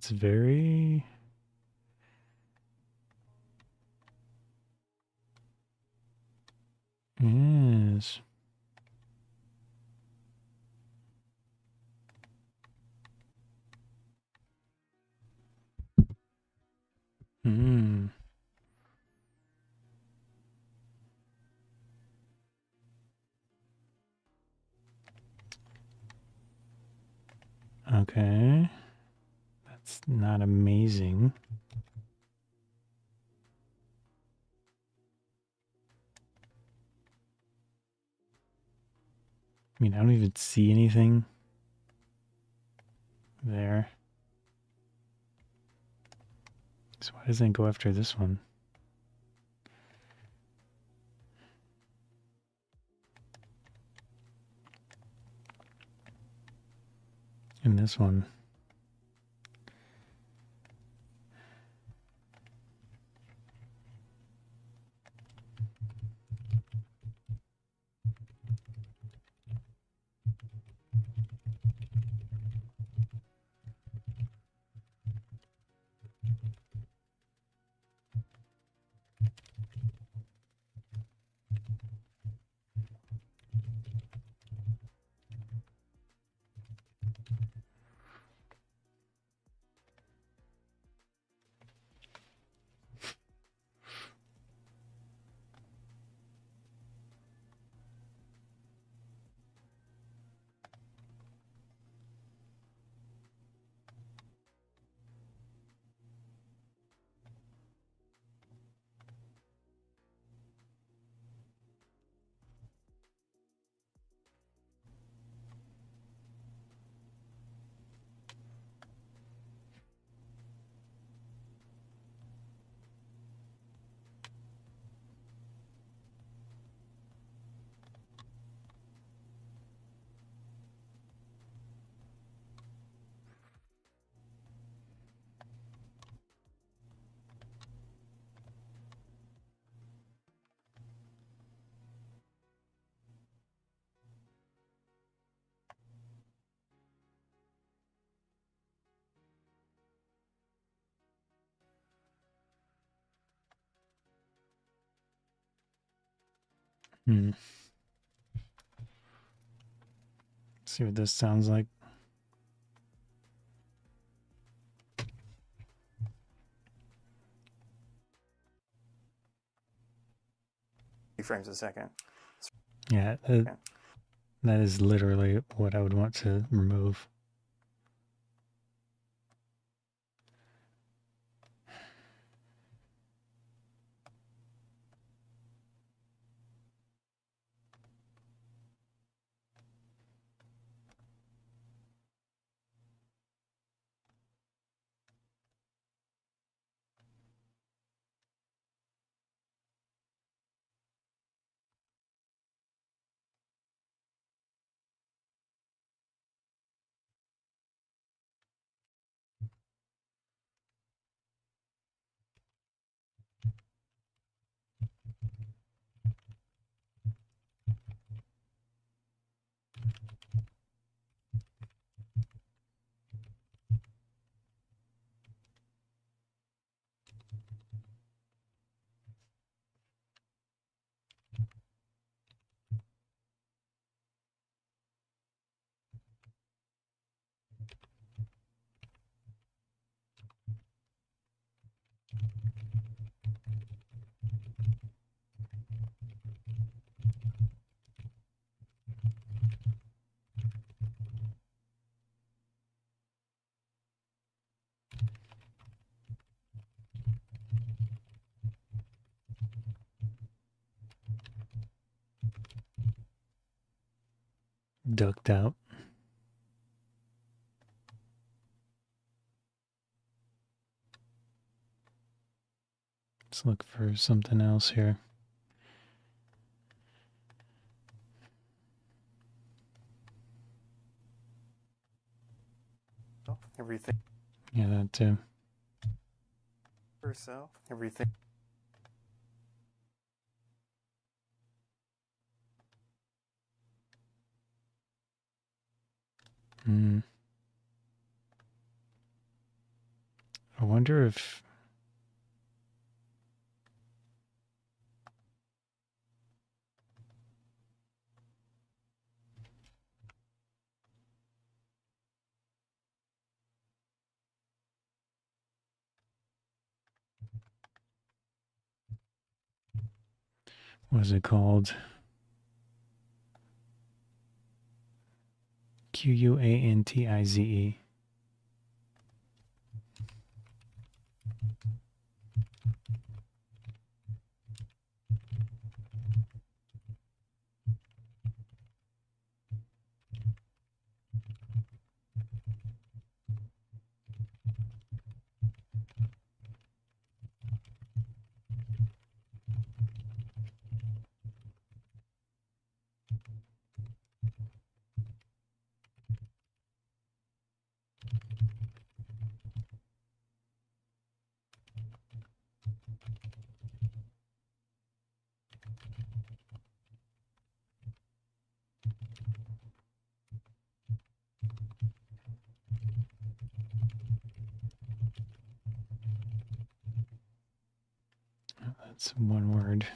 That's very... Yes. Hmm. Okay. That's not amazing. I mean, I don't even see anything there. So why doesn't it go after this one? And this one. See what this sounds like. Frames a second. Yeah, that is literally what I would want to remove. Ducked out. Let's look for something else here. Everything. Yeah, that too. Or so. Everything. I wonder if what is it called? Quantize. That's one word.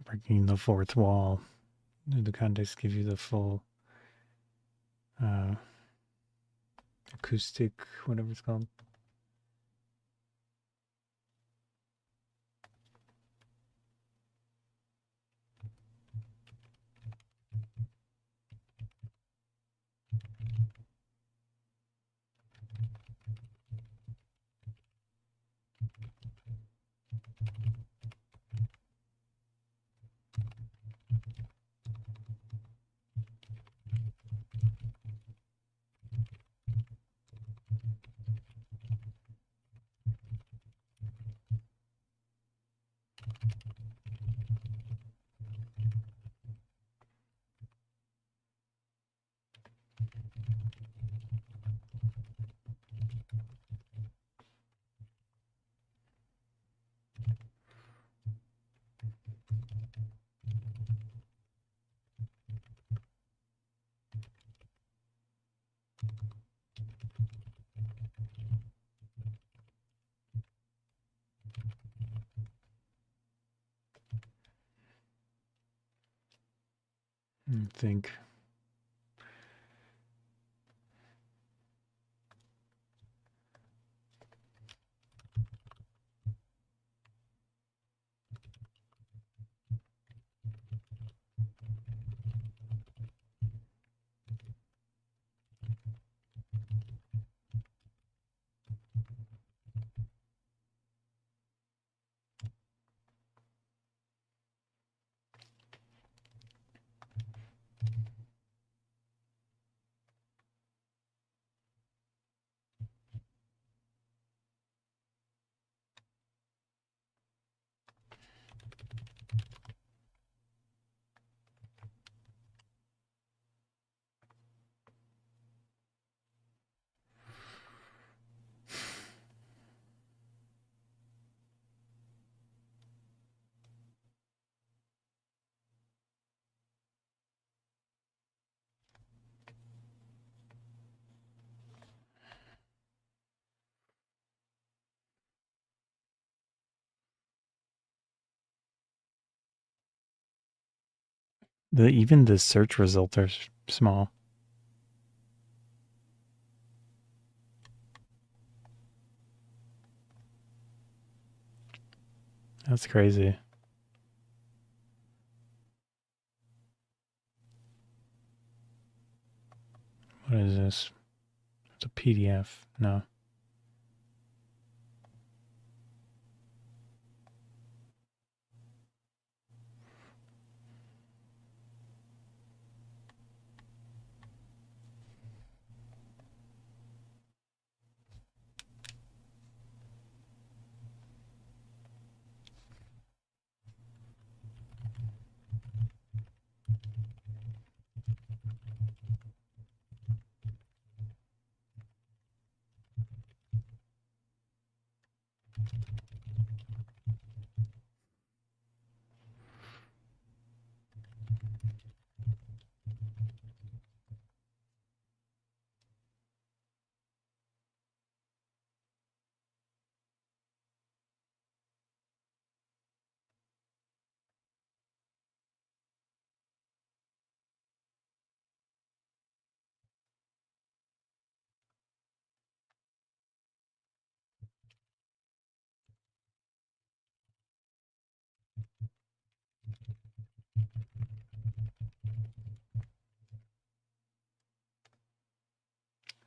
Breaking the fourth wall. The context gives you the full acoustic, whatever it's called. I think. Even the search results are small. That's crazy. What is this? It's a PDF. No.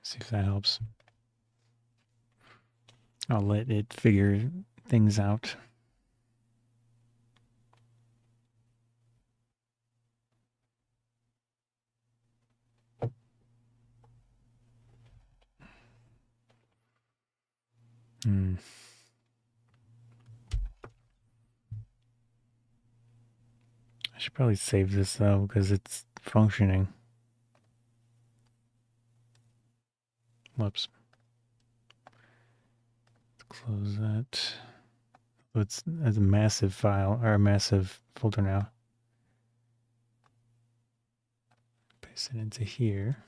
See if that helps. I'll let it figure things out. I should probably save this though because it's functioning. Whoops. Let's close that. It's a massive file or a massive folder now. Paste it into here.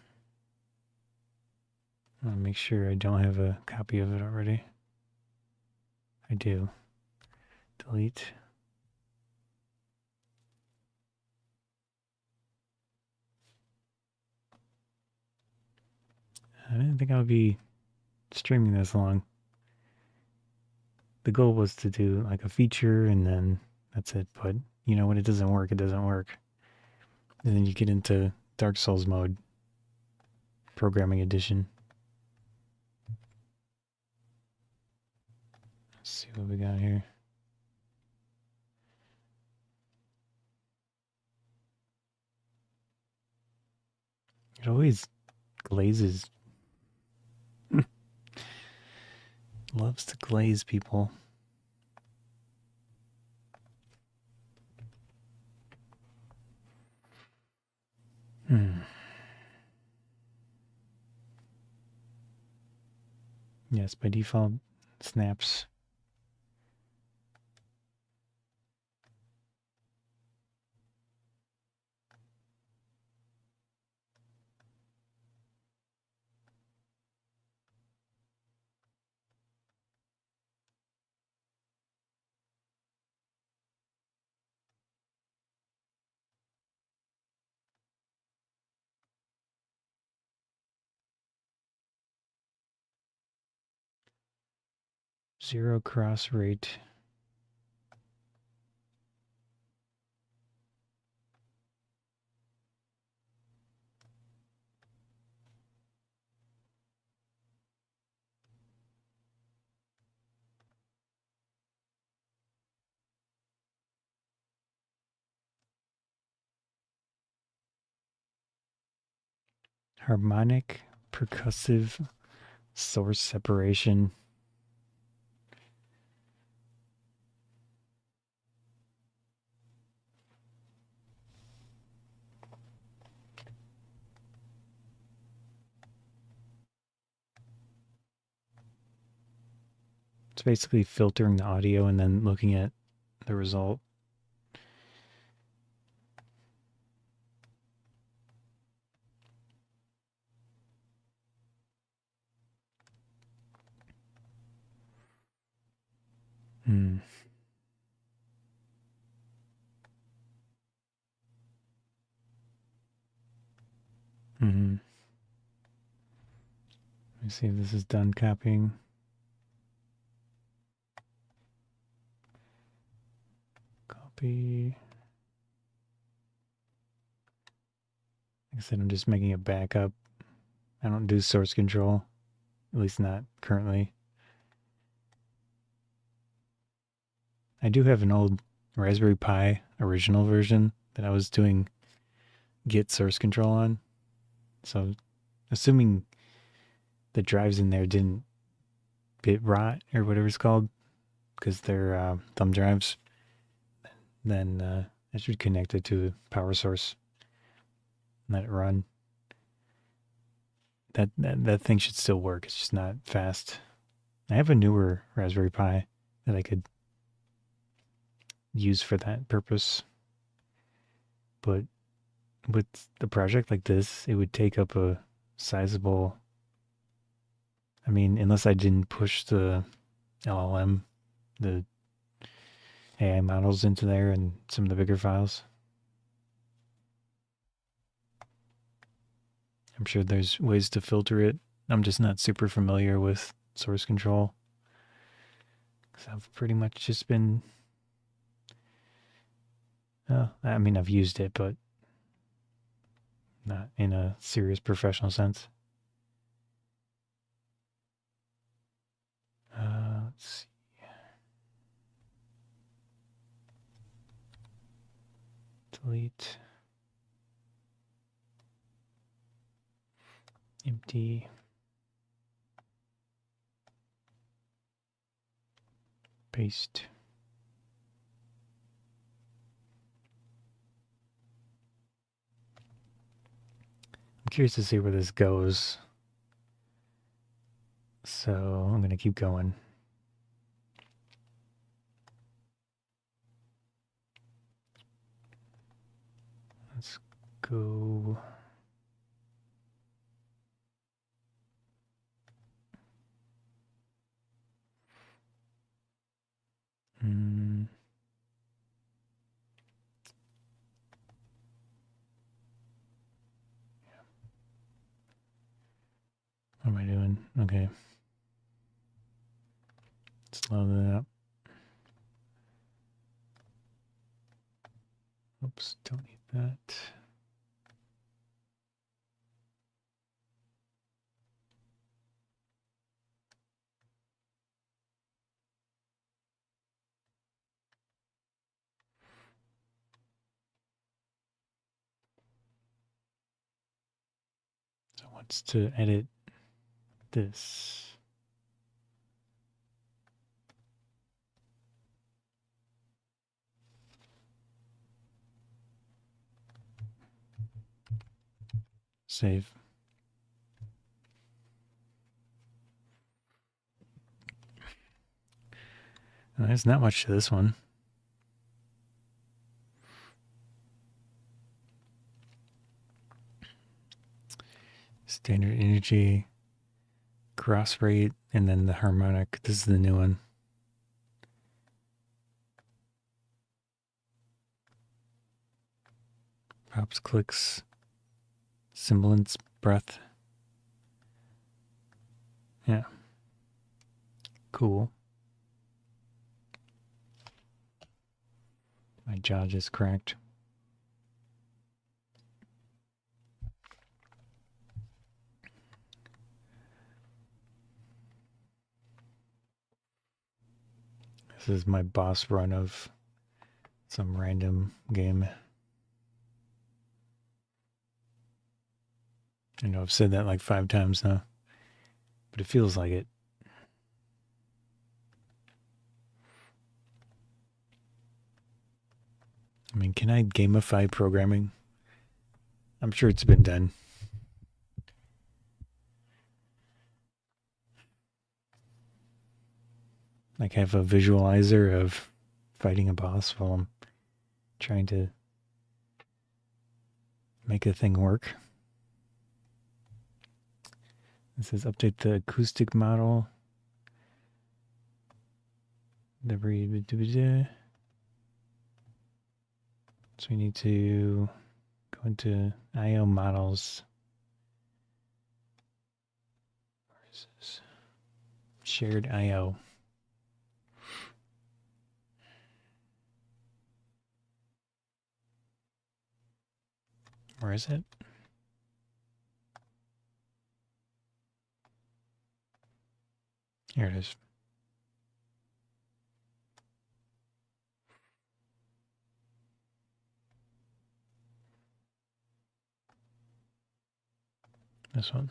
I want to make sure I don't have a copy of it already. I do. Delete. I didn't think I would be streaming this long. The goal was to do like a feature and then that's it. But you know, when it doesn't work, it doesn't work. And then you get into Dark Souls mode, programming edition. Let's see what we got here. It always glazes. Loves to glaze people. Yes, by default, snaps. Zero cross rate. Harmonic percussive source separation. It's basically filtering the audio and then looking at the result. Hmm. Mm-hmm. Let me see if this is done copying. Copy. Like I said, I'm just making a backup. I don't do source control, at least not currently. I do have an old Raspberry Pi original version that I was doing Git source control on. So, assuming the drives in there didn't bit rot or whatever it's called, because they're thumb drives, then I should connect it to a power source. Let it run. That thing should still work. It's just not fast. I have a newer Raspberry Pi that I could use for that purpose. But with the project like this, it would take up a sizable. I mean, unless I didn't push the LLM, the AI models into there and some of the bigger files. I'm sure there's ways to filter it. I'm just not super familiar with source control. Because I've pretty much just been. I mean, I've used it, but not in a serious professional sense. Let's see. Delete. Empty. Paste. I'm curious to see where this goes. So I'm going to keep going. Let's go. Okay. Slow that up. Oops, don't need that. So it wants to edit this. Save. There's not much to this one. Standard energy, cross rate, and then the harmonic. This is the new one. Pops, clicks, semblance, breath. Yeah. Cool. My jaw just cracked. This is my boss run of some random game. I know I've said that like 5 times now, but it feels like it. I mean, can I gamify programming? I'm sure it's been done. Like have a visualizer of fighting a boss while I'm trying to make a thing work. This says update the acoustic model. So we need to go into IO models. Where is this? Shared IO. Where is it? Here it is. This one.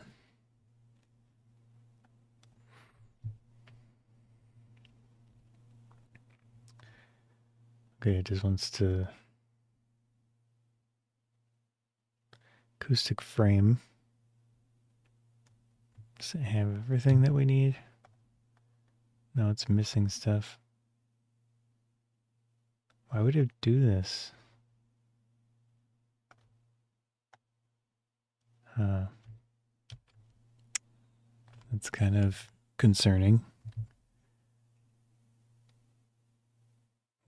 Okay, it just wants to acoustic frame. Does it have everything that we need? No, it's missing stuff. Why would it do this? That's kind of concerning.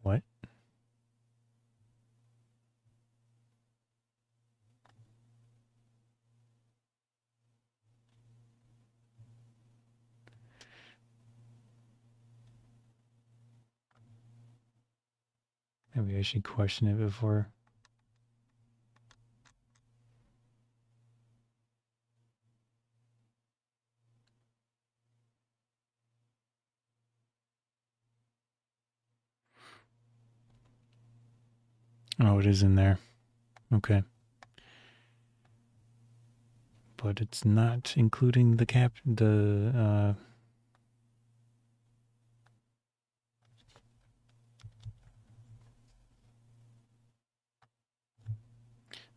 What? Maybe I should question it before. Oh, it is in there. Okay. But it's not including the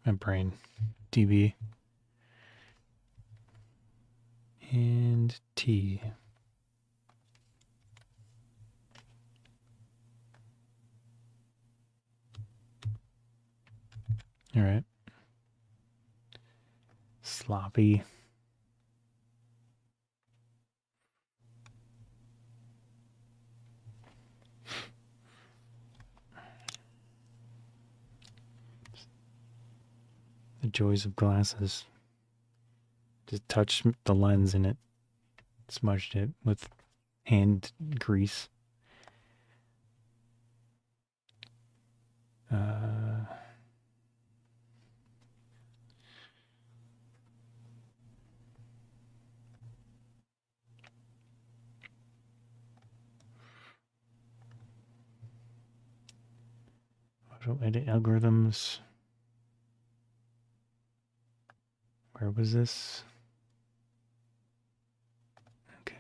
my brain. DB. And T. All right. Sloppy. The joys of glasses. Just touch the lens and it smudged it with hand grease. Edit algorithms. Where was this? Okay.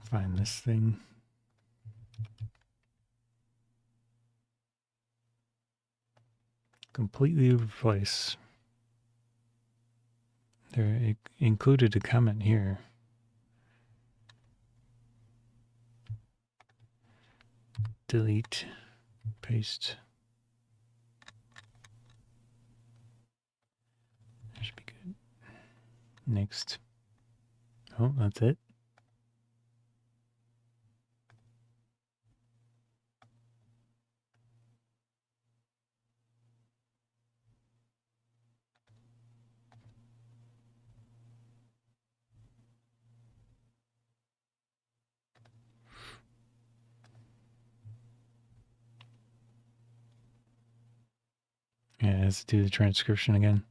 Find this thing. Completely replace. There included a comment here. Delete, paste. That should be good. Next. Oh, that's it. Yeah, let's do the transcription again.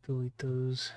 Delete those.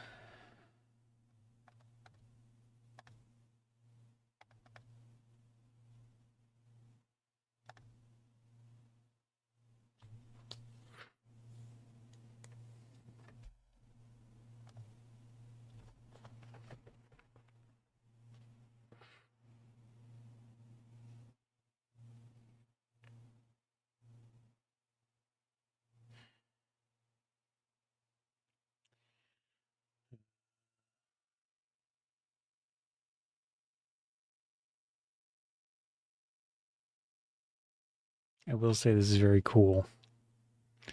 I will say this is very cool. I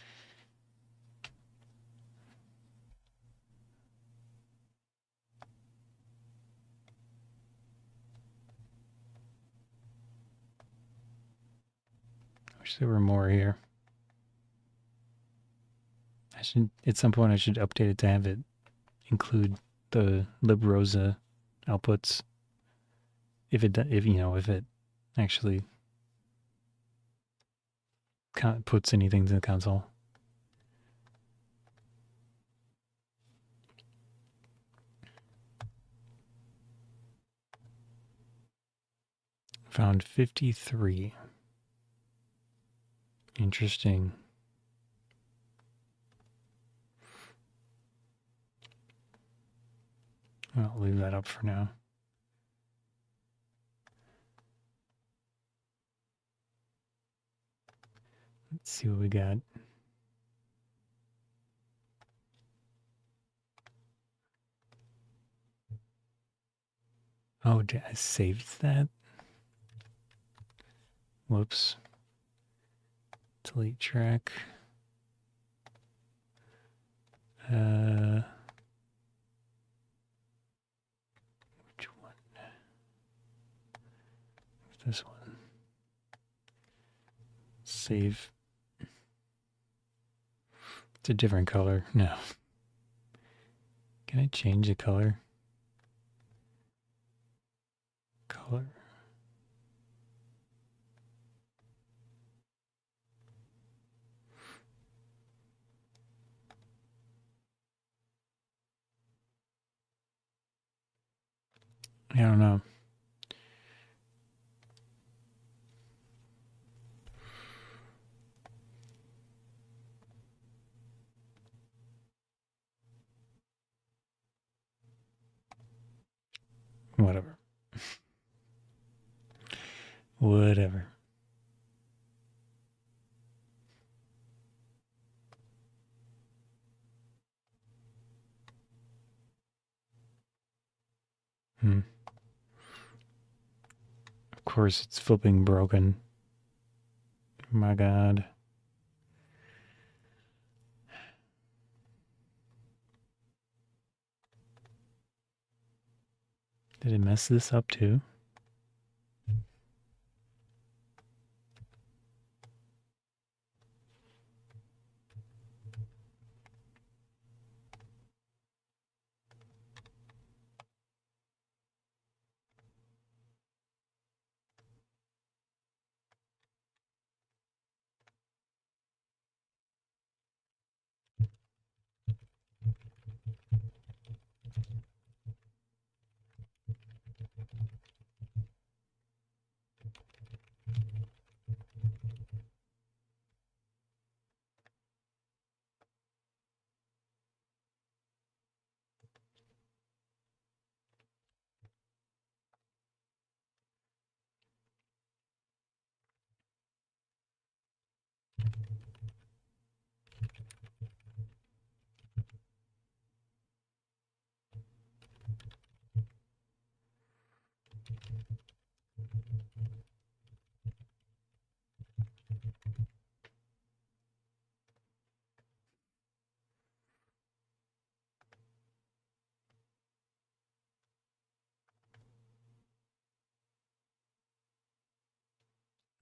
wish there were more here. I should, at some point, I should update it to have it include the librosa outputs. If it actually puts anything to the console. Found 53. Interesting. I'll leave that up for now. Let's see what we got. Oh, I saved that? Whoops. Delete track. Which one? This one. Save. It's a different color. No. Can I change the color? Color. I don't know. Whatever. Whatever. Of course, it's flipping broken. My God. Did it mess this up too?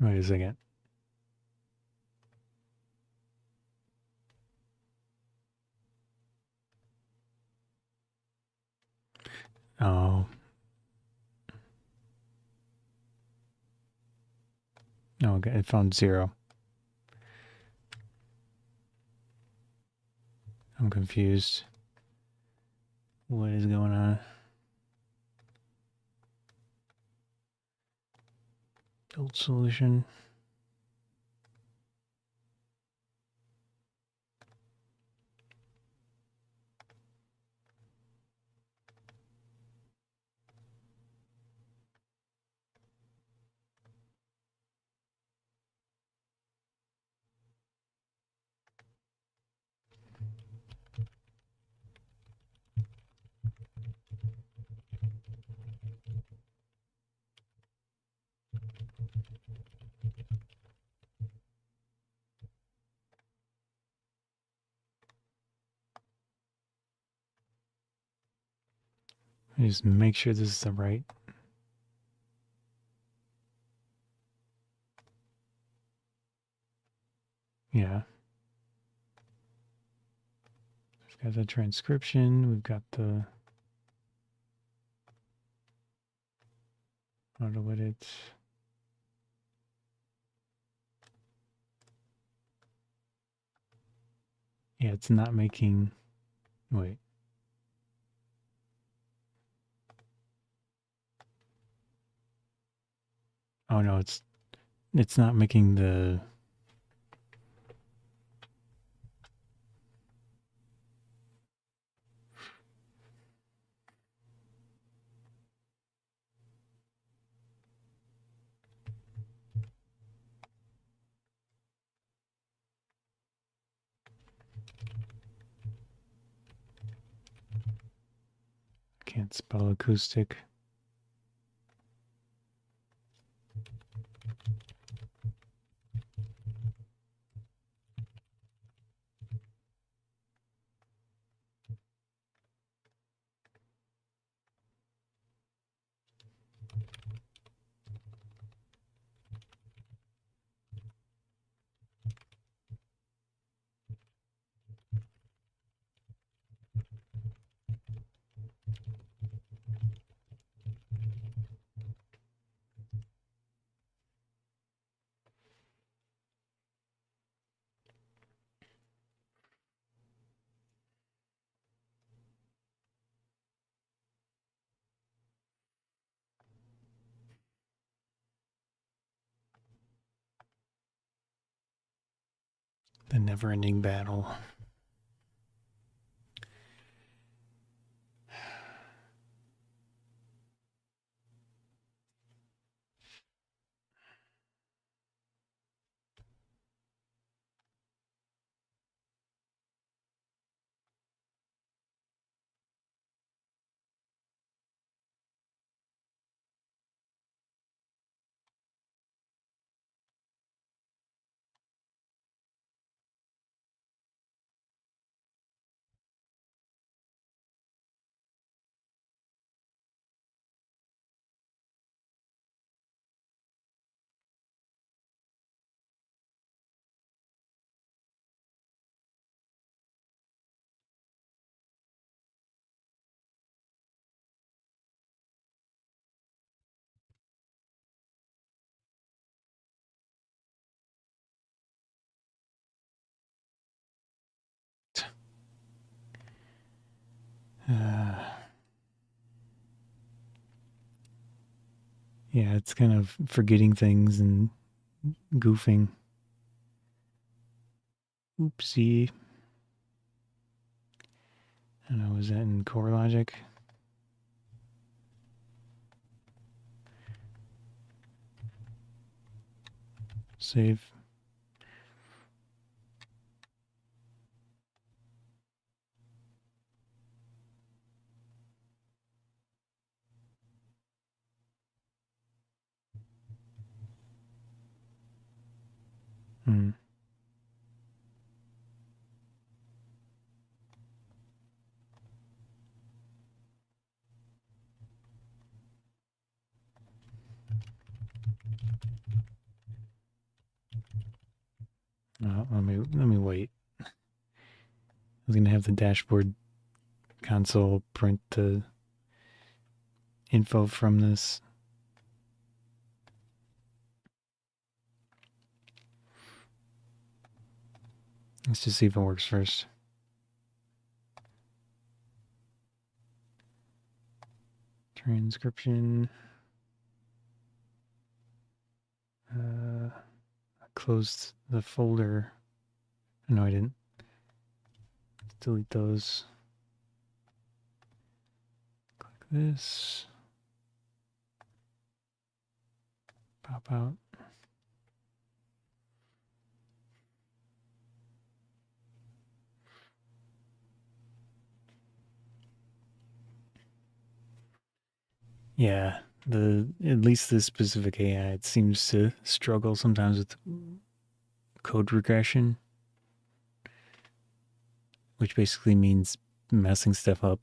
Wait a second. Oh. No, okay, it found 0. I'm confused. What is going on? Build solution. Just make sure this is the right. Yeah. We've got the transcription. We've got the auto edit. Yeah, it's not making. Wait. Oh no, it's not making the. Can't spell acoustic. The never-ending battle. Yeah, it's kind of forgetting things and goofing. Oopsie. I don't know, was that in core logic? Save. Hmm. Oh, let me wait. I was gonna have the dashboard console print the info from this. Let's just see if it works first. Transcription. I closed the folder. No, I didn't. Let's delete those. Click this. Pop out. Yeah, at least this specific AI, it seems to struggle sometimes with code regression, which basically means messing stuff up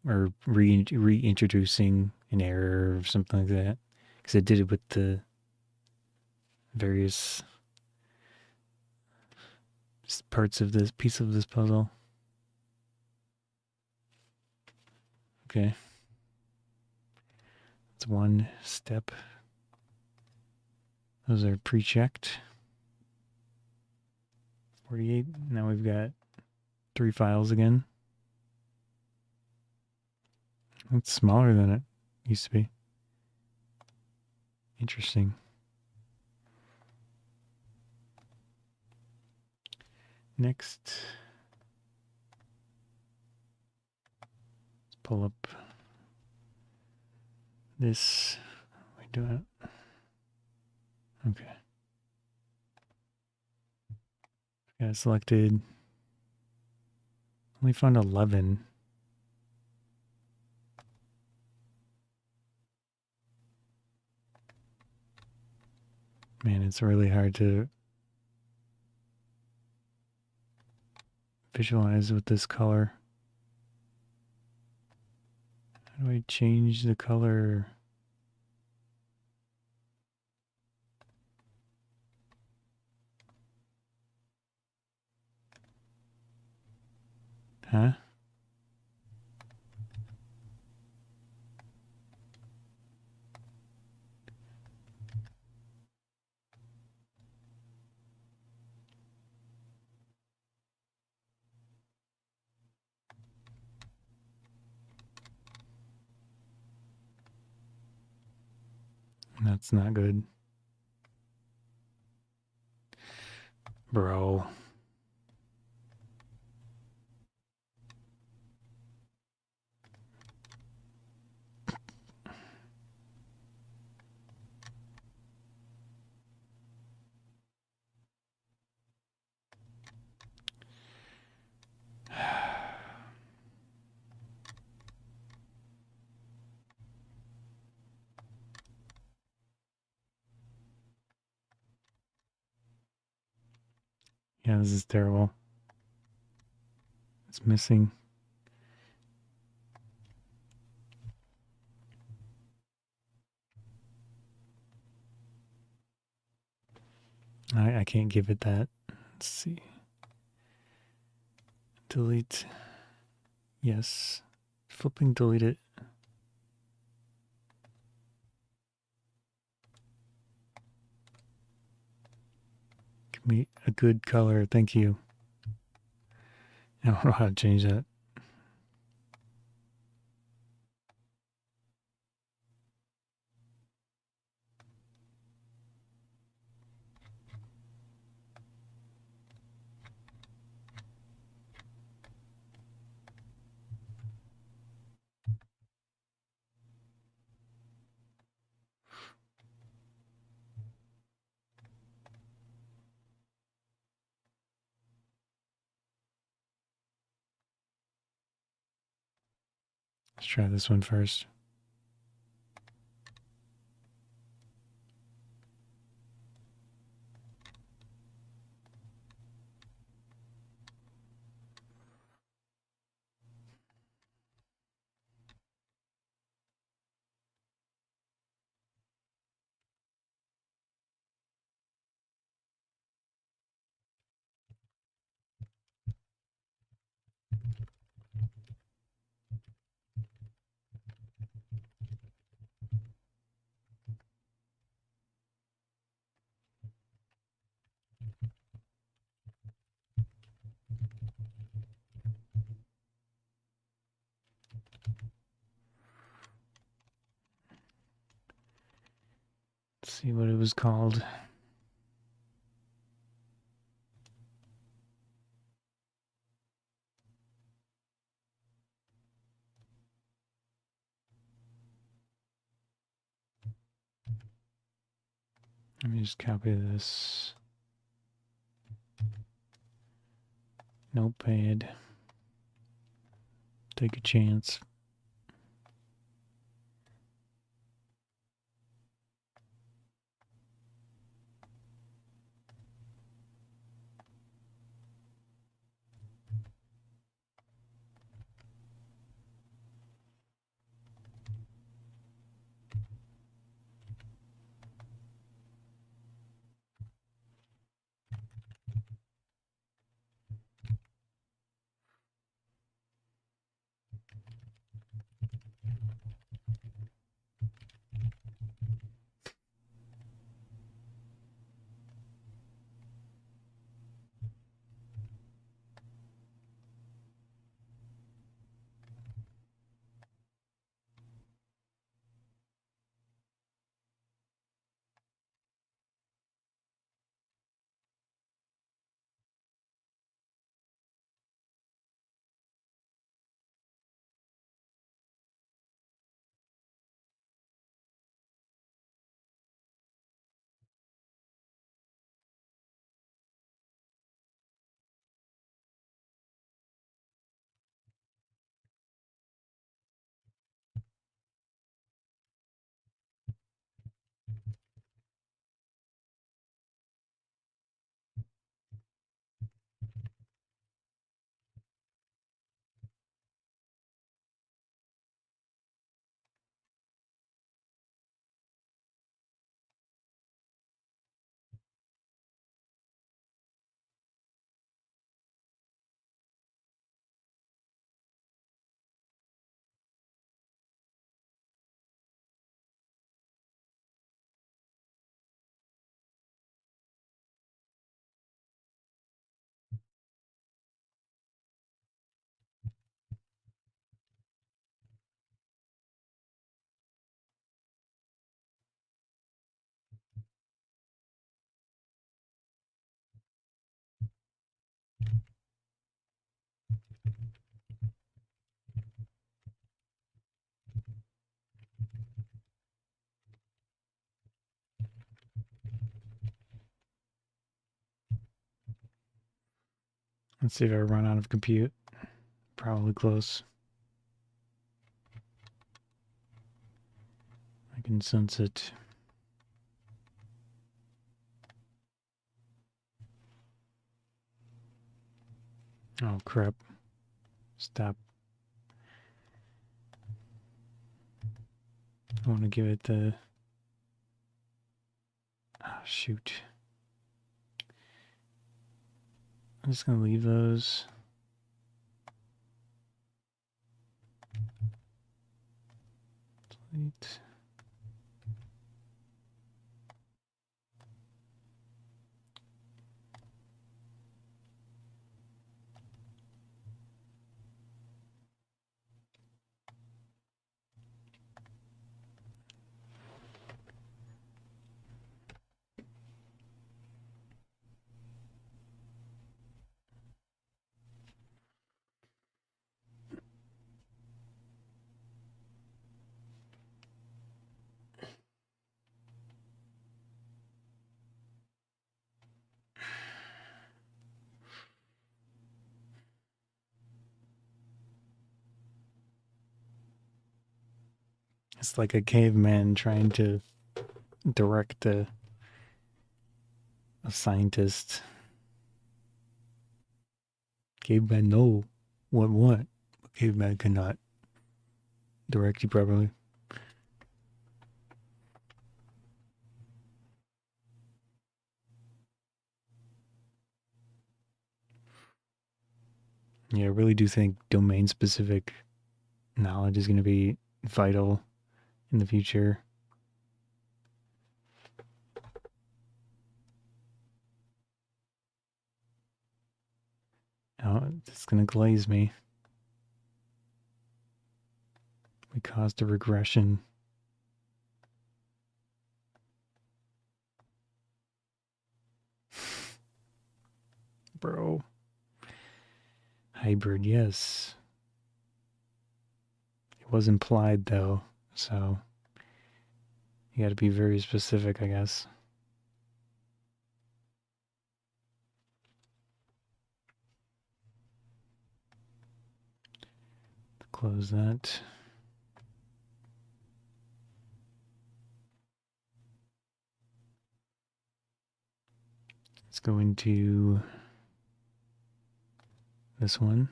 or reintroducing an error or something like that. Because it did it with the various parts of this piece of this puzzle. Okay. That's one step. Those are pre-checked. 48. Now we've got 3 files again. It's smaller than it used to be. Interesting. Next, let's pull up this. We do it. Okay. Got it selected. Only found 11. Man, it's really hard to visualize with this color. How do I change the color? Huh? That's not good. Bro. Yeah, this is terrible. It's missing. I can't give it that. Let's see. Delete. Yes. Flipping delete it. Give me a good color. Thank you. I don't know how to change that. Let's try this one first. Let's see what it was called. Let me just copy this. Notepad. Take a chance. Let's see if I run out of compute. Probably close. I can sense it. Oh crap. Stop. I want to give it the... Ah, shoot. I'm just going to leave those. Delete. It's like a caveman trying to direct a scientist. Caveman know what, but caveman cannot direct you properly. Yeah, I really do think domain-specific knowledge is going to be vital in the future. Oh, it's going to glaze me. We caused a regression. bro. Hybrid, yes. It was implied though, so you got to be very specific, I guess. Close that. Let's go into this one.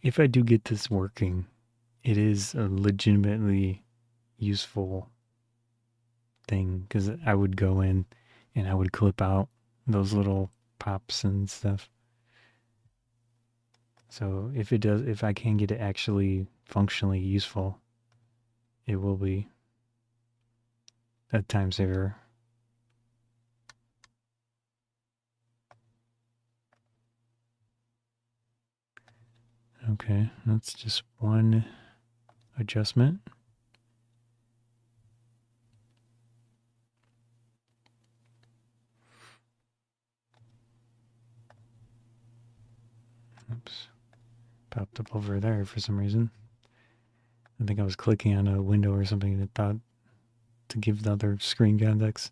If I do get this working, it is a legitimately useful thing because I would go in and I would clip out those little pops and stuff. So if I can get it actually functionally useful, it will be a time saver. Okay, that's just one adjustment. Oops. Popped up over there for some reason. I think I was clicking on a window or something and it thought to give the other screen context.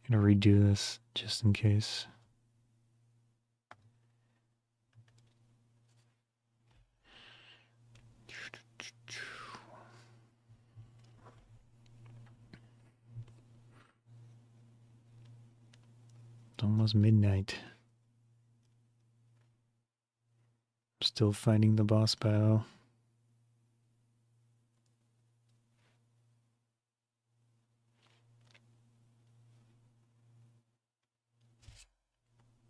I'm gonna redo this just in case. It's almost midnight. I'm still fighting the boss battle.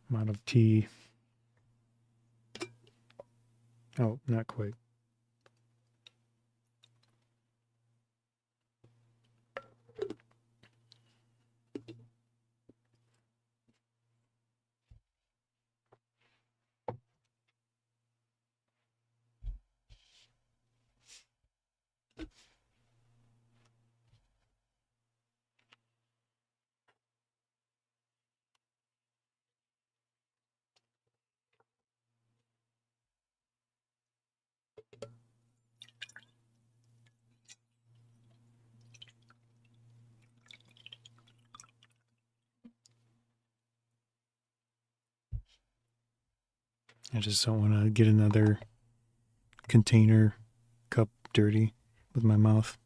I'm out of tea. Oh, not quite. I just don't want to get another container cup dirty with my mouth.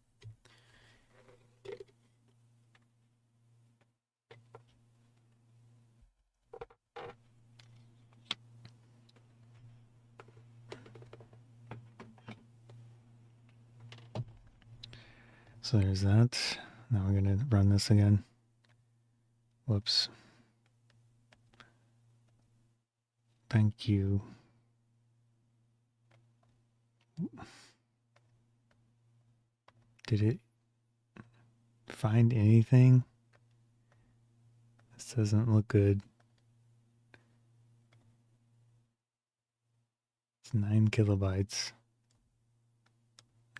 So there's that. Now we're going to run this again. Whoops. Thank you. Did it find anything? This doesn't look good. It's 9 kilobytes.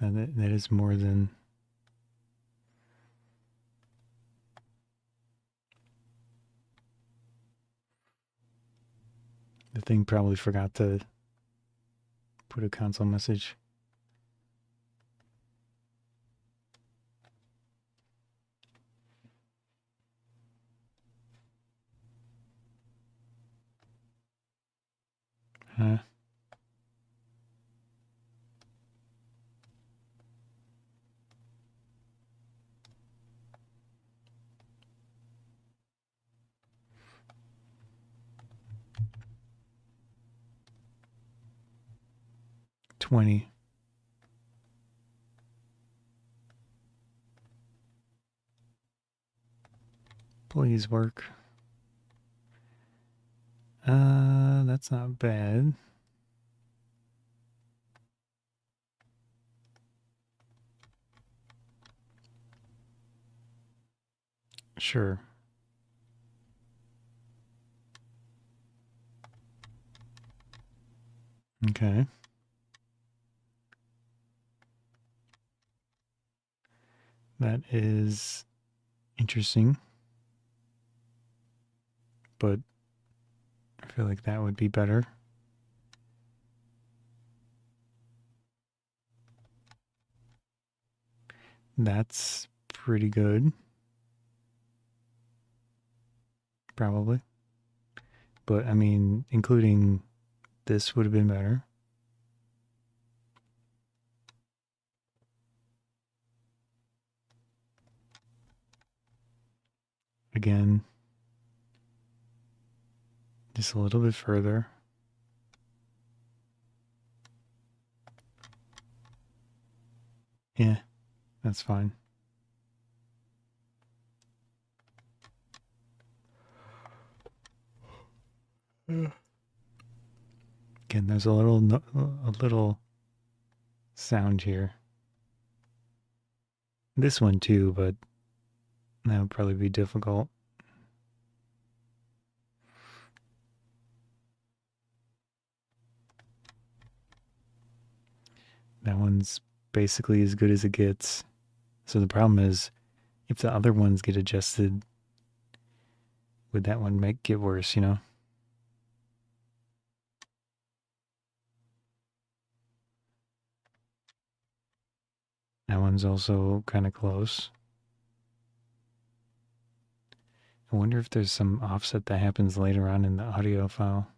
And that is more than... The thing probably forgot to put a console message. Huh? $20. Please work. That's not bad. Sure. Okay. That is interesting. But I feel like that would be better. That's pretty good. Probably. But I mean, including this would have been better. Again, just a little bit further. Yeah, that's fine. Again, there's a little sound here. This one too, but that would probably be difficult. That one's basically as good as it gets. So the problem is, if the other ones get adjusted, would that one make it worse, you know? That one's also kind of close. I wonder if there's some offset that happens later on in the audio file.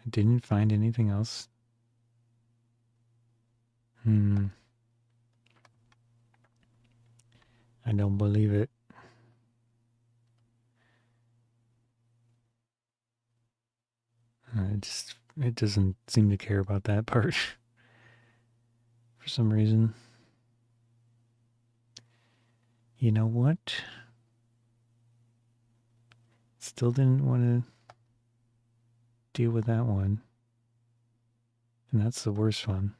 I didn't find anything else. I don't believe it. It doesn't seem to care about that part for some reason. You know what? Still didn't want to deal with that one. And that's the worst one.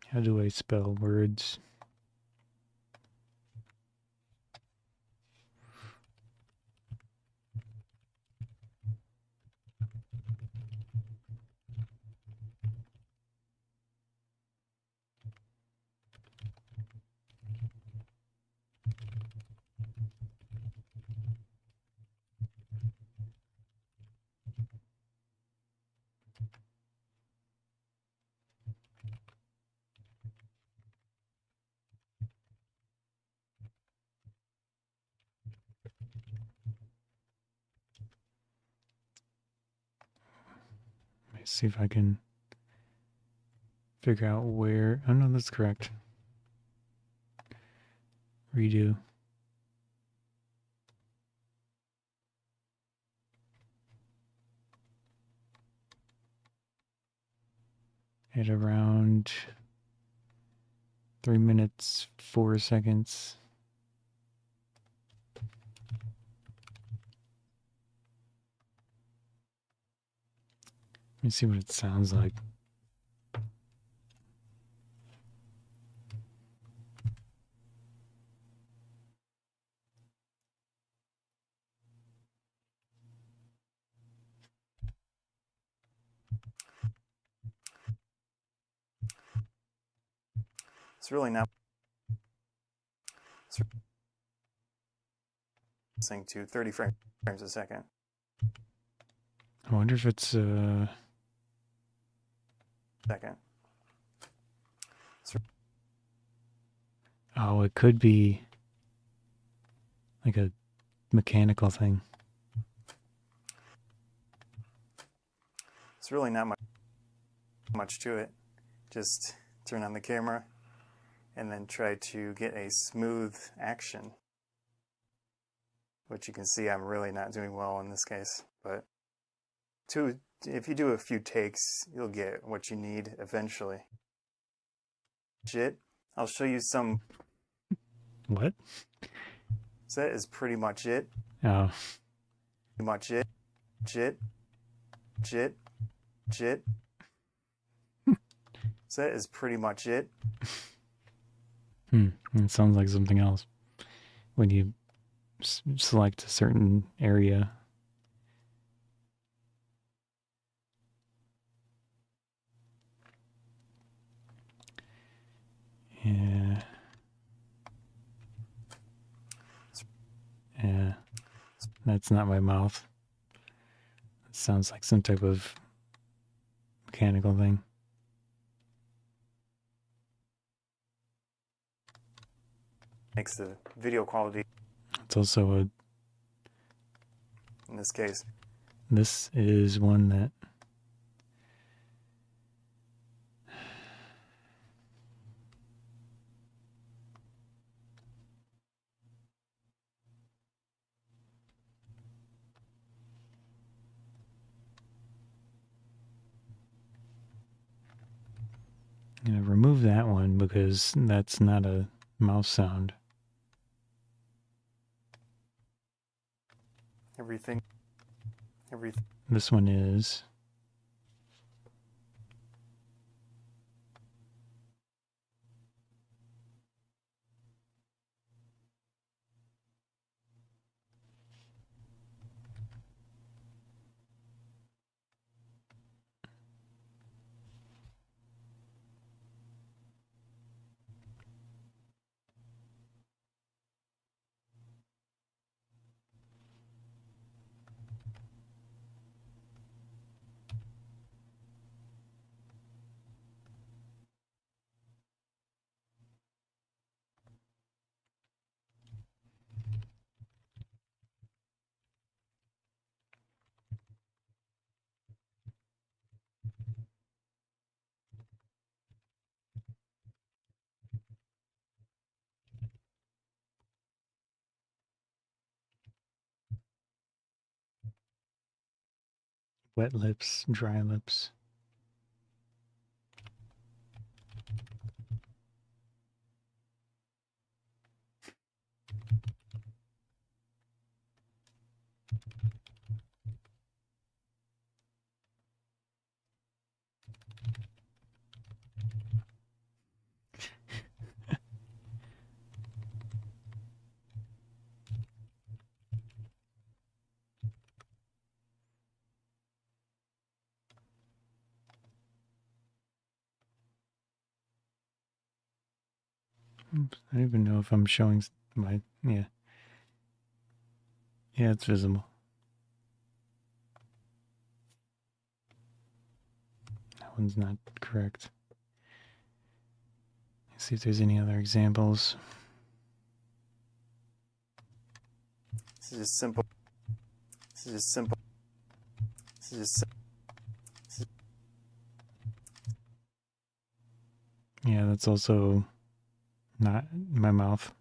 How do I spell words? Let me see if I can figure out where. Oh no, that's correct. Redo. At around 3 minutes, 4 seconds. Let me see what it sounds like. It's really not listening to 30 frames a second. I wonder if it's Second. oh, it could be like a mechanical thing. It's really not much to it. Just turn on the camera and then try to get a smooth action, which you can see I'm really not doing well in this case. But if you do a few takes, you'll get what you need eventually. I'll show you some. What? So that is pretty much it. Oh, Pretty much it. Jit. Jit. Jit. So that is pretty much it. it sounds like something else. When you select a certain area. Yeah. Yeah. That's not my mouth. It sounds like some type of mechanical thing. Makes the video quality, It's also a. in this case, This is one that. I'm going to remove that one because that's not a mouse sound. everything. This one is. Wet lips, dry lips. Oops, I don't even know if I'm showing my. Yeah. Yeah, it's visible. That one's not correct. Let's see if there's any other examples. This is just simple. This is just simple. This is just Yeah, that's also not my mouth.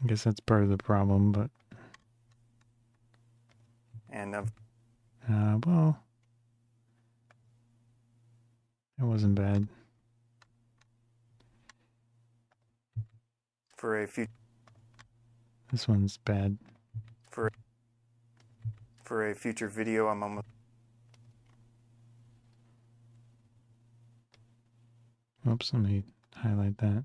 I guess that's part of the problem, but and well, it wasn't bad. for a future This one's bad. for a future video, I'm almost. Oops, let me highlight that.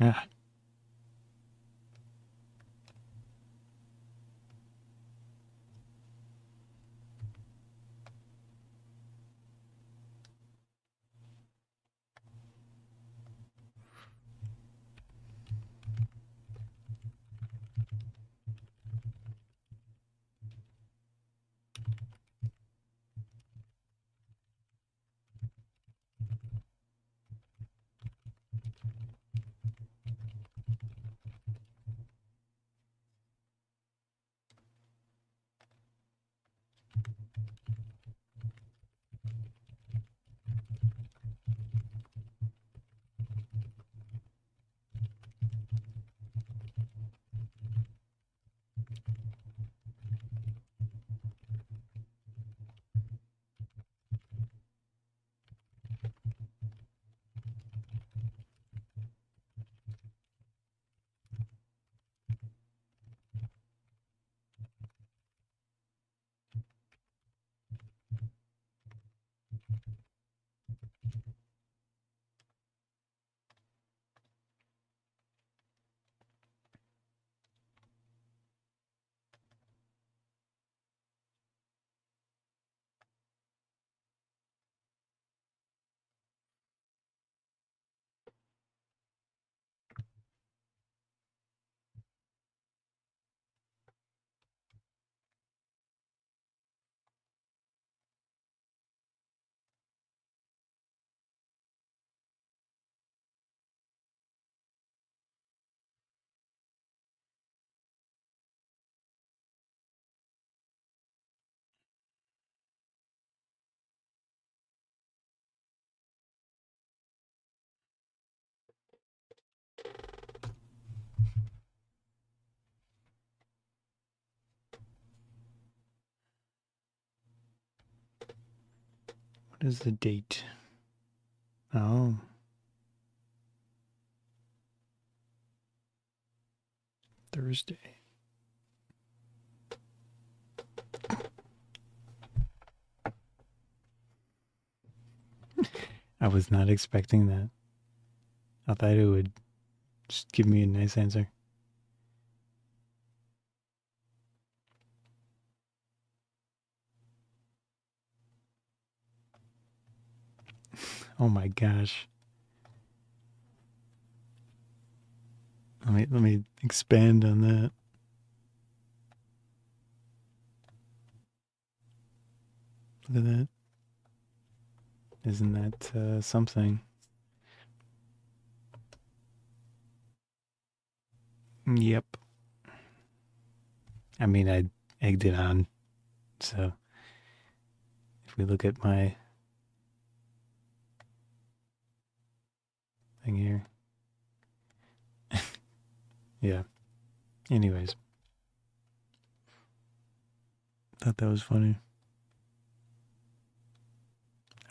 Ah. What is the date? Oh. Thursday. I was not expecting that. I thought it would just give me a nice answer. Oh my gosh. Let me expand on that. Look at that. Isn't that something? Yep. I mean, I egged it on. So if we look at my thing here. Yeah. Anyways. Thought that was funny.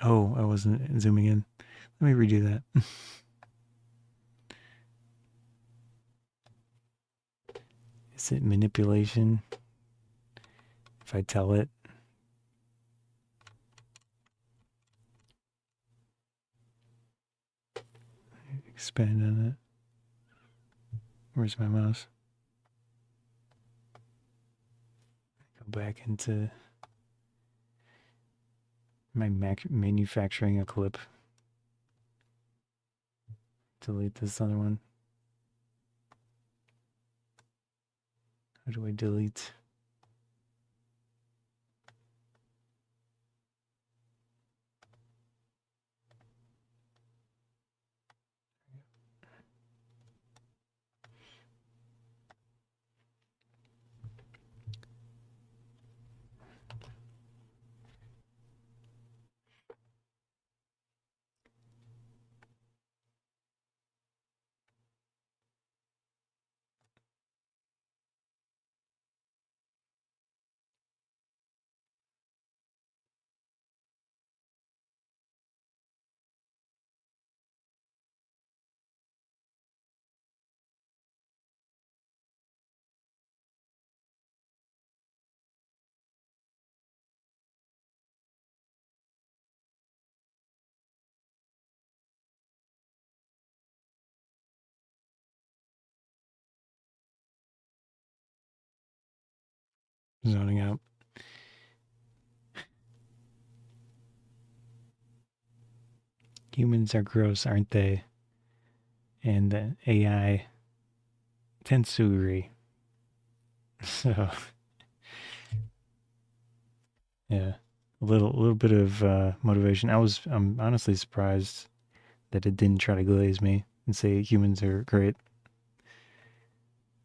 Oh, I wasn't zooming in. Let me redo that. Is it manipulation? If I tell it. Expand on it. Where's my mouse? Go back into my manufacturing a clip. Delete this other one. How do I delete? Zoning out. Humans are gross, aren't they? And the AI tends to agree. So, yeah, a little bit of motivation. I'm honestly surprised that it didn't try to glaze me and say humans are great,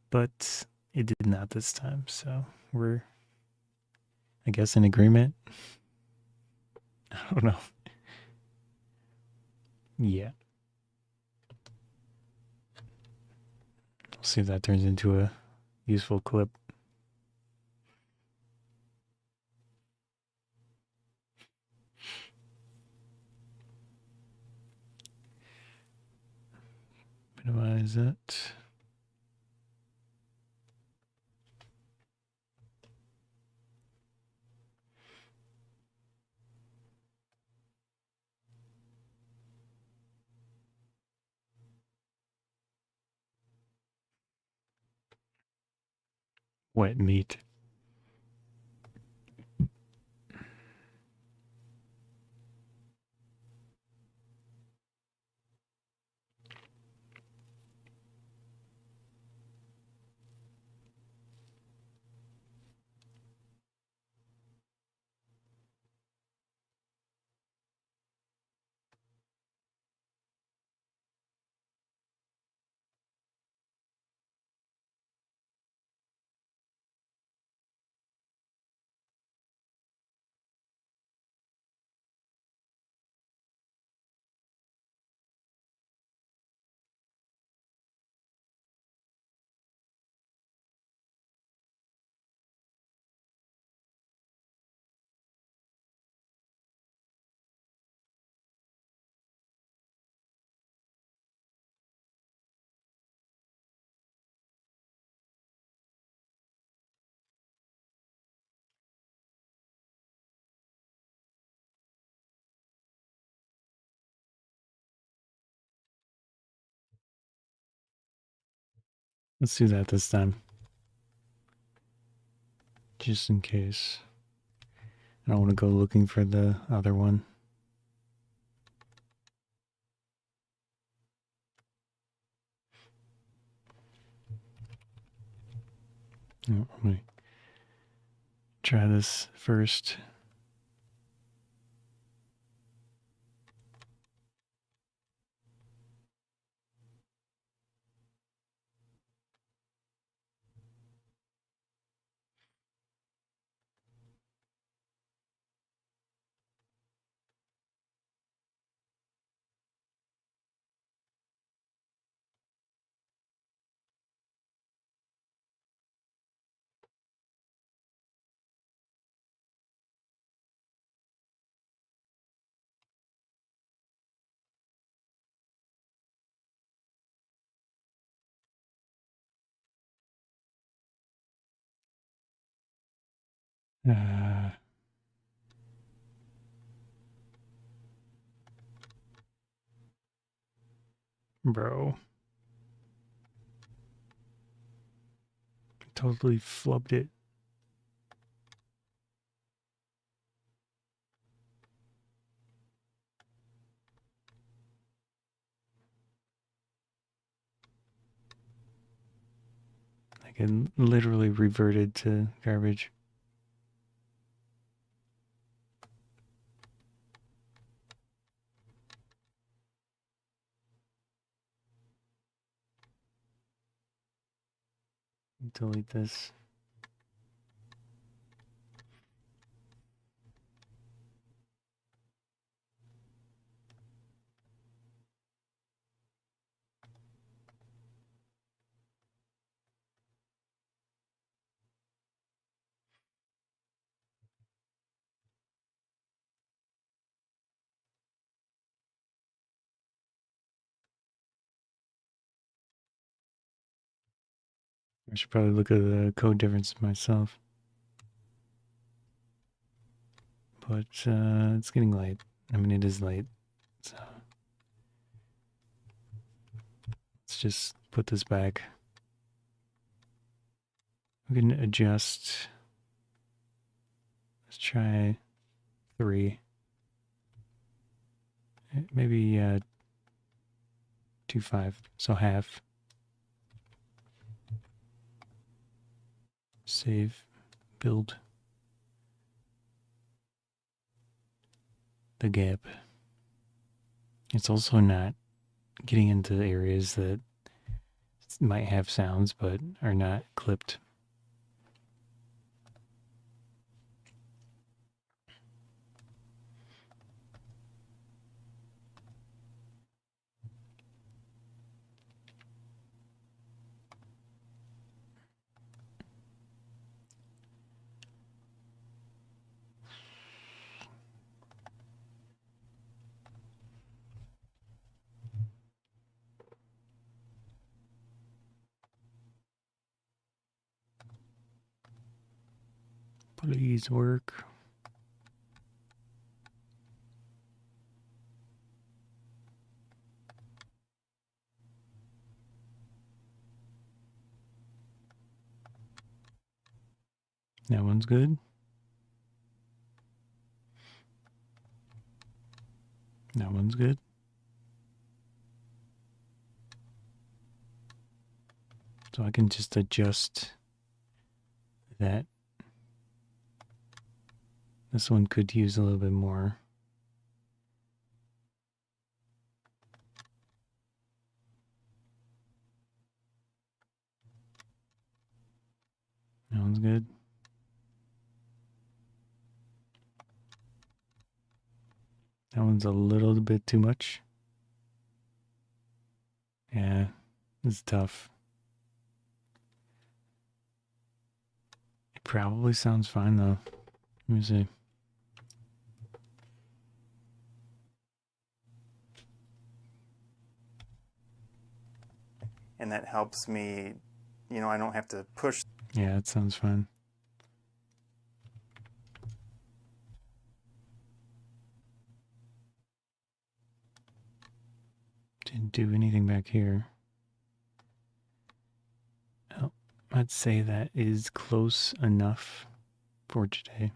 but it did not this time. So we're I guess in agreement. I don't know. Yeah. We'll see if that turns into a useful clip. Minimize it. Wet meat. Let's do that this time. Just in case. I don't want to go looking for the other one. Oh, let me try this first. Bro. Totally flubbed it. I can literally reverted to garbage. Delete this. I should probably look at the code difference myself. But it's getting late. I mean, it is late. So let's just put this back. We can adjust. Let's try 3. Maybe 2.5. So half. Save. Build. The gap. It's also not getting into areas that might have sounds but are not clipped. Please work. That one's good. That one's good. So I can just adjust that. This one could use a little bit more. That one's good. That one's a little bit too much. Yeah, it's tough. It probably sounds fine though. Let me see. And that helps me, you know, I don't have to push. Yeah, it sounds fine. Didn't do anything back here. Oh, I'd say that is close enough for today.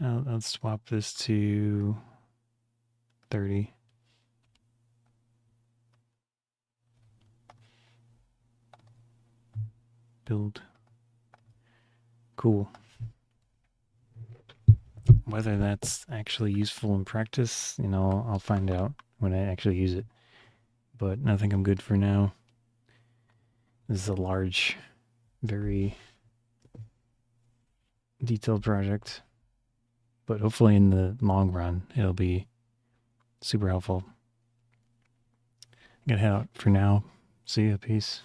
I'll swap this to 30. Build. Cool. Whether that's actually useful in practice, you know, I'll find out when I actually use it. But I think I'm good for now. This is a large, very detailed project. But hopefully in the long run, it'll be super helpful. I'm gonna head out for now. See ya. Peace.